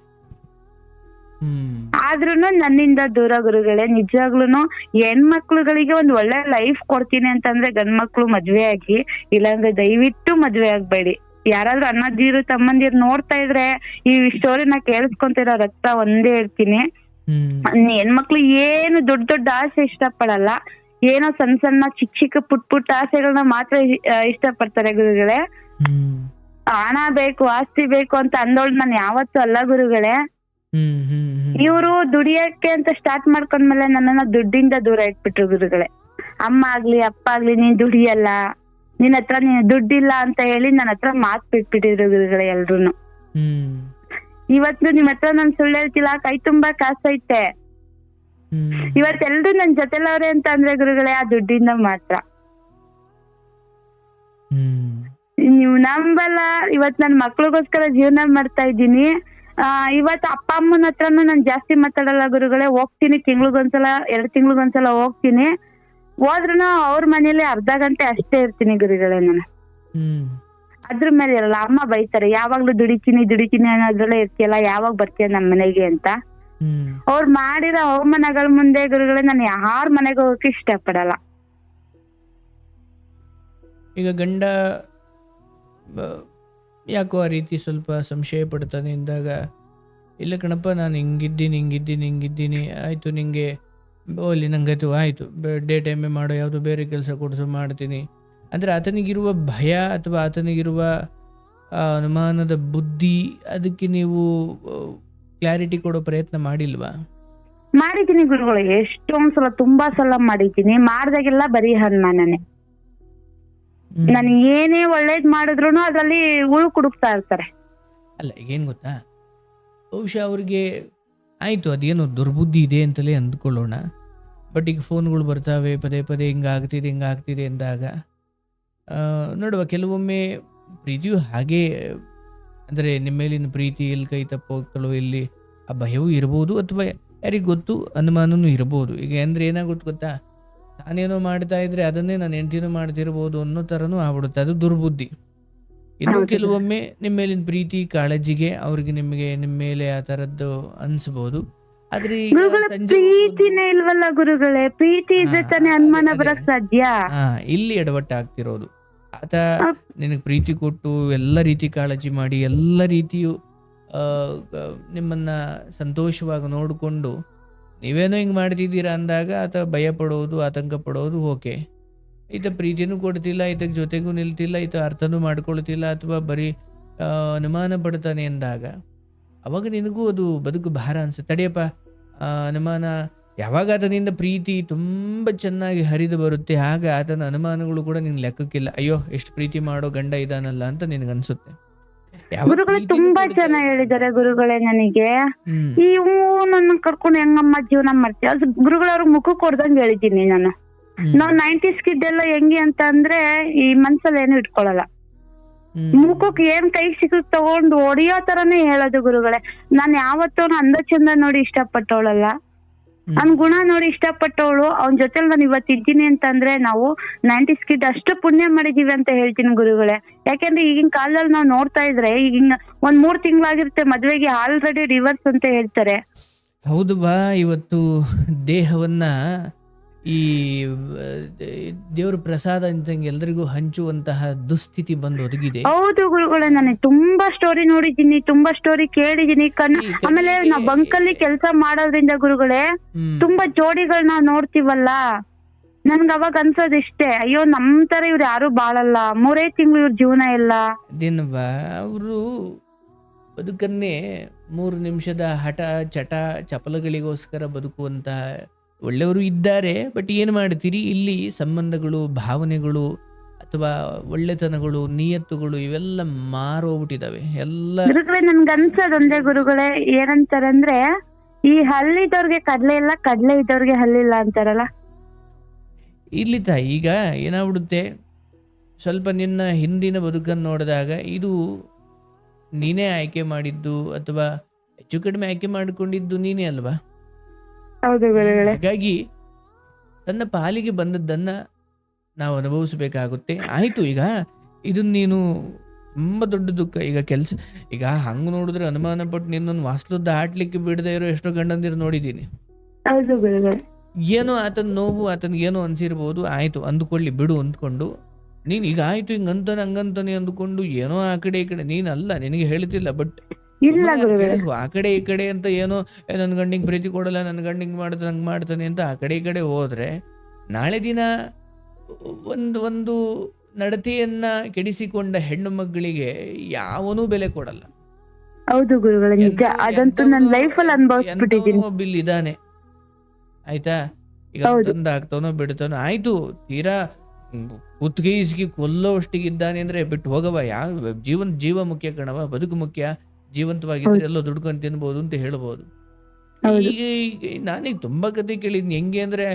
ಆದ್ರೂನು ನನ್ನಿಂದ ದೂರ ಗುರುಗಳೇ. ನಿಜವಾಗ್ಲೂನು ಹೆಣ್ಮಕ್ಳುಗಳಿಗೆ ಒಂದ್ ಒಳ್ಳೆ ಲೈಫ್ ಕೊಡ್ತೀನಿ ಅಂತಂದ್ರೆ ಗಂಡ್ ಮಕ್ಳು ಮದ್ವೆ ಆಗಿ, ಇಲ್ಲಾಂದ್ರೆ ದಯವಿಟ್ಟು ಮದ್ವೆ ಆಗ್ಬೇಡಿ. ಯಾರಾದ್ರೂ ಅಣ್ಣದಿರು ತಮ್ಮಂದಿರು ನೋಡ್ತಾ ಇದ್ರೆ ಈ ಸ್ಟೋರಿನ ಕೇಳಿಸ್ಕೊಂತಿರೋ ರಕ್ತ ಒಂದೇ ಹೇಳ್ತೀನಿ. ಹೆಣ್ಮಕ್ಳು ಏನು ದೊಡ್ಡ ದೊಡ್ಡ ಆಸೆ ಇಷ್ಟಪಡಲ್ಲ, ಏನೋ ಸಣ್ಣ ಸಣ್ಣ ಚಿಕ್ಕ ಪುಟ್ಟ ಆಸೆಗಳನ್ನ ಮಾತ್ರ ಇಷ್ಟಪಡ್ತಾರೆ ಗುರುಗಳೇ. ಹಣ ಬೇಕು, ಆಸ್ತಿ ಬೇಕು ಅಂತ ಅಂದೋಳ್ ನಾನು ಯಾವತ್ತೂ ಅಲ್ಲ ಗುರುಗಳೇ. ಇವ್ರು ದುಡಿಯಕ್ಕೆ ಅಂತ ಸ್ಟಾರ್ಟ್ ಮಾಡ್ಕೊಂಡ್ಮೇಲೆ ನನ್ನನ್ನ ದುಡ್ಡಿಂದ ದೂರ ಇಟ್ಬಿಟ್ರು ಗುರುಗಳೇ. ಅಮ್ಮ ಆಗ್ಲಿ ಅಪ್ಪ ಆಗ್ಲಿ, ನೀನ್ ದುಡಿಯಲ್ಲ, ನಿನ್ ಹತ್ರ ದುಡ್ಡಿಲ್ಲ ಅಂತ ಹೇಳಿ ನನ್ನ ಹತ್ರ ಮಾತ್ ಬಿಟ್ಬಿಟ್ಟಿದ್ರು ಗುರುಗಳೇ ಎಲ್ರುನು. ಇವತ್ತು ನಿಮ್ ಹತ್ರ ನಾನ್ ಸುಳ್ಳು ಹೇಳ್ತಿಲ್ಲ, ಕೈ ತುಂಬಾ ಕಾಸೈತೆ. ಇವತ್ತೆಲ್ರು ನನ್ ಜೊತೆಲವ್ರೆ ಅಂತ ಅಂದ್ರೆ ಗುರುಗಳೇ ಆ ದುಡ್ಡಿಂದ ಮಾತ್ರ. ನೀವ್ ನಂಬಲ್ಲ, ಇವತ್ ನನ್ ಮಕ್ಳಿಗೋಸ್ಕರ ಜೀವನ ಮಾಡ್ತಾ ಇದ್ದೀನಿ. ಇವತ್ ಅಪ್ಪ ಅಮ್ಮನ ಹತ್ರನು ನಾನ್ ಜಾಸ್ತಿ ಮಾತಾಡಲ್ಲ ಗುರುಗಳೇ. ಹೋಗ್ತೀನಿ ತಿಂಗ್ಳಿಗೊಂದ್ಸಲ 2 ತಿಂಗ್ಳಿಗೊಂದ್ಸಲ ಹೋಗ್ತೀನಿ. ಹೋದ್ರುನು ಅವ್ರ ಮನೇಲಿ ಅರ್ಧ ಗಂಟೆ ಅಷ್ಟೇ ಇರ್ತೀನಿ ಗುರುಗಳೇ ನಾನು. ಅದ್ರ ಮೇಲೆ ಇರಲ್ಲ. ಅಮ್ಮ ಬೈತಾರೆ, ಯಾವಾಗ್ಲೂ ದುಡಿತೀನಿ ಅನ್ನೋದ್ರಲ್ಲೇ ಇರ್ತೀಯಲ್ಲ, ಯಾವಾಗ ಬರ್ತೀಯ ನಮ್ ಮನೆಗೆ ಅಂತ. ಅವ್ರು ಮಾಡಿರೋ ಅವಮಾನಗಳ ಮುಂದೆ ಗುರುಗಳೇ ನಾನು ಯಾರ ಮನೆಗೆ ಹೋಗಕ್ಕೆ ಇಷ್ಟಪಡಲ್ಲ. ಈಗ ಗಂಡ ಯಾಕೋ ಆ ರೀತಿ ಸ್ವಲ್ಪ ಸಂಶಯ ಪಡ್ತಾನೆ ಎಂದಾಗ, ಇಲ್ಲ ಕಣಪ್ಪ ನಾನು ಹಿಂಗಿದ್ದೀನಿ ಆಯಿತು, ನಿಂಗೆ ಓಲಿ ನಂಗಾಯ್ತು, ಆಯಿತು ಡೇ ಟೈಮೇ ಮಾಡೋ, ಯಾವುದೋ ಬೇರೆ ಕೆಲಸ ಕೊಡಿಸೋ ಮಾಡ್ತೀನಿ ಅಂದರೆ ಆತನಿಗಿರುವ ಭಯ ಅಥವಾ ಆತನಿಗಿರುವ ಅನುಮಾನದ ಬುದ್ಧಿ, ಅದಕ್ಕೆ ನೀವು ಕ್ಲಾರಿಟಿ ಕೊಡೋ ಪ್ರಯತ್ನ ಮಾಡಿಲ್ವಾ? ಮಾಡಿದ್ದೀನಿ ಗುರುಗಳು, ಎಷ್ಟೊಂದ್ಸಲ ತುಂಬಾ ಸಲ ಮಾಡಿದ್ದೀನಿ. ಮಾಡ್ದಾಗೆಲ್ಲ ಬರೀ ಅನುಮಾನನೇ. ನಾನು ಏನೇ ಒಳ್ಳೇದ್ ಮಾಡಿದ್ರು ಅದ್ರಲ್ಲಿ ಹುಳು ಕುಡುಕ್ತಾ ಇರ್ತಾರೆ. ಅಲ್ಲ, ಈಗೇನು ಗೊತ್ತಾ, ಬಹುಶಃ ಅವ್ರಿಗೆ ಆಯಿತು ಅದೇನೋ ದುರ್ಬುದ್ಧಿ ಇದೆ ಅಂತಲೇ ಅಂದ್ಕೊಳ್ಳೋಣ. ಬಟ್ ಈಗ ಫೋನ್ಗಳು ಬರ್ತಾವೆ ಪದೇ ಹಿಂಗಾಗ್ತಿದೆ ಅಂದಾಗ ನೋಡುವ, ಕೆಲವೊಮ್ಮೆ ಪ್ರೀತಿಯು ಹಾಗೆ, ಅಂದರೆ ನಿಮ್ಮ ಮೇಲಿನ ಪ್ರೀತಿ ಎಲ್ಲಿ ಕೈ ತಪ್ಪು ಹೋಗ್ತಳೋ, ಇಲ್ಲಿ ಆ ಭಯವೂ ಇರ್ಬೋದು, ಅಥವಾ ಯಾರಿಗೆ ಗೊತ್ತು ಅನುಮಾನನೂ ಇರ್ಬೋದು. ಈಗ ಅಂದರೆ ಏನಾಗುತ್ತೆ ಗೊತ್ತಾ, ನಾನೇನೋ ಮಾಡ್ತಾ ಇದ್ರೆ ಅದನ್ನೇ ನಾನು ಹೆಂಡ್ತಿನೂ ಮಾಡ್ತಿರ್ಬೋದು ಅನ್ನೋ ಥರನೂ ಆಗ್ಬಿಡುತ್ತೆ. ಅದು ದುರ್ಬುದ್ಧಿ. ಇನ್ನು ಕೆಲವೊಮ್ಮೆ ನಿಮ್ಮ ಮೇಲಿನ ಪ್ರೀತಿ ಕಾಳಜಿಗೆ ಅವ್ರಿಗೆ ನಿಮ್ಮ ಮೇಲೆ ಆ ಥರದ್ದು ಅನಿಸ್ಬೋದು. ಆದ್ರೆ ಪ್ರೀತಿನೇ ಇಲ್ವಲ್ಲ ಗುರುಗಳೇ, ಪ್ರೀತಿ ಇದ್ರೆ ತಾನೇ ಅನುಮಾನ ಬರಕ್ ಸಾಧ್ಯ. ಇಲ್ಲಿ ಎಡವಟ್ಟಾಗ್ತಿರೋದು. ಆತ ನಿನಗೆ ಪ್ರೀತಿ ಕೊಟ್ಟು ಎಲ್ಲ ರೀತಿ ಕಾಳಜಿ ಮಾಡಿ ಎಲ್ಲ ರೀತಿಯು ನಿಮ್ಮನ್ನ ಸಂತೋಷವಾಗಿ ನೋಡಿಕೊಂಡು ನೀವೇನೋ ಹಿಂಗೆ ಮಾಡ್ತಿದ್ದೀರಾ ಅಂದಾಗ ಆತ ಭಯ ಪಡೋದು, ಆತಂಕ ಪಡೋದು ಓಕೆ. ಈತ ಪ್ರೀತಿನೂ ಕೊಡ್ತಿಲ್ಲ, ಈತಕ್ಕೆ ಜೊತೆಗೂ ನಿಲ್ತಿಲ್ಲ, ಈತ ಅರ್ಥನೂ ಮಾಡ್ಕೊಳ್ತಿಲ್ಲ, ಅಥವಾ ಬರೀ ಅನುಮಾನ ಪಡ್ತಾನೆ ಅಂದಾಗ ಅವಾಗ ನಿನಗೂ ಅದು ಬದುಕು ಭಾರ ಅನ್ಸುತ್ತೆ. ತಡೆಯಪ್ಪ, ಅನುಮಾನ ಯಾವಾಗ ಆತನಿಂದ ಪ್ರೀತಿ ತುಂಬ ಚೆನ್ನಾಗಿ ಹರಿದು ಬರುತ್ತೆ, ಆಗ ಆತನ ಅನುಮಾನಗಳು ಕೂಡ ನಿನ್ನ ಲೆಕ್ಕಕ್ಕಿಲ್ಲ. ಅಯ್ಯೋ ಎಷ್ಟು ಪ್ರೀತಿ ಮಾಡೋ ಗಂಡ ಇದಾನಲ್ಲ ಅಂತ ನಿನಗನ್ಸುತ್ತೆ. ಯಾವ ಗುರುಗಳೇ ಪ್ರೀತಿನೂ ತುಂಬಾ ಕೊಡ್ತಾ ಚೆನ್ನಾಗಿ ಇಲ್ಲ. ಹೇಳಿದ್ದಾರೆ ಗುರುಗಳೇ ನನಗೆ. ಹ್ಮ್ ಇವು ನನ್ನ ಕರ್ಕೊಂಡು ಹೆಂಗಮ್ಮ ಜೀವನ ಮಾಡ್ತೀವಿ ಅದು ಗುರುಗಳವ್ರ ಮುಖಕ್ಕೆ ಕೊಡ್ದಂಗೆ ಹೇಳಿದ್ದೀನಿ ನಾನು. ಹ್ಮ್ ನಾವ್ 90s ಕಿಡ್ ಎಲ್ಲ ಹೆಂಗೆ ಅಂತ ಅಂದ್ರೆ ಈ ಮನ್ಸಲ್ಲಿ ಏನು ಇಟ್ಕೊಳಲ್ಲ, ಹ್ಮ್ ಮುಖಕ್ಕೆ ಏನ್ ಕೈ ಸಿಕ್ಕಕ್ ತಗೊಂಡು ಹೊಡಿಯೋ ತರಾನೇ ಹೇಳೋದು ಗುರುಗಳೇ. ನಾನ್ ಯಾವತ್ತೂ ಅವ್ನ ಅಂದ ಚಂದ ನೋಡಿ ಇಷ್ಟಪಟ್ಟವಳಲ್ಲ, ಅವ್ನ್ ಗುಣ ನೋಡಿ ಇಷ್ಟಪಟ್ಟವಳು. ಅವ್ನ ಜೊತೆಲಿ ನಾನು ಇವತ್ತು ಇದ್ದೀನಿ ಅಂತಂದ್ರೆ ನಾವು 90s ಕಿಡ್ ಅಷ್ಟು ಪುಣ್ಯ ಮಾಡಿದೀವಿ ಅಂತ ಹೇಳ್ತೀನಿ ಗುರುಗಳೇ. ಯಾಕೆಂದ್ರೆ ಈಗಿನ ಕಾಲದಲ್ಲಿ ನಾವು ನೋಡ್ತಾ ಇದ್ರೆ ಈಗಿನ ಒಂದ್ 3 ತಿಂಗಳಾಗಿರುತ್ತೆ ಮದ್ವೆಗೆ ಆಲ್ರೆಡಿ ಡಿವೋರ್ಸ್ ಅಂತ ಹೇಳ್ತಾರೆ. ಹೌದು ಬಾ, ಇವತ್ತು ದೇಹವನ್ನ ಈ ದೇವ್ರ ಪ್ರಸಾದ ಅಂತಂಗೆ ಎಲ್ರಿಗೂ ಹಂಚುವಂತಹ ದುಸ್ಥಿತಿ ಬಂದು ಒದಗಿದೆ. ಹೌದು ಗುರುಗಳೇ, ನನಗೆ ತುಂಬಾ ಸ್ಟೋರಿ ನೋಡಿದೀನಿ, ತುಂಬಾ ಸ್ಟೋರಿ ಕೇಳಿದೀನಿ. ಆಮೇಲೆ ನಾವ್ ಬಂಕಲ್ಲಿ ಕೆಲಸ ಮಾಡೋದ್ರಿಂದ ಗುರುಗಳೇ ಹ್ಮ್ ತುಂಬಾ ಜೋಡಿಗಳನ್ನ ನೋಡ್ತೀವಲ್ಲ, ನನ್ಗ ಅವಾಗ ಅನ್ಸೋದ್ ಇಷ್ಟೇ, ಅಯ್ಯೋ ನಮ್ ತರ ಇವ್ರು ಯಾರು ಬಾಳಲ್ಲ, 3 ತಿಂಗಳು ಇವ್ರ ಜೀವನ ಇಲ್ಲ. ಅದೇನವ್ವ, ಅವರು ಬದುಕನ್ನೇ 3 ನಿಮಿಷದ ಹಠ ಚಟ ಚಪಲಗಳಿಗೋಸ್ಕರ ಬದುಕುವಂತಹ ಒಳ್ಳೆಯವರು ಇದ್ದಾರೆ. ಬಟ್ ಏನು ಮಾಡ್ತೀರಿ, ಇಲ್ಲಿ ಸಂಬಂಧಗಳು, ಭಾವನೆಗಳು ಅಥವಾ ಒಳ್ಳೆತನಗಳು, ನಿಯತ್ತುಗಳು ಇವೆಲ್ಲ ಮಾರೋಗ್ಬಿಟ್ಟಿದಾವೆ ಎಲ್ಲ. ಗುರುಗಳೇ ನನ್ಗ ಅನ್ಸೋದ್ ಒಂದೇ ಗುರುಗಳೇ, ಏನಂತಾರೆ ಅಂದ್ರೆ ಈ ಹಳ್ಳಿದವ್ರಿಗೆ ಕಡ್ಲೆ ಇಲ್ಲ, ಕಡ್ಲೆ ಇದ್ದವ್ರಿಗೆ ಹಲ್ಲಿಲ್ಲ ಅಂತಾರಲ್ಲ. ಇರ್ಲಿ ತಾಯಿ, ಈಗ ಏನಾಗ್ಬಿಡುತ್ತೆ, ಸ್ವಲ್ಪ ನಿನ್ನ ಹಿಂದಿನ ಬದುಕನ್ನು ನೋಡಿದಾಗ ಇದು ನೀನೇ ಆಯ್ಕೆ ಮಾಡಿದ್ದು ಅಥವಾ ಹೆಚ್ಚು ಕಡಿಮೆ ಆಯ್ಕೆ ಮಾಡಿಕೊಂಡಿದ್ದು ನೀನೇ ಅಲ್ವಾ. ಹೌದು ಗುರುಗಳೇ. ಹಾಗಾಗಿ ತನ್ನ ಪಾಲಿಗೆ ಬಂದದ್ದನ್ನ ನಾವು ಅನುಭವಿಸಬೇಕಾಗುತ್ತೆ. ಆಯ್ತು, ಈಗ ಇದನ್ನ ನೀನು ತುಂಬಾ ದೊಡ್ಡ ದುಃಖ ಈಗ ಕೆಲಸ, ಈಗ ಹಂಗೆ ನೋಡಿದ್ರೆ ಅನುಮಾನ ಪಟ್ಟು ನಿನ್ನೊಂದು ವಾಸ್ಲುದ್ದ ಆಟ್ಲಿಕ್ಕೆ ಬಿಡದೇ ಇರೋ ಎಷ್ಟೋ ಗಂಡಂದಿರು ನೋಡಿದ್ದೀನಿ. ಹೌದು ಗುರುಗಳೇ. ಏನೋ ಆತನ ನೋವು, ಆತನಿಗೆ ಏನೋ ಅನ್ಸಿರ್ಬೋದು, ಆಯ್ತು ಅಂದ್ಕೊಳ್ಳಿ ಬಿಡು ಅಂದ್ಕೊಂಡು ನೀನು ಈಗ ಆಯ್ತು ಹಿಂಗಂತಾನೆ ಹಂಗಂತಾನೆ ಅಂದ್ಕೊಂಡು ಏನೋ ಆ ಕಡೆ ಈ ಕಡೆ ನೀನಲ್ಲ, ನಿನಗೆ ಹೇಳ್ತಿಲ್ಲ, ಬಟ್ ಇಲ್ಲ ಗುರುಗಳೇ. ಆ ಕಡೆ ಈ ಕಡೆ ಅಂತ ಏನೋ ನನ್ನ ಗಂಡಿಗೆ ಪ್ರೀತಿ ಕೊಡಲ್ಲ, ನನ್ನ ಗಂಡಿಗೆ ಮಾಡ್ತಾನೆ ಹಂಗೆ ಮಾಡ್ತಾನೆ ಅಂತ ಆ ಕಡೆ ಈ ಕಡೆ ಹೋದ್ರೆ ನಾಳೆ ದಿನ ಒಂದು ನಡತೆಯನ್ನ ಕೆಡಿಸಿಕೊಂಡ ಹೆಣ್ಣು ಮಕ್ಕಳಿಗೆ ಯಾವನೂ ಬೆಲೆ ಕೊಡಲ್ಲ. ಹೌದು ಗುರುಗಳೇ, ನಿಜ. ಅದಂತೂ ನನ್ನ ಲೈಫಲ್ಲಿ ಅನುಭವಿಸ್ಬಿಟ್ಟಿದ್ದೀನಿ. ಬಿಲ್ ಇದಾನೆ ಆಯ್ತಾ, ಈಗ ತಂದ ಆಗ್ತಾನೋ ಬಿಡ್ತಾನೋ, ಆಯ್ತು ತೀರಾ ಕುತ್ಕೈಸ್ಗಿ ಕೊಲ್ಲೋಷ್ಟಿಗಿದ್ದಾನೆ ಅಂದ್ರೆ ಬಿಟ್ಟು ಹೋಗವ. ಯಾವ ಜೀವ ಮುಖ್ಯ ಕಣವ, ಬದುಕು ಮುಖ್ಯ. ಜೀವಂತವಾಗಿದ್ರೆ ಎಲ್ಲೋ ದುಡ್ಕೊಂಡು ತಿನ್ಬೋದು ಅಂತ ಹೇಳ್ಬೋದು. ಈಗ ನಾನೀಗ ತುಂಬಾ ಕತೆ ಕೇಳಿದ್ನಿ, ಹೆಂಗೆ ಅಂದ್ರೆ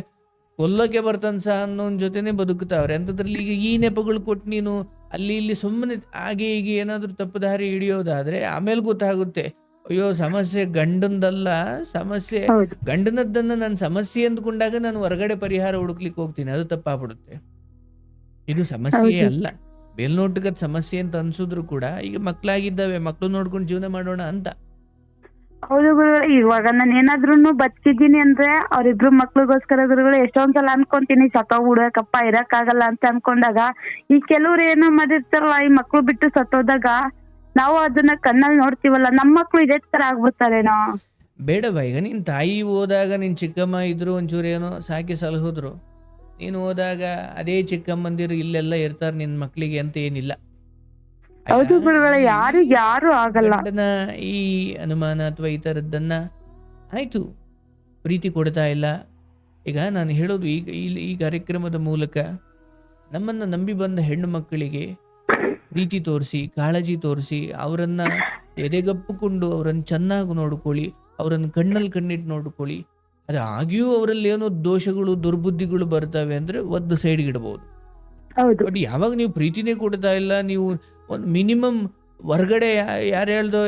ಕೊಲ್ಲೋಕೆ ಬರ್ತಾನ ಸಹ ಅನ್ನೋನ್ ಜೊತೆನೆ ಬದುಕ್ತಾವ್ರೆ ಅಂತದ್ರಲ್ಲಿ. ಈಗ ಈ ನೆಪಗಳು ಕೊಟ್ಟು ನೀನು ಅಲ್ಲಿ ಇಲ್ಲಿ ಸುಮ್ಮನೆ ಹಾಗೆ ಹೀಗೆ ಏನಾದ್ರು ತಪ್ಪು ದಾರಿ ಹಿಡಿಯೋದಾದ್ರೆ ಆಮೇಲೆ ಗೊತ್ತಾಗುತ್ತೆ, ಅಯ್ಯೋ ಸಮಸ್ಯೆ ಗಂಡಂದಲ್ಲ, ಸಮಸ್ಯೆ ಗಂಡನದ್ದನ್ನ ನಾನು ಸಮಸ್ಯೆ ಅಂದ್ಕೊಂಡಾಗ ನಾನು ಹೊರಗಡೆ ಪರಿಹಾರ ಹುಡುಕ್ಲಿಕ್ಕೆ ಹೋಗ್ತೀನಿ, ಅದು ತಪ್ಪಾಗ್ಬಿಡುತ್ತೆ. ಇದು ಸಮಸ್ಯೆಯೇ ಅಲ್ಲ, ಮೇಲ್ನೋಟದ ಸಮಸ್ಯೆ ಅಂತ ಅನ್ಸಿದ್ರು ಕೂಡ ಈಗ ಮಕ್ಳಾಗಿದ್ದಾವೆ, ಮಕ್ಳು ನೋಡ್ಕೊಂಡು ಜೀವನ ಮಾಡೋಣ ಅಂತ. ಹೌದು ಗುರುಗಳೇ, ಇವಾಗ ನಾನು ಏನಾದ್ರೂ ಬದುಕಿದ್ದೀನಿ ಅಂದ್ರೆ ಅವ್ರಿಬ್ರು ಮಕ್ಳಿಗೋಸ್ಕರ ಗುರುಗಳು ಎಷ್ಟೊಂದ್ಸಲ ಅನ್ಕೊಂತೀನಿ ಸತ್ತೋಗ್ಬಿಡ್ಬೇಕಪ್ಪ, ಇರಕ್ಕಾಗಲ್ಲ ಅಂತ ಅನ್ಕೊಂಡಾಗ ಈ ಕೆಲವ್ರು ಏನೋ ಮಾಡಿರ್ತಾರಲ್ಲ, ಈ ಮಕ್ಳು ಬಿಟ್ಟು ಸತ್ತೋದಾಗ ನಾವು ಅದನ್ನ ಕಣ್ಣಲ್ಲಿ ನೋಡ್ತೀವಲ್ಲ, ನಮ್ಮ ಮಕ್ಳು ಇದೇ ತರ ಆಗ್ಬಿಡ್ತಾರೇನೋ. ಬೇಡವಾ, ಈಗ ನಿನ್ ತಾಯಿ ಹೋದಾಗ ನಿನ್ ಚಿಕ್ಕಮ್ಮ ಇದ್ರು ಒಂಚೂರು ಏನೋ ಸಾಕಿ ಸಲಹುದ್ರು, ನೀನು ಹೋದಾಗ ಅದೇ ಚಿಕ್ಕಮ್ಮಂದಿರು ಇಲ್ಲೆಲ್ಲ ಇರ್ತಾರೆ ನಿನ್ ಮಕ್ಳಿಗೆ ಅಂತ ಏನಿಲ್ಲ. ಹೌದು ಗುರುಗಳೇ, ಯಾರು ಆಗಲ್ಲ. ಈ ಅನುಮಾನ ಅಥವಾ ಈ ಥರದ್ದನ್ನ ಆಯ್ತು ಪ್ರೀತಿ ಕೊಡ್ತಾ ಇಲ್ಲ. ಈಗ ನಾನು ಹೇಳೋದು, ಈಗ ಈ ಕಾರ್ಯಕ್ರಮದ ಮೂಲಕ ನಮ್ಮನ್ನು ನಂಬಿ ಬಂದ ಹೆಣ್ಣು ಮಕ್ಕಳಿಗೆ ಪ್ರೀತಿ ತೋರಿಸಿ, ಕಾಳಜಿ ತೋರಿಸಿ, ಅವರನ್ನ ಎದೆಗಪ್ಪಿಕೊಂಡು ಅವರನ್ನು ಚೆನ್ನಾಗಿ ನೋಡ್ಕೊಳ್ಳಿ, ಅವರನ್ನು ಕಣ್ಣಲ್ಲಿ ಕಣ್ಣಿಟ್ಟು ನೋಡ್ಕೊಳ್ಳಿ. ಅದು ಆಗಿಯೂ ಅವರಲ್ಲಿ ಏನೋ ದೋಷಗಳು ದುರ್ಬುದ್ಧಿಗಳು ಬರ್ತವೆ ಅಂದ್ರೆ ಒಂದು ಸೈಡ್ಗೆ ಇಡ್ಬೋದು. ಬಟ್ ಯಾವಾಗ ನೀವು ಪ್ರೀತಿನೇ ಕೊಡ್ತಾ ಇಲ್ಲ, ನೀವು ಒಂದು ಮಿನಿಮಮ್ ಹೊರಗಡೆ ಯಾರು ಹೇಳ್ದೋ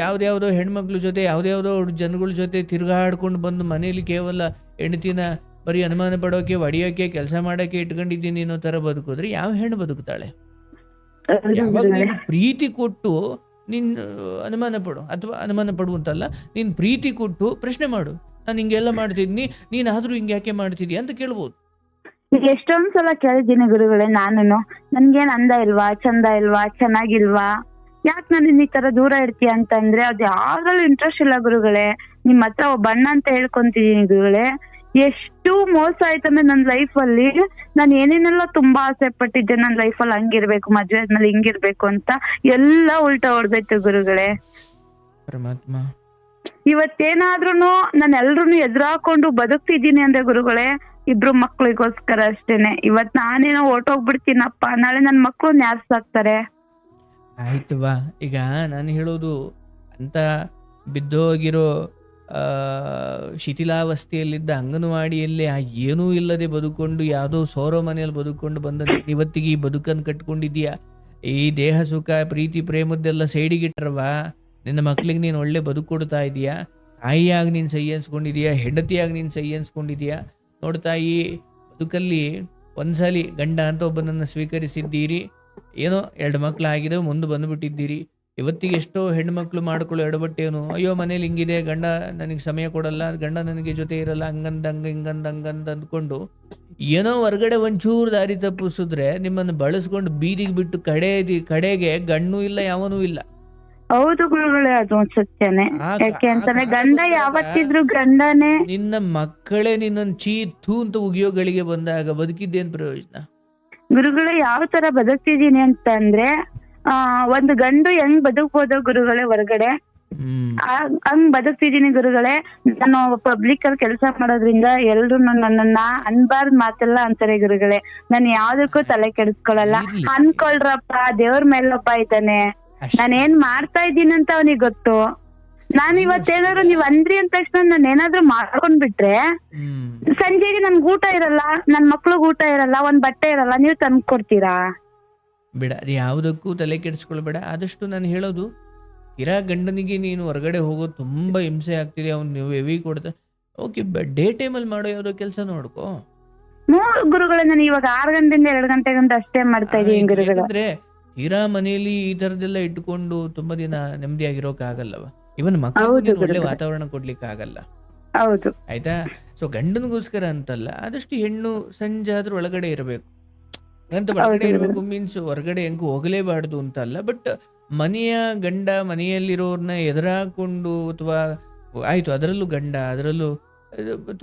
ಯಾವ್ದ್ಯಾವುದೋ ಹೆಣ್ಮಕ್ಳ ಜೊತೆ ಯಾವ್ದ್ಯಾವುದೋ ಜನಗಳ ಜೊತೆ ತಿರ್ಗಾಡ್ಕೊಂಡು ಬಂದು ಮನೇಲಿ ಕೇವಲ ಹೆಂಡತಿನ ಬರೀ ಅನುಮಾನ ಪಡೋಕೆ, ಹೊಡಿಯೋಕೆ, ಕೆಲಸ ಮಾಡೋಕೆ ಇಟ್ಕೊಂಡಿದ್ದೀನಿ ಅನ್ನೋ ಥರ ಬದುಕಿದ್ರೆ ಯಾವ ಹೆಣ್ಣು ಬದುಕ್ತಾಳೆ? ಯಾವಾಗ ನೀನು ಪ್ರೀತಿ ಕೊಟ್ಟು ನೀನು ಅನುಮಾನ ಪಡು, ಅಥವಾ ಅನುಮಾನ ಪಡುವಂತಲ್ಲ, ನೀನು ಪ್ರೀತಿ ಕೊಟ್ಟು ಪ್ರಶ್ನೆ ಮಾಡು, ನಾನು ಹಿಂಗೆಲ್ಲ ಮಾಡ್ತಿದ್ನಿ, ನೀನಾದ್ರೂ ಹಿಂಗೆ ಯಾಕೆ ಮಾಡ್ತಿದ್ಯಾ ಅಂತ ಕೇಳ್ಬೋದು. ಎಷ್ಟೊಂದ್ಸಲ ಕೇಳಿದ್ದೀನಿ ಗುರುಗಳೇ ನಾನು, ನನ್ಗೇನ್ ಅಂದ ಇಲ್ವಾ, ಚಂದ ಇಲ್ವಾ, ಚೆನ್ನಾಗಿಲ್ವಾ, ಯಾಕೆ ನಾನು ಈ ತರ ದೂರ ಇರ್ತೀಯ ಅಂತಂದ್ರೆ ಅದು ಯಾವ್ದ್ರಲ್ಲೂ ಇಂಟ್ರೆಸ್ಟ್ ಇಲ್ಲ ಗುರುಗಳೇ. ನಿಮ್ ಹತ್ರ ಒಬ್ಬ ಅಣ್ಣ ಅಂತ ಹೇಳ್ಕೊಂತಿದೀನಿ ಗುರುಗಳೇ. ಎಷ್ಟು ಮೋಸ ಆಯ್ತಂದ್ರೆ ನನ್ನ ಲೈಫಲ್ಲಿ ನಾನು ಏನೇನೆಲ್ಲ ತುಂಬಾ ಆಸೆ ಪಟ್ಟಿದ್ದೆ, ನನ್ನ ಲೈಫಲ್ಲಿ ಹಂಗಿರ್ಬೇಕು, ಮದ್ವೆ ಆದ್ಮೇಲೆ ಹಿಂಗಿರ್ಬೇಕು ಅಂತ ಎಲ್ಲ ಉಲ್ಟಾ ಹೊಡ್ದೈತೆ ಗುರುಗಳೇ. ಪರಮಾತ್ಮ ಇವತ್ತೇನಾದ್ರೂ ನಾನು ಎಲ್ರು ಎದುರಾಕೊಂಡು ಬದುಕ್ತಿದ್ದೀನಿ ಅಂದ್ರೆ ಗುರುಗಳೇ ಇಬ್ರು ಮಕ್ಳಿಗೋಸ್ಕರ ಅಷ್ಟೇನೆ. ಇವತ್ ನಾನೇನೋ ಹೊರ್ಟೋಗ್ಬಿಡ್ತೀನಪ್ಪ, ನಾಳೆ ನನ್ ಮಕ್ಳು ಯಾರ್ ಸಾಕ್ತಾರೆ? ಆಯ್ತು ಬಾ. ಈಗ ನಾನು ಹೇಳೋದು ಅಂತ ಬಿದ್ದೋಗಿರೋ ಆ, ಶಿಥಿಲಾವಸ್ಥೆಯಲ್ಲಿದ್ದ ಅಂಗನವಾಡಿಯಲ್ಲಿ ಏನೂ ಇಲ್ಲದೆ ಬದುಕೊಂಡು ಯಾವುದೋ ಸೋರೋ ಮನೆಯಲ್ಲಿ ಬದುಕೊಂಡು ಬಂದ ನೀನ್ ಇವತ್ತಿಗೆ ಈ ಬದುಕನ್ನು ಕಟ್ಕೊಂಡಿದ್ದೀಯಾ. ಈ ದೇಹ ಸುಖ ಪ್ರೀತಿ ಪ್ರೇಮದ್ದೆಲ್ಲ ಸೈಡಿಗಿಟ್ರವಾ ನಿನ್ನ ಮಕ್ಳಿಗೆ ನೀನು ಒಳ್ಳೆ ಬದುಕು ಕೊಡ್ತಾ ಇದೀಯಾ. ತಾಯಿಯಾಗಿ ನೀನು ಸಹಿ ಅನ್ಸ್ಕೊಂಡಿದೀಯಾ, ಹೆಂಡತಿಯಾಗಿ ನೀನು ಸಹಿ ಅನ್ಸ್ಕೊಂಡಿದೀಯಾ. ನೋಡ್ತಾಯಿ, ಬದುಕಲ್ಲಿ ಒಂದ್ಸಲಿ ಗಂಡ ಅಂತ ಒಬ್ಬನನ್ನು ಸ್ವೀಕರಿಸಿದ್ದೀರಿ, ಏನೋ 2 ಮಕ್ಳಾಗಿದೆ, ಮುಂದೆ ಬಂದುಬಿಟ್ಟಿದ್ದೀರಿ. ಇವತ್ತಿಗೆ ಎಷ್ಟೋ ಹೆಣ್ಮಕ್ಳು ಮಾಡ್ಕೊಳ್ಳೋ ಎಡವಟ್ಟೇನು, ಅಯ್ಯೋ ಮನೇಲಿ ಹಿಂಗಿದೆ, ಗಂಡ ನನಗೆ ಸಮಯ ಕೊಡಲ್ಲ, ಗಂಡ ನನಗೆ ಜೊತೆ ಇರಲ್ಲ, ಹಂಗಂದ ಅಂದ್ಕೊಂಡು ಏನೋ ಹೊರಗಡೆ ಒಂಚೂರು ದಾರಿ ತಪ್ಪಿಸಿದ್ರೆ ನಿಮ್ಮನ್ನು ಬಳಸ್ಕೊಂಡು ಬೀದಿಗೆ ಬಿಟ್ಟು ಕಡೆಗೆ ಗಣ್ಣು ಇಲ್ಲ ಯಾವನೂ ಇಲ್ಲ. ಹೌದು ಗುರುಗಳೇ, ಅದು ಒಂದ್ ಸತ್ಯನೇ. ಯಾಕೆ ಅಂತಂದ್ರೆ ಗಂಡ ಯಾವತ್ತಿದ್ರು ಗಂಡನೇ. ನಿನ್ನ ಮಕ್ಕಳೇ ನಿನ್ನನ್ನು ಥೂ ಅಂತ ಉಗಿಯೋ ಗಳಿಗೆ ಬಂದಾಗ ಬದುಕಿದ್ದೇನ್ ಪ್ರಯೋಜನ? ಗುರುಗಳೇ, ಯಾವ ತರ ಬದುಕ್ತಿದೀನಿ ಅಂತಂದ್ರೆ ಒಂದು ಗಂಡು ಹೆಂಗ್ ಬದುಕ್ಬೋದೋ ಗುರುಗಳೇ ಹೊರಗಡೆ, ಹಂಗ್ ಬದುಕ್ತಿದೀನಿ ಗುರುಗಳೇ. ನಾನು ಪಬ್ಲಿಕ್ ಅಲ್ಲಿ ಕೆಲಸ ಮಾಡೋದ್ರಿಂದ ಎಲ್ರು ನನ್ನನ್ನ ಅನ್ಬಾರ್ದ್ ಮಾತೆಲ್ಲ ಅಂತಾರೆ ಗುರುಗಳೇ. ನಾನು ಯಾವ್ದಕ್ಕೂ ತಲೆ ಕೆಡಿಸ್ಕೊಳಲ್ಲ. ಅನ್ಕೊಳ್ರಪ್ಪ, ದೇವ್ರ ಮೇಲೊಬ್ಬ ಇದ್ದಾನೆ, ನಾನು ಏನ್ ಮಾಡ್ತಾ ಇದ್ದೀನಿ ಅಂತ ಅವನಿಗೆ ಗೊತ್ತು. ನಾನು ಇವತ್ತೇನಾದ್ರು ನೀವ್ ಅಂದ್ರಿ ಅಂದ ತಕ್ಷಣ ನಾನು ಏನಾದ್ರು ಮಾಡ್ಕೊಂಡ್ ಬಿಟ್ರೆ ಸಂಜೆಗೆ ನನ್ಗೆ ಊಟ ಇರಲ್ಲ, ನನ್ ಮಕ್ಳಿಗೆ ಊಟ ಇರಲ್ಲ, ಒಂದ್ ಬಟ್ಟೆ ಇರಲ್ಲ, ನೀವ್ ತಂದ್ ಕೊಡ್ತೀರಾ? ಬೇಡ, ಅದು ಯಾವುದಕ್ಕೂ ತಲೆ ಕೆಡಿಸ್ಕೊಳ್ಬೇಡ. ಆದಷ್ಟು ನಾನು ಹೇಳೋದು, ಇರಾ ಗಂಡನಿಗೆ ನೀನು ಹೊರಗಡೆ ಹೋಗೋದು ತುಂಬ ಹಿಂಸೆ ಆಗ್ತಿದೆ, ಅವ್ನು ನೀವು ಹೆವಿ ಕೊಡ್ತಾ, ಓಕೆ ಡೇ ಟೈಮಲ್ಲಿ ಮಾಡೋ ಯಾವುದೋ ಕೆಲಸ ನೋಡ್ಕೋ. ಗುರುಗಳೇ, ನಾನು ಇವಾಗ 6 ಗಂಟೆಯಿಂದ 2 ಗಂಟೆಗಂತ ಅಷ್ಟೇ ಮಾಡ್ತಾ ಇದೀನಿ ಗುರುಗಳೇ. ಯಾಕಂದ್ರೆ ತೀರಾ ಮನೆಯಲ್ಲಿ ಈ ಥರದ್ದೆಲ್ಲ ಇಟ್ಕೊಂಡು ತುಂಬಾ ದಿನ ನೆಮ್ಮದಿಯಾಗಿರೋಕ್ಕಾಗಲ್ಲವ. ಇವನ್ ಮಕ್ಕಳಿಗೆ ಒಳ್ಳೆ ವಾತಾವರಣ ಕೊಡ್ಲಿಕ್ಕೆ ಆಗಲ್ಲ. ಹೌದು, ಆಯ್ತಾ? ಸೊ ಗಂಡನಿಗೋಸ್ಕರ ಅಂತಲ್ಲ, ಆದಷ್ಟು ಹೆಣ್ಣು ಸಂಜೆ ಆದ್ರೂ ಒಳಗಡೆ ಇರಬೇಕು ಅಂತ. ಒಳಗಡೆ ಇರಬೇಕು ಮೀನ್ಸ್ ಹೊರಗಡೆ ಹೆಂಗೂ ಹೋಗಲೇಬಾರ್ದು ಅಂತ ಅಲ್ಲ, ಬಟ್ ಮನೆಯ ಗಂಡ ಮನೆಯಲ್ಲಿರೋರ್ನ ಎದುರಾಕೊಂಡು ಅಥವಾ ಆಯ್ತು ಅದರಲ್ಲೂ ಗಂಡ ಅದರಲ್ಲೂ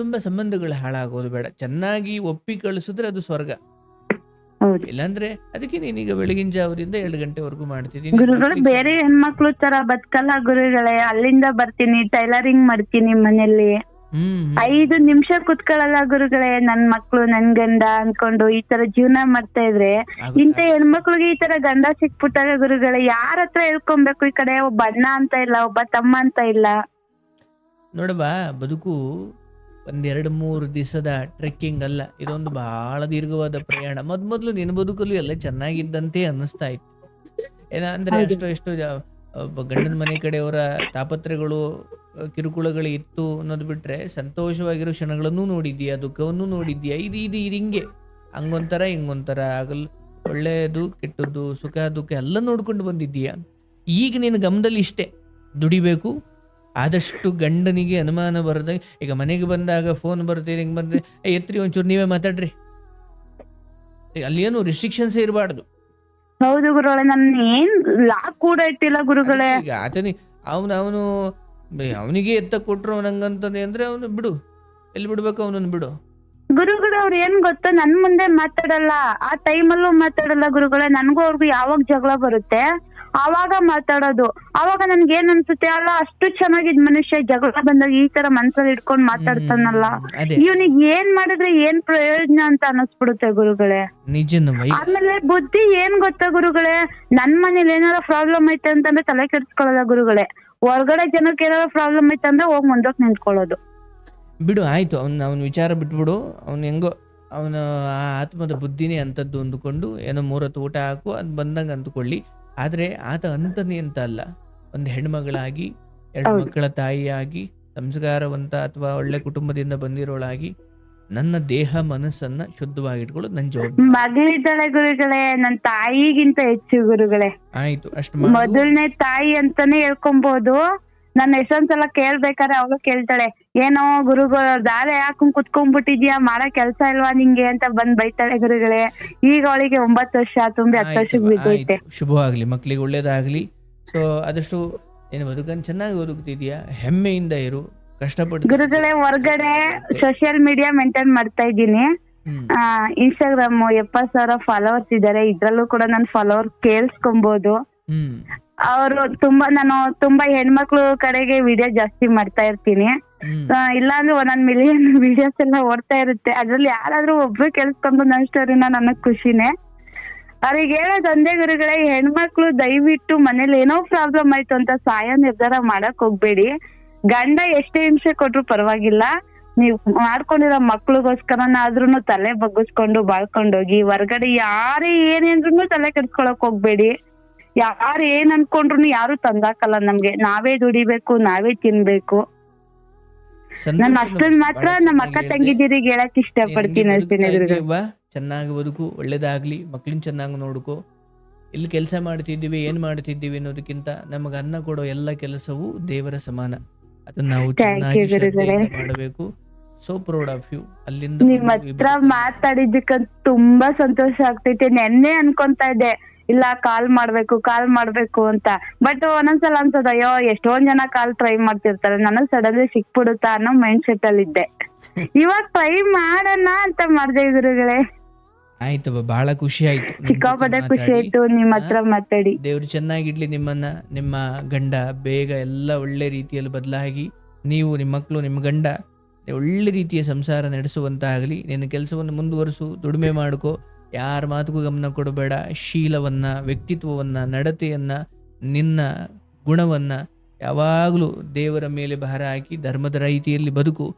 ತುಂಬಾ ಸಂಬಂಧಗಳು ಹಾಳಾಗೋದು ಬೇಡ. ಚೆನ್ನಾಗಿ ಒಪ್ಪಿ ಕಳಿಸಿದ್ರೆ ಅದು ಸ್ವರ್ಗ. ಇಲ್ಲಾಂದ್ರೆ ಅದಕ್ಕೆ ನೀನೀಗ ಬೆಳಗಿನ ಜಾವದಿಂದ 2 ಗಂಟೆವರೆಗೂ ಮಾಡ್ತಿದ್ದೀನಿ ಗುರುಗಳು. ಬೇರೆ ಹೆಣ್ಮಕ್ಳು ತರ ಬದುಕಲ್ಲ ಗುರುಗಳೇ. ಅಲ್ಲಿಂದ ಬರ್ತೀನಿ, ಟೈಲರಿಂಗ್ ಮಾಡ್ತೀನಿ ಮನೆಯಲ್ಲಿ, 5 ನಿಮಿಷ ಕುತ್ಕೊಳ್ಳಲ್ಲ ಗುರುಗಳೇ. ನನ್ ಮಕ್ಳು ನನ್ ಗಂಡ ಅನ್ಕೊಂಡು ಈ ತರ ಜೀವನ ಮಾಡ್ತಾ ಇದ್ರೆ ಇಂತ ಹೆಣ್ಮಕ್ಳಿಗೆ ಈ ತರ ಗಂಡ ಸಿಕ್ಬಿಟ್ಟಾಗ ಗುರುಗಳೇ ಯಾರ ಹತ್ರ ಹೇಳ್ಕೊಬೇಕು? ಈ ಕಡೆ ಒಬ್ಬ ಅಣ್ಣ ಅಂತ ಇಲ್ಲ, ಒಬ್ಬ ತಮ್ಮ ಅಂತ ಇಲ್ಲ. ನೋಡವಾ, ಬದುಕು 1-2-3 ದಿವಸದ ಟ್ರೆಕ್ಕಿಂಗ್ ಅಲ್ಲ, ಇದೊಂದು ಬಹಳ ದೀರ್ಘವಾದ ಪ್ರಯಾಣ. ಮೊದ್ಲು ನಿನ್ನ ಬದುಕಲು ಎಲ್ಲ ಚೆನ್ನಾಗಿದ್ದಂತೆ ಅನ್ನಿಸ್ತಾ ಇತ್ತು. ಏನಂದ್ರೆ ಎಷ್ಟೋ ಗಂಡನ ಮನೆ ಕಡೆಯವರ ತಾಪತ್ರೆಗಳು ಕಿರುಕುಳಗಳು ಇತ್ತು ಅನ್ನೋದು ಬಿಟ್ರೆ ಸಂತೋಷವಾಗಿರೋ ಕ್ಷಣಗಳನ್ನು ನೋಡಿದ್ಯಾ, ದುಃಖವನ್ನು ನೋಡಿದ್ಯಾ. ಇದು ಹಿಂಗೆ ಹಂಗೊಂಥರ ಹಿಂಗೊಂಥರ ಆಗಲ್, ಒಳ್ಳೆಯದು ಕೆಟ್ಟದ್ದು ಸುಖ ದುಃಖ ಎಲ್ಲ ನೋಡ್ಕೊಂಡು ಬಂದಿದ್ದೀಯಾ. ಈಗ ನಿನ್ನ ಗಮನದಲ್ಲಿ ಇಷ್ಟೇ, ದುಡಿಬೇಕು, ಆದಷ್ಟು ಗಂಡನಿಗೆ ಅನುಮಾನ ಬರದ. ಈಗ ಮನೆಗೆ ಬಂದಾಗ ಫೋನ್ ಬರುತ್ತೆ, ಹಿಂಗೆ ಬಂದ್ರೆ ಎತ್ರಿ ಒಂಚೂರು ನೀವೇ ಮಾತಾಡ್ರಿ, ಅಲ್ಲಿ ಏನು ರಿಸ್ಟ್ರಿಕ್ಷನ್ಸ್ ಇರಬಾರ್ದು. ಹೌದು ಗುರುಗಳೇ, ನನ್ನ ಏನ್ ಲಾಕ್ ಕೂಡ ಇಟ್ಟಿಲ್ಲ ಗುರುಗಳೇ. ಈಗ ಅವನು ಅವನಿಗೆ ಎತ್ತ ಕೊಟ್ರು ನಂಗಂತಂದೆ ಅಂದ್ರೆ ಅವನು ಬಿಡು, ಎಲ್ಲಿ ಬಿಡ್ಬೇಕು ಅವನನ್ನು ಬಿಡು. ಗುರುಗಳು ಅವ್ರು ಏನ್ ಗೊತ್ತಾ, ನನ್ ಮುಂದೆ ಮಾತಾಡಲ್ಲ, ಆ ಟೈಮಲ್ಲೂ ಮಾತಾಡಲ್ಲ ಗುರುಗಳೇ. ನನ್ಗೂ ಅವ್ರಿಗೂ ಯಾವಾಗ ಜಗಳ ಬರುತ್ತೆ ಆವಾಗ ಮಾತಾಡೋದು. ಅವಾಗ ನನ್ಗೆ ಏನ್ ಅನ್ಸುತ್ತೆ, ಅಲ್ಲ ಅಷ್ಟು ಚೆನ್ನಾಗಿದ್ ಮನುಷ್ಯ ಜಗಳ ಬಂದಾಗ ಈ ತರ ಮನ್ಸಲ್ಲಿ ಇಟ್ಕೊಂಡ್ ಮಾತಾಡ್ತಾನಲ್ಲ, ಇವನಿಗೆ ಏನ್ ಮಾಡಿದ್ರೆ ಏನ್ ಪ್ರಯೋಜನ ಅಂತ ಅನ್ನಿಸ್ಬಿಡುತ್ತೆ ಗುರುಗಳೇ. ಆಮೇಲೆ ಬುದ್ಧಿ ಏನ್ ಗೊತ್ತಾ ಗುರುಗಳೇ, ನನ್ ಮನೇಲಿ ಏನಾರ ಪ್ರಾಬ್ಲಮ್ ಐತೆ ಅಂತಂದ್ರೆ ತಲೆ ಕೆಡ್ಸ್ಕೊಳ್ಳಲ್ಲ ಗುರುಗಳೇ. ಹೊರಗಡೆ ಜನಕ್ಕೆ ಏನಾರ ಪ್ರಾಬ್ಲಮ್ ಐತೆ ಅಂದ್ರೆ ಹೋಗ್ ಮುಂದಕ್ಕೆ ನಿಂತ್ಕೊಳ್ಳೋದು. ಬಿಡು, ಆಯ್ತು, ಅವನ ವಿಚಾರ ಬಿಟ್ಬಿಡು. ಅವ್ನು ಹೆಂಗೋ ಅವನ ಆತ್ಮದ ಬುದ್ಧಿನೇ ಅಂತದ್ದು ಅಂದುಕೊಂಡು ಏನೋ 3 ಹೊತ್ತು ಊಟ ಹಾಕು ಅದು ಬಂದಂಗೆ ಅಂದುಕೊಳ್ಳಿ. ಆದರೆ ಆತ ಅಂತನೇ ಅಂತ ಅಲ್ಲ, ಒಂದು ಹೆಣ್ಮಗಳಾಗಿ 2 ಮಕ್ಕಳ ತಾಯಿಯಾಗಿ ಸಂಸ್ಕಾರವಂತ ಅಥವಾ ಒಳ್ಳೆ ಕುಟುಂಬದಿಂದ ಬಂದಿರೋಳಾಗಿ ನನ್ನ ದೇಹ ಮನಸ್ಸನ್ನ ಶುದ್ಧವಾಗಿಟ್ಕೊಳ್ಳೋದು ನನ್ನ ಜವಾಬ್ದಾರಿ. ಮಗಳಿದ್ದಾಳೆ ಗುರುಗಳೇ, ನನ್ನ ತಾಯಿಗಿಂತ ಹೆಚ್ಚು ಗುರುಗಳೇ. ಆಯ್ತು, ಅಷ್ಟು ಮೊದಲನೇ ತಾಯಿ ಅಂತಾನೆ ಹೇಳ್ಕೊಬಹುದು. ನನ್ನ ಎಷ್ಟೊಂದ್ಸಲ ಕೇಳ್ಬೇಕಾದ್ರೆ ಅವಳು ಕೇಳ್ತಾಳೆ, ಏನೋ ಗುರುಗಳು ದಾರೆ ಹಾಕೊಂಡ್ ಕುತ್ಕೊಂಡ್ಬಿಟ್ಟಿದ್ಯಾ, ಮಾಡೋ ಕೆಲ್ಸ ಇಲ್ವಾ ನಿಂಗೆ ಅಂತ ಬಂದ್ ಬೈತಾಳೆ ಗುರುಗಳೇ. ಈಗ ಅವಳಿಗೆ 9 ವರ್ಷ ತುಂಬಿ 10 ವರ್ಷಕ್ಕೆ ಬಿದ್ದೈತೆ. ಶುಭವಾಗ್ಲಿ, ಮಕ್ಳಿಗೆ ಒಳ್ಳೇದಾಗ್ಲಿ. ಸೊ ಆದಷ್ಟು ನೀನು ಬದುಕನ್ನು ಚೆನ್ನಾಗಿ ಬದುಕ್ತಿದ್ಯಾ, ಹೆಮ್ಮೆಯಿಂದ ಇರು, ಕಷ್ಟಪಟ್ಟು. ಗುರುಗಳೇ, ಹೊರ್ಗಡೆ ಸೋಷಿಯಲ್ ಮೀಡಿಯಾ ಮೇಂಟೈನ್ ಮಾಡ್ತಾ ಇದ್ದೀನಿ. ಇನ್ಸ್ಟಾಗ್ರಾಮ್ 70,000 ಫಾಲೋವರ್ಸ್ ಇದಾರೆ. ಇದ್ರಲ್ಲೂ ಕೂಡ ನನ್ ಫಾಲೋವರ್ ಕೇಳಿಸ್ಕೊಬಹುದು. ಅವರು ನಾನು ತುಂಬಾ ಹೆಣ್ಮಕ್ಳು ಕಡೆಗೆ ವಿಡಿಯೋ ಜಾಸ್ತಿ ಮಾಡ್ತಾ ಇರ್ತೀನಿ. ಇಲ್ಲಾಂದ್ರೆ 1 ಮಿಲಿಯನ್ ವಿಡಿಯೋಸ್ ಎಲ್ಲ ಓಡ್ತಾ ಇರುತ್ತೆ. ಅದ್ರಲ್ಲಿ ಯಾರಾದ್ರೂ ಒಬ್ರು ಕೇಳಿಸ್ಕೊಂಡು ನನ್ನ ಸ್ಟೋರಿನ ನನಗ್ ಖುಷಿನೇ. ಅವ್ರಿಗೆ ಹೇಳೋದ್ ಒಂದೇ ಗುರುಗಳೇ, ಹೆಣ್ಮಕ್ಳು ದಯವಿಟ್ಟು ಮನೇಲಿ ಏನೋ ಪ್ರಾಬ್ಲಮ್ ಆಯ್ತು ಅಂತ ಸಾಯೋ ನಿರ್ಧಾರ ಮಾಡಕ್ ಹೋಗ್ಬೇಡಿ. ಗಂಡ ಎಷ್ಟೇ ಹಿಂಸೆ ಕೊಟ್ರು ಪರವಾಗಿಲ್ಲ, ನೀವ್ ಮಾಡ್ಕೊಂಡಿರೋ ಮಕ್ಳಿಗೋಸ್ಕರನಾದ್ರೂ ತಲೆ ಬಗ್ಗಿಸ್ಕೊಂಡು ಬಾಳ್ಕೊಂಡೋಗಿ. ಹೊರ್ಗಡೆ ಯಾರೇ ಏನೇಂದ್ರೂ ತಲೆ ಕೆಡ್ಸ್ಕೊಳಕ್ ಹೋಗ್ಬೇಡಿ. ಯಾರು ಏನ್ ಅನ್ಕೊಂಡ್ರು ಯಾರು ತಂದಾಕಲ್ಲ ನಮ್ಗೆ. ನಾವೇ ದುಡಿಬೇಕು, ನಾವೇ ತಿನ್ಬೇಕು. ನಾನ್ ಅಷ್ಟನ್ ಮಾತ್ರ ನಮ್ಮ ಅಕ್ಕ ತಂಗಿದಿರಿಗೆ ಹೇಳಕ್ ಇಷ್ಟಪಡ್ತೀನಿ ಅಷ್ಟೇನೆ ಗುರುಗಳು. ಚೆನ್ನಾಗಿ ಬದುಕು, ಒಳ್ಳೇದಾಗ್ಲಿ, ಮಕ್ಳನ್ನ ಚೆನ್ನಾಗಿ ನೋಡ್ಕೋ. ಎಲ್ಲಿ ಕೆಲಸ ಮಾಡ್ತಿದ್ದೀವಿ, ಏನ್ ಮಾಡ್ತಿದ್ದೀವಿ ಅನ್ನೋದಕ್ಕಿಂತ ನಮಗೆ ಅನ್ನ ಕೊಡೋ ಎಲ್ಲ ಕೆಲಸವೂ ದೇವರ ಸಮಾನ. ಅದನ್ನ ನಾವು ಚೆನ್ನಾಗಿ ಶ್ರದ್ಧೆಯಿಂದ ಮಾಡಬೇಕು. So proud of you. ಅಲ್ಲಿಂದ ನಿಮ್ ಹತ್ರ ಮಾತಾಡಿದ್ದಕ್ಕ ತುಂಬಾ ಸಂತೋಷ ಆಗ್ತೈತೆ. ನೆನ್ನೆ ಅನ್ಕೊಂತಾ ಇದ್ದೆ ಇಲ್ಲ ಕಾಲ್ ಮಾಡ್ಬೇಕು ಅಂತ. ಬಟ್ ಒಂದೊಂದ್ಸಲ ಅನ್ಸದ ಅಯ್ಯೋ ಎಷ್ಟೊಂದ್ ಜನ ಕಾಲ್ ಟ್ರೈ ಮಾಡ್ತಿರ್ತಾರೆ, ನನಗ್ ಸಡನ್ಲಿ ಸಿಕ್ಬಿಡುತ್ತಾ ಅನ್ನೋ ಮೈಂಡ್ ಸೆಟ್ ಅಲ್ಲಿ ಇದ್ದೆ. ಇವಾಗ ಟ್ರೈ ಮಾಡೋಣ ಅಂತ ಮಾಡ್ದೆ ಗುರುಗಳೇ. ಆಯ್ತವ, ಬಹಳ ಖುಷಿ ಆಯ್ತು. ಸಿಕ್ಕಾಪಟ್ಟೆ ಖುಷಿ ಆಯ್ತು ನಿಮ್ ಹತ್ರ ಮಾತಾಡಿ. ದೇವ್ರು ಚೆನ್ನಾಗಿಡ್ಲಿ ನಿಮ್ಮನ್ನ. ನಿಮ್ಮ ಗಂಡ ಬೇಗ ಎಲ್ಲ ಒಳ್ಳೆ ರೀತಿಯಲ್ಲಿ ಬದಲಾಗಿ, ನೀವು ನಿಮ್ಮ ಮಕ್ಕಳು ನಿಮ್ಮ ಗಂಡ ಒಳ್ಳೆ ರೀತಿಯ ಸಂಸಾರ ನಡೆಸುವಂತಾಗಲಿ. ನಿನ್ನ ಕೆಲಸವನ್ನು ಮುಂದುವರಿಸು, ದುಡಿಮೆ ಮಾಡ್ಕೋ, ಯಾರ ಮಾತುಗೂ ಗಮನ ಕೊಡಬೇಡ. ಶೀಲವನ್ನ, ವ್ಯಕ್ತಿತ್ವವನ್ನ, ನಡತೆಯನ್ನ, ನಿನ್ನ ಗುಣವನ್ನ ಯಾವಾಗಲೂ ದೇವರ ಮೇಲೆ ಭಾರ ಹಾಕಿ ಧರ್ಮದ ರೀತಿಯಲ್ಲಿ ಬದುಕು.